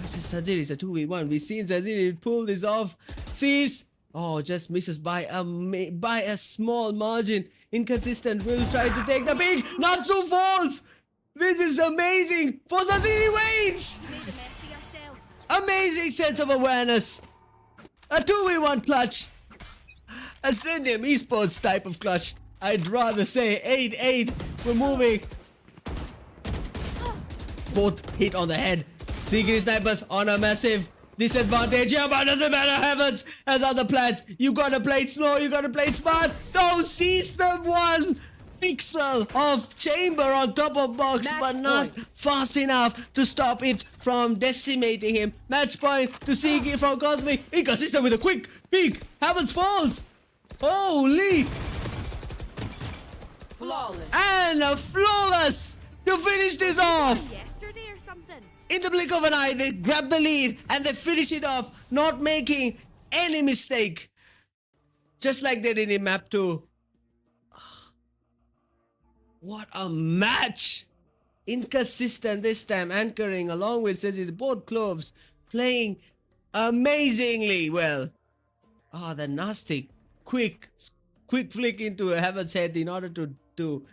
Saziri is a 2v1. We've seen Saziri pull this off. Sees. Oh, just misses by a small margin. Inconsistent will try to take the big. Natsu falls. This is amazing for Saziri Waits. You made a mess of yourself. Amazing sense of awareness. A 2v1 clutch. Ascendium Esports type of clutch. I'd rather say 8-8. We're moving. Both hit on the head. Sigiri snipers on a massive disadvantage here, but doesn't matter. Havertz has other plans. You gotta play it slow, you gotta play it smart. Don't seize the one pixel of chamber on top of box, Match but not point. fast enough to stop it from decimating him. Match point to Sigiri from Cosmic. Inconsistent with a quick peek. Havertz falls. Holy! Flawless. And a flawless to finish this off. Yesterday or something. In the blink of an eye, they grab the lead and they finish it off, not making any mistake. Just like they did in map 2. What a match! Inconsistent this time, anchoring along with Sezi, both clubs playing amazingly well. Ah, the nasty, quick flick into Havertz's head in order to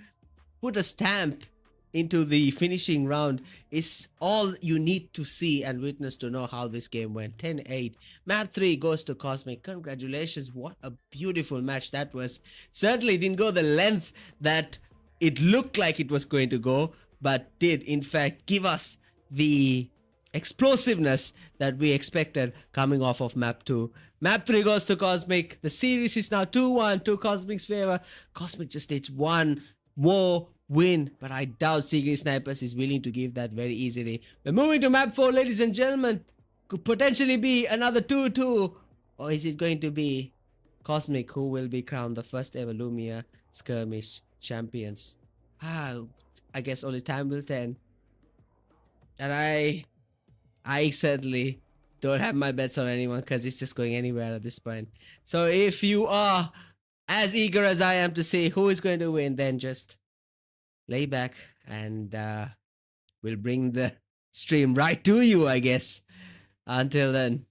put a stamp into the finishing round is all you need to see and witness to know how this game went. 10-8. Map 3 goes to Cosmic. Congratulations. What a beautiful match that was. Certainly didn't go the length that it looked like it was going to go, but did in fact give us the explosiveness that we expected coming off of map 2. Map 3 goes to Cosmic. The series is now 2-1 to Cosmic's favor. Cosmic just needs one more win, but I doubt Secret Snipers is willing to give that very easily. We're moving to map 4, ladies and gentlemen. Could potentially be another 2-2, or is it going to be Cosmic who will be crowned the first ever Loomia Skirmish champions? I guess only time will tell. And I certainly don't have my bets on anyone because it's just going anywhere at this point. So if you are as eager as I am to see who is going to win, then just lay back and we'll bring the stream right to you, I guess. Until then.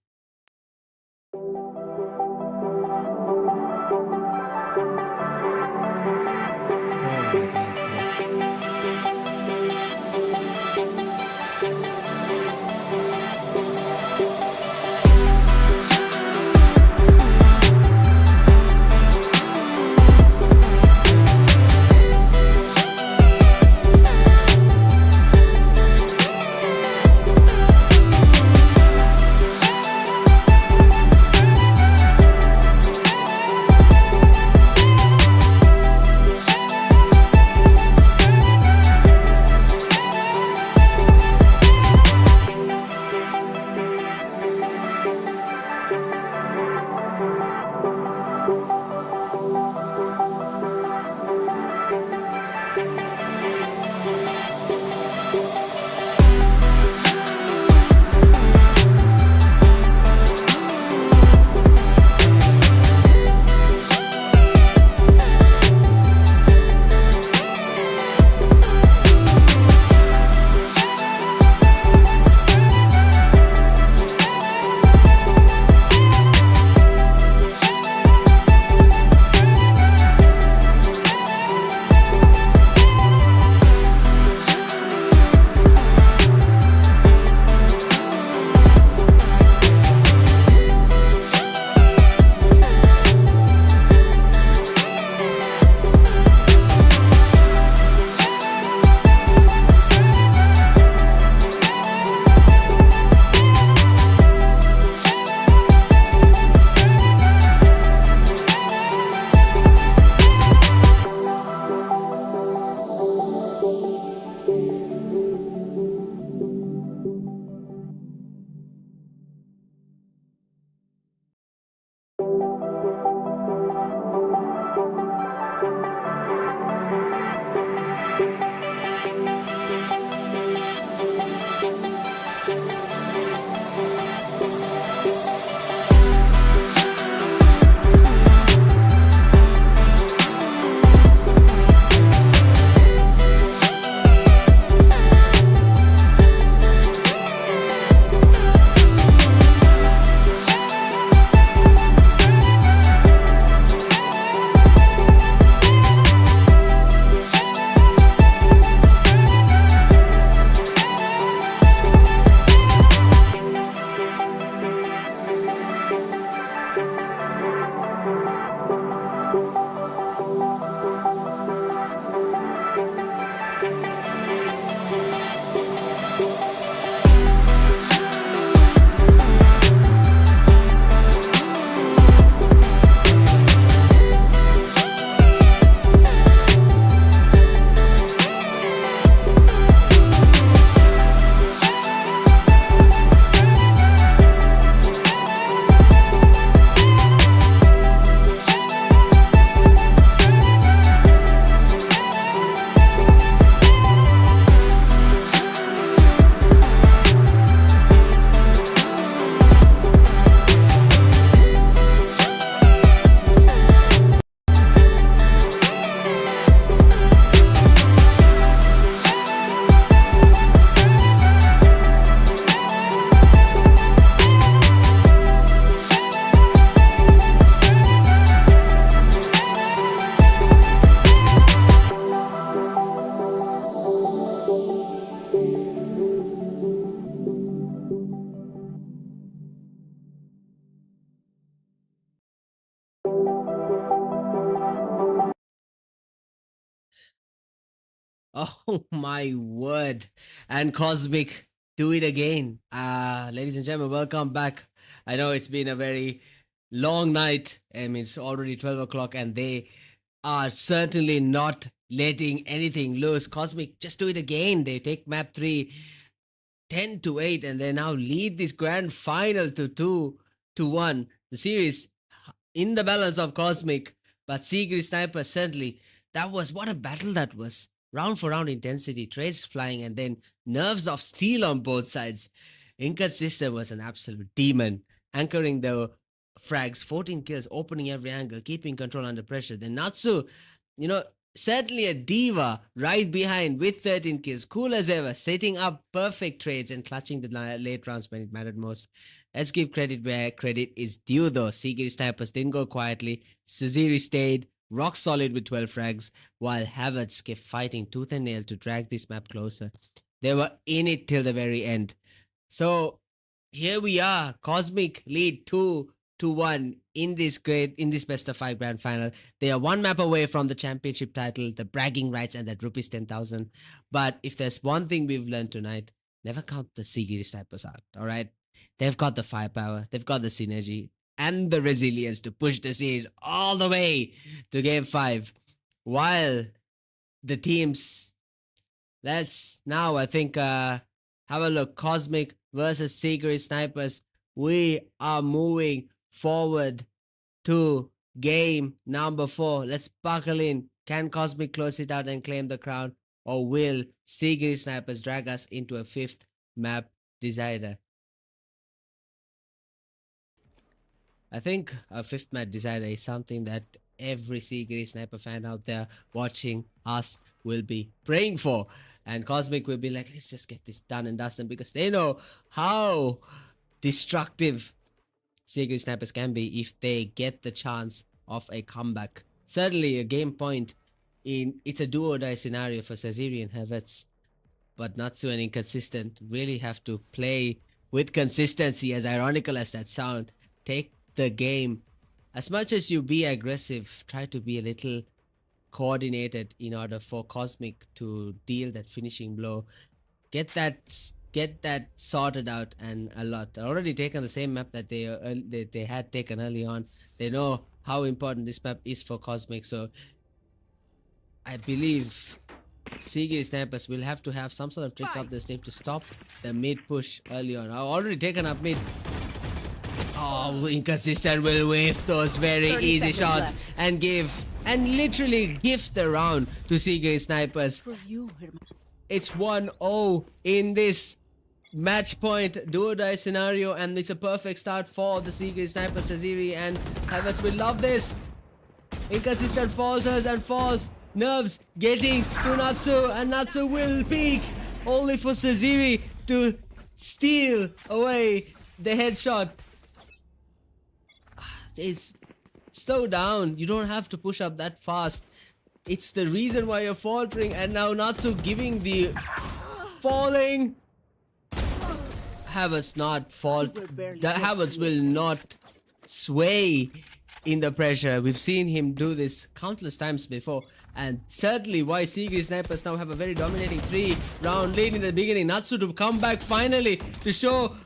Oh my god. Oh my word. And Cosmic do it again. Ladies and gentlemen, welcome back. I know it's been a very long night. I mean, it's already 12 o'clock, and they are certainly not letting anything loose. Cosmic, just do it again. They take map 3, 10-8, and they now lead this grand final to 2-1. The series in the balance of Cosmic, but Secret Sniper certainly, that was what a battle that was. Round for round intensity, trades flying, and then nerves of steel on both sides. Inka's system was an absolute demon, anchoring the frags, 14 kills, opening every angle, keeping control under pressure. Then Natsu, certainly a diva right behind with 13 kills, cool as ever, setting up perfect trades and clutching the late rounds when it mattered most. Let's give credit where credit is due though. Secret Snipers didn't go quietly. Suziri stayed rock solid with 12 frags, while Havertz kept fighting tooth and nail to drag this map closer. They were in it till the very end. So here we are, Cosmic lead 2-1 in this best of 5 grand final. They are one map away from the championship title, the bragging rights, and that rupees 10,000. But if there's one thing we've learned tonight, never count the Secret Snipers out. All right, they've got the firepower, they've got the synergy, and the resilience to push the series all the way to game 5. While the teams, let's now, I think, have a look. Cosmic versus Secret Snipers. We are moving forward to game number 4. Let's buckle in. Can Cosmic close it out and claim the crown? Or will Secret Snipers drag us into a 5th map decider? I think a 5th map decider is something that every Secret Sniper fan out there watching us will be praying for. And Cosmic will be like, let's just get this done and dusted, because they know how destructive Secret Snipers can be if they get the chance of a comeback. Certainly a game point it's a do or die scenario for Saziri and Havertz. But Natsu and Inconsistent really have to play with consistency, as ironical as that sound. Take the game. As much as you be aggressive, try to be a little coordinated in order for Cosmic to deal that finishing blow. Get that sorted out, and a lot. Already taken the same map that they had taken early on. They know how important this map is for Cosmic, so I believe Secret Snipers will have to have some sort of trick up their sleeve to stop the mid push early on. I've already taken up mid. Oh, Inconsistent will whiff those very easy shots and literally gift the round to Secret Snipers. It's 1-0 in this match point do or die scenario, and it's a perfect start for the Secret Snipers. Saziri and Havertz will love this. Inconsistent falters and falls. Nerves getting to Natsu, and Natsu will peek, only for Saziri to steal away the headshot. It's slow down. You don't have to push up that fast. It's the reason why you're faltering, and now Natsu giving the falling. Havertz not fault. Havertz will not sway in the pressure. We've seen him do this countless times before, and certainly why Secret Snipers now have a very dominating 3-round lead in the beginning. Natsu to come back finally to show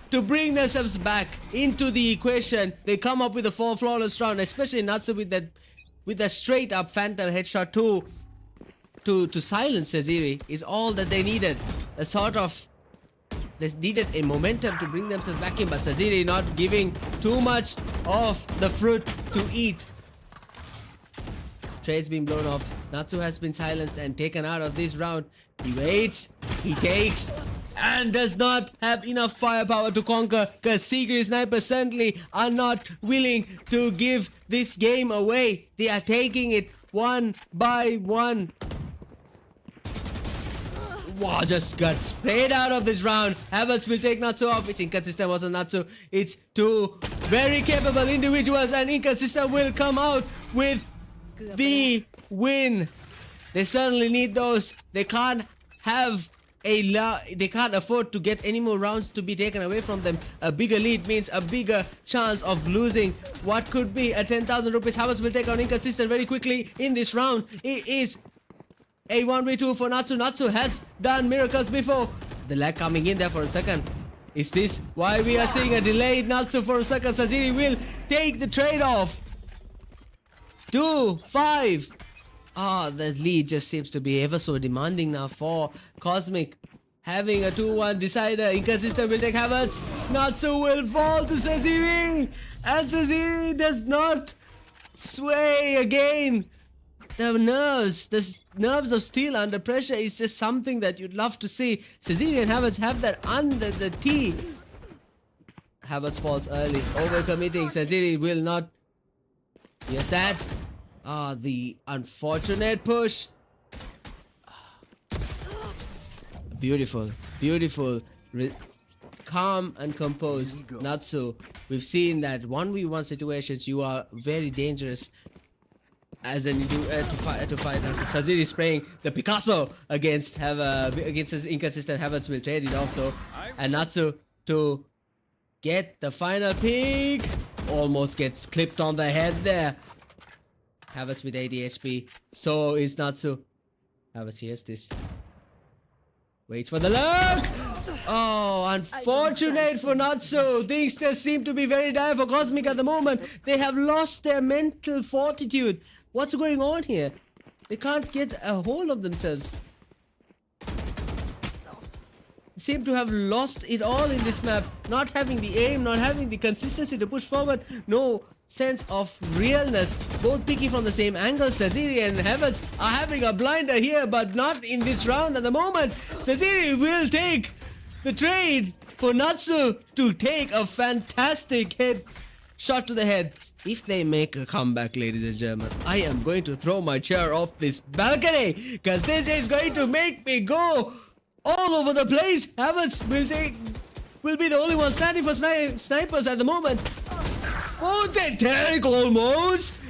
to bring themselves back into the equation. They come up with a flawless round, especially Natsu with that straight up phantom headshot to silence Saziri is all that they needed. They needed a momentum to bring themselves back in, but Saziri not giving too much of the fruit to eat. Trade's been blown off. Natsu has been silenced and taken out of this round. He waits, he takes, and does not have enough firepower to conquer, because Secret Snipers certainly are not willing to give this game away. They are taking it one by one. Wow, just got sprayed out of this round. Havertz will take Natsu off. It's Inconsistent wasn't Natsu. It's two very capable individuals, and Inconsistent will come out with the win. They certainly need those. They can't afford to get any more rounds to be taken away from them. A bigger lead means a bigger chance of losing what could be a 10,000 rupees. Havertz will take out Inconsistent very quickly in this round. It is a 1v2 for Natsu. Natsu has done miracles before. The lag coming in there for a second. Is this why we are seeing a delayed Natsu for a second? Saziri will take the trade-off. 2-5. The lead just seems to be ever so demanding now for Cosmic. Having a 2-1 decider. Inconsistent will take Havertz. Natsu will fall to Saziri. And Saziri does not sway again. The nerves of steel under pressure is just something that you'd love to see. Saziri and Havertz have that under the T. Havertz falls early, overcommitting. Saziri will not. Yes, that. The unfortunate push. Beautiful, beautiful. Calm and composed Natsu. We've seen that 1v1 situations you are very dangerous as an to fight as Saziri spraying the Picasso against his inconsistent. Havertz will trade it off though, and Natsu to get the final pick. Almost gets clipped on the head there. Havertz with 80 HP. So is Natsu. Havertz hears this. Waits for the look. Oh, unfortunate for Natsu. Things just seem to be very dire for Cosmic at the moment. They have lost their mental fortitude. What's going on here? They can't get a hold of themselves. Seem to have lost it all in this map. Not having the aim, not having the consistency to push forward. No sense of realness. Both picking from the same angle. Saziri and Havertz are having a blinder here, but not in this round at the moment. Saziri will take the trade for Natsu to take a fantastic hit. Shot to the head. If they make a comeback, ladies and gentlemen, I am going to throw my chair off this balcony because this is going to make me go all over the place. Havertz will be the only one standing for snipers at the moment. Oh, they take almost.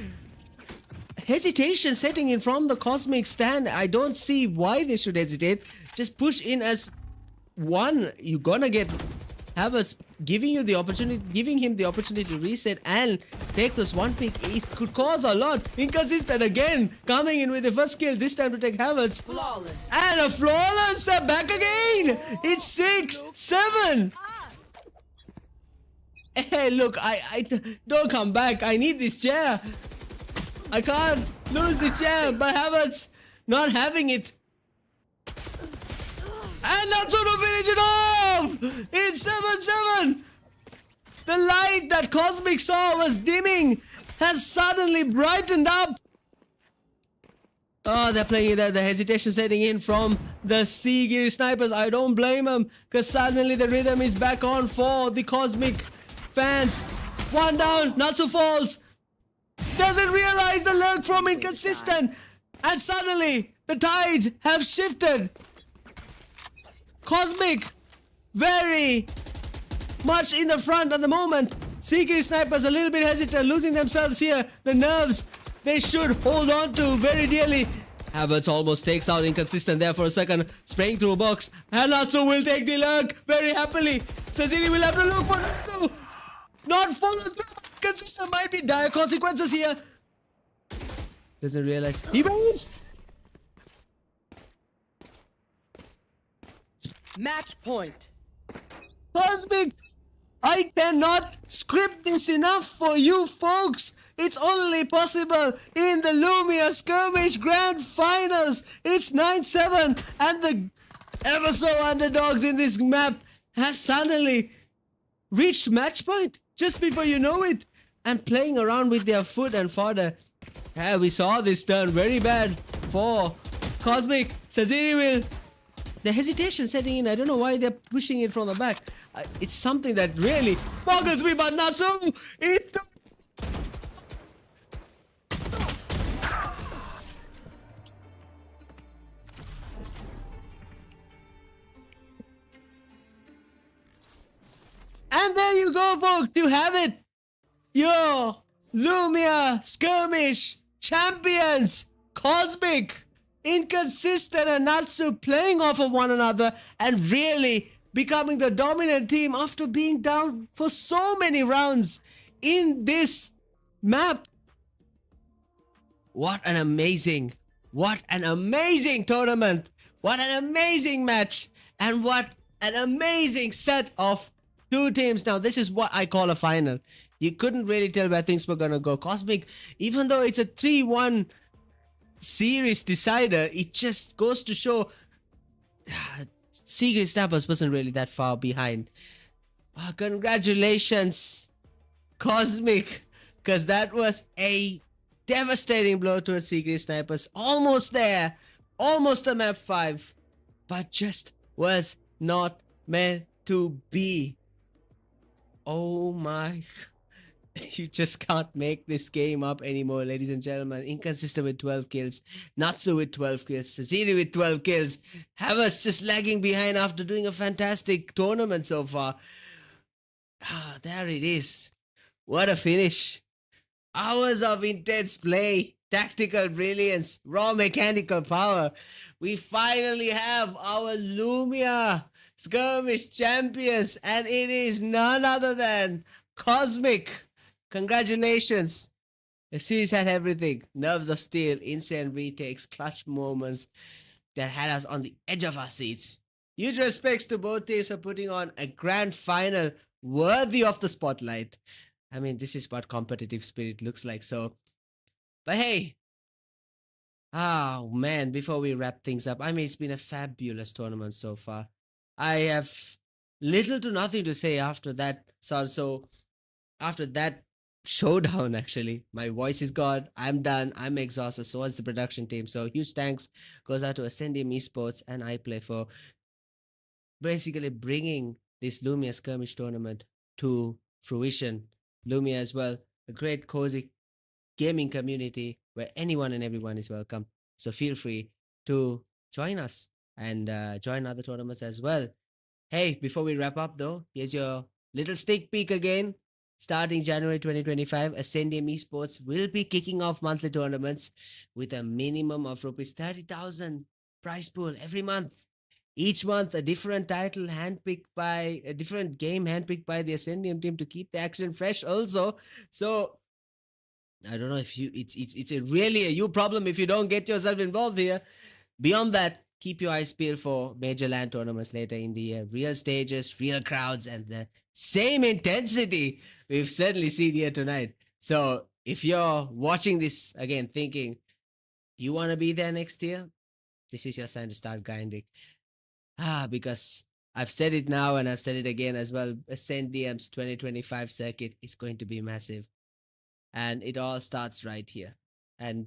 Hesitation setting in from the Cosmic stand. I don't see why they should hesitate. Just push in as one. You're gonna get Havertz giving him the opportunity to reset and take this one pick. It could cause a lot. Inconsistent again, coming in with the first kill, this time to take Havertz. Flawless. And a flawless step back again. It's 6-7. Hey, look, I don't come back. I need this chair. I can't lose this chair, but Havertz not having it. And that's going to finish it off! It's 7-7! The light that Cosmic saw was dimming has suddenly brightened up. Oh, they're playing the hesitation setting in from the Sea Gear snipers. I don't blame them, because suddenly the rhythm is back on for the Cosmic fans. One down, Natsu falls. Doesn't realize the lurk from inconsistent. And suddenly, the tides have shifted. Cosmic, very much in the front at the moment. Secret snipers a little bit hesitant, losing themselves here. The nerves they should hold on to very dearly. Havertz almost takes out inconsistent there for a second, spraying through a box. And Natsu will take the lurk very happily. Saziri will have to look for Natsu. Not follow through. Consistent might be dire consequences here. Doesn't realize he wins. Match point. Cosmic, I cannot script this enough for you folks. It's only possible in the Loomia Skirmish Grand Finals. It's 9-7 and the ever so underdogs in this map has suddenly reached match point just before you know it and playing around with their food and fodder. Yeah, we saw this turn very bad for Cosmic. Saziri will. The hesitation setting in, I don't know why they're pushing it from the back. It's something that really boggles me, but not so. And there you go, folks. You have it. Your Loomia Skirmish champions, Cosmic, Inconsistent and Natsu playing off of one another and really becoming the dominant team after being down for so many rounds in this map. What an amazing tournament. What an amazing match. And what an amazing set of two teams. Now, this is what I call a final. You couldn't really tell where things were gonna go. Cosmic, even though it's a 3-1 series decider, it just goes to show Secret Snappers wasn't really that far behind. Congratulations, Cosmic, because that was a devastating blow to a Secret Snipers. Almost there, almost a map 5, but just was not meant to be. Oh my. You just can't make this game up anymore, ladies and gentlemen. Inconsistent with 12 kills, Natsu with 12 kills, Saziri with 12 kills, Havas just lagging behind after doing a fantastic tournament so far. There it is. What a finish. Hours of intense play, tactical brilliance, raw mechanical power. We finally have our Loomia Skirmish champions, and it is none other than Cosmic. Congratulations. The series had everything. Nerves of steel, insane retakes, clutch moments that had us on the edge of our seats. Huge respects to both teams for putting on a grand final worthy of the spotlight. I mean, this is what competitive spirit looks like. So, but hey, oh man, before we wrap things up, I mean, it's been a fabulous tournament so far. I have little to nothing to say after that. So after that showdown, actually, my voice is gone. I'm done. I'm exhausted. So is the production team. So huge thanks goes out to Ascendium Esports and iPlay for basically bringing this Lumia Skirmish tournament to fruition. Lumia as well, a great cozy gaming community where anyone and everyone is welcome. So feel free to join us and join other tournaments as well. Hey, before we wrap up though, here's your little sneak peek again. Starting January 2025, Ascendium Esports will be kicking off monthly tournaments with a minimum of rupees 30,000 prize pool every month. Each month, a different title handpicked by a different game handpicked by the Ascendium team to keep the action fresh. Also, so I don't know if you it's a really a you problem if you don't get yourself involved here. Beyond that, keep your eyes peeled for major land tournaments later in the year. Real stages, real crowds, and the same intensity we've certainly seen here tonight. So if you're watching this again thinking you want to be there next year, this is your sign to start grinding. Because I've said it now and I've said it again as well. Ascendium's 2025 circuit is going to be massive. And it all starts right here. And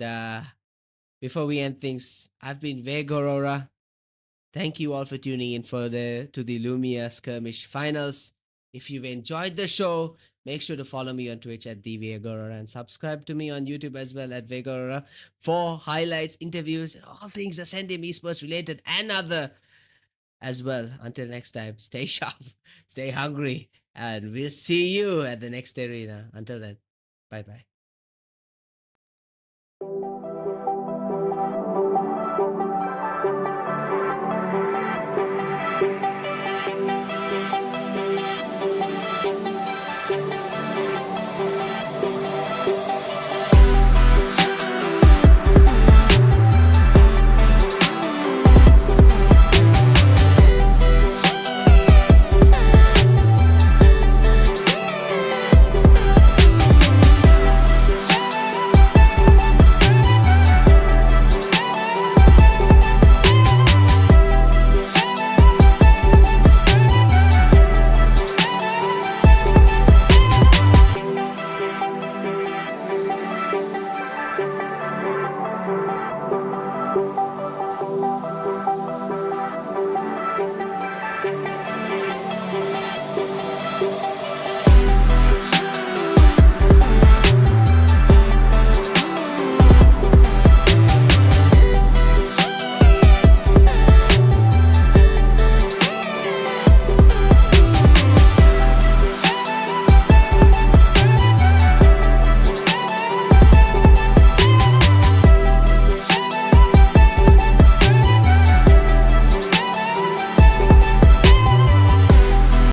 before we end things, I've been Vegorora. Thank you all for tuning in to the Lumia Skirmish Finals. If you've enjoyed the show, make sure to follow me on Twitch at @thevegorora and subscribe to me on YouTube as well at Vegorora for highlights, interviews, and all things Ascendium Esports related and other as well. Until next time, stay sharp, stay hungry, and we'll see you at the next arena. Until then, bye bye.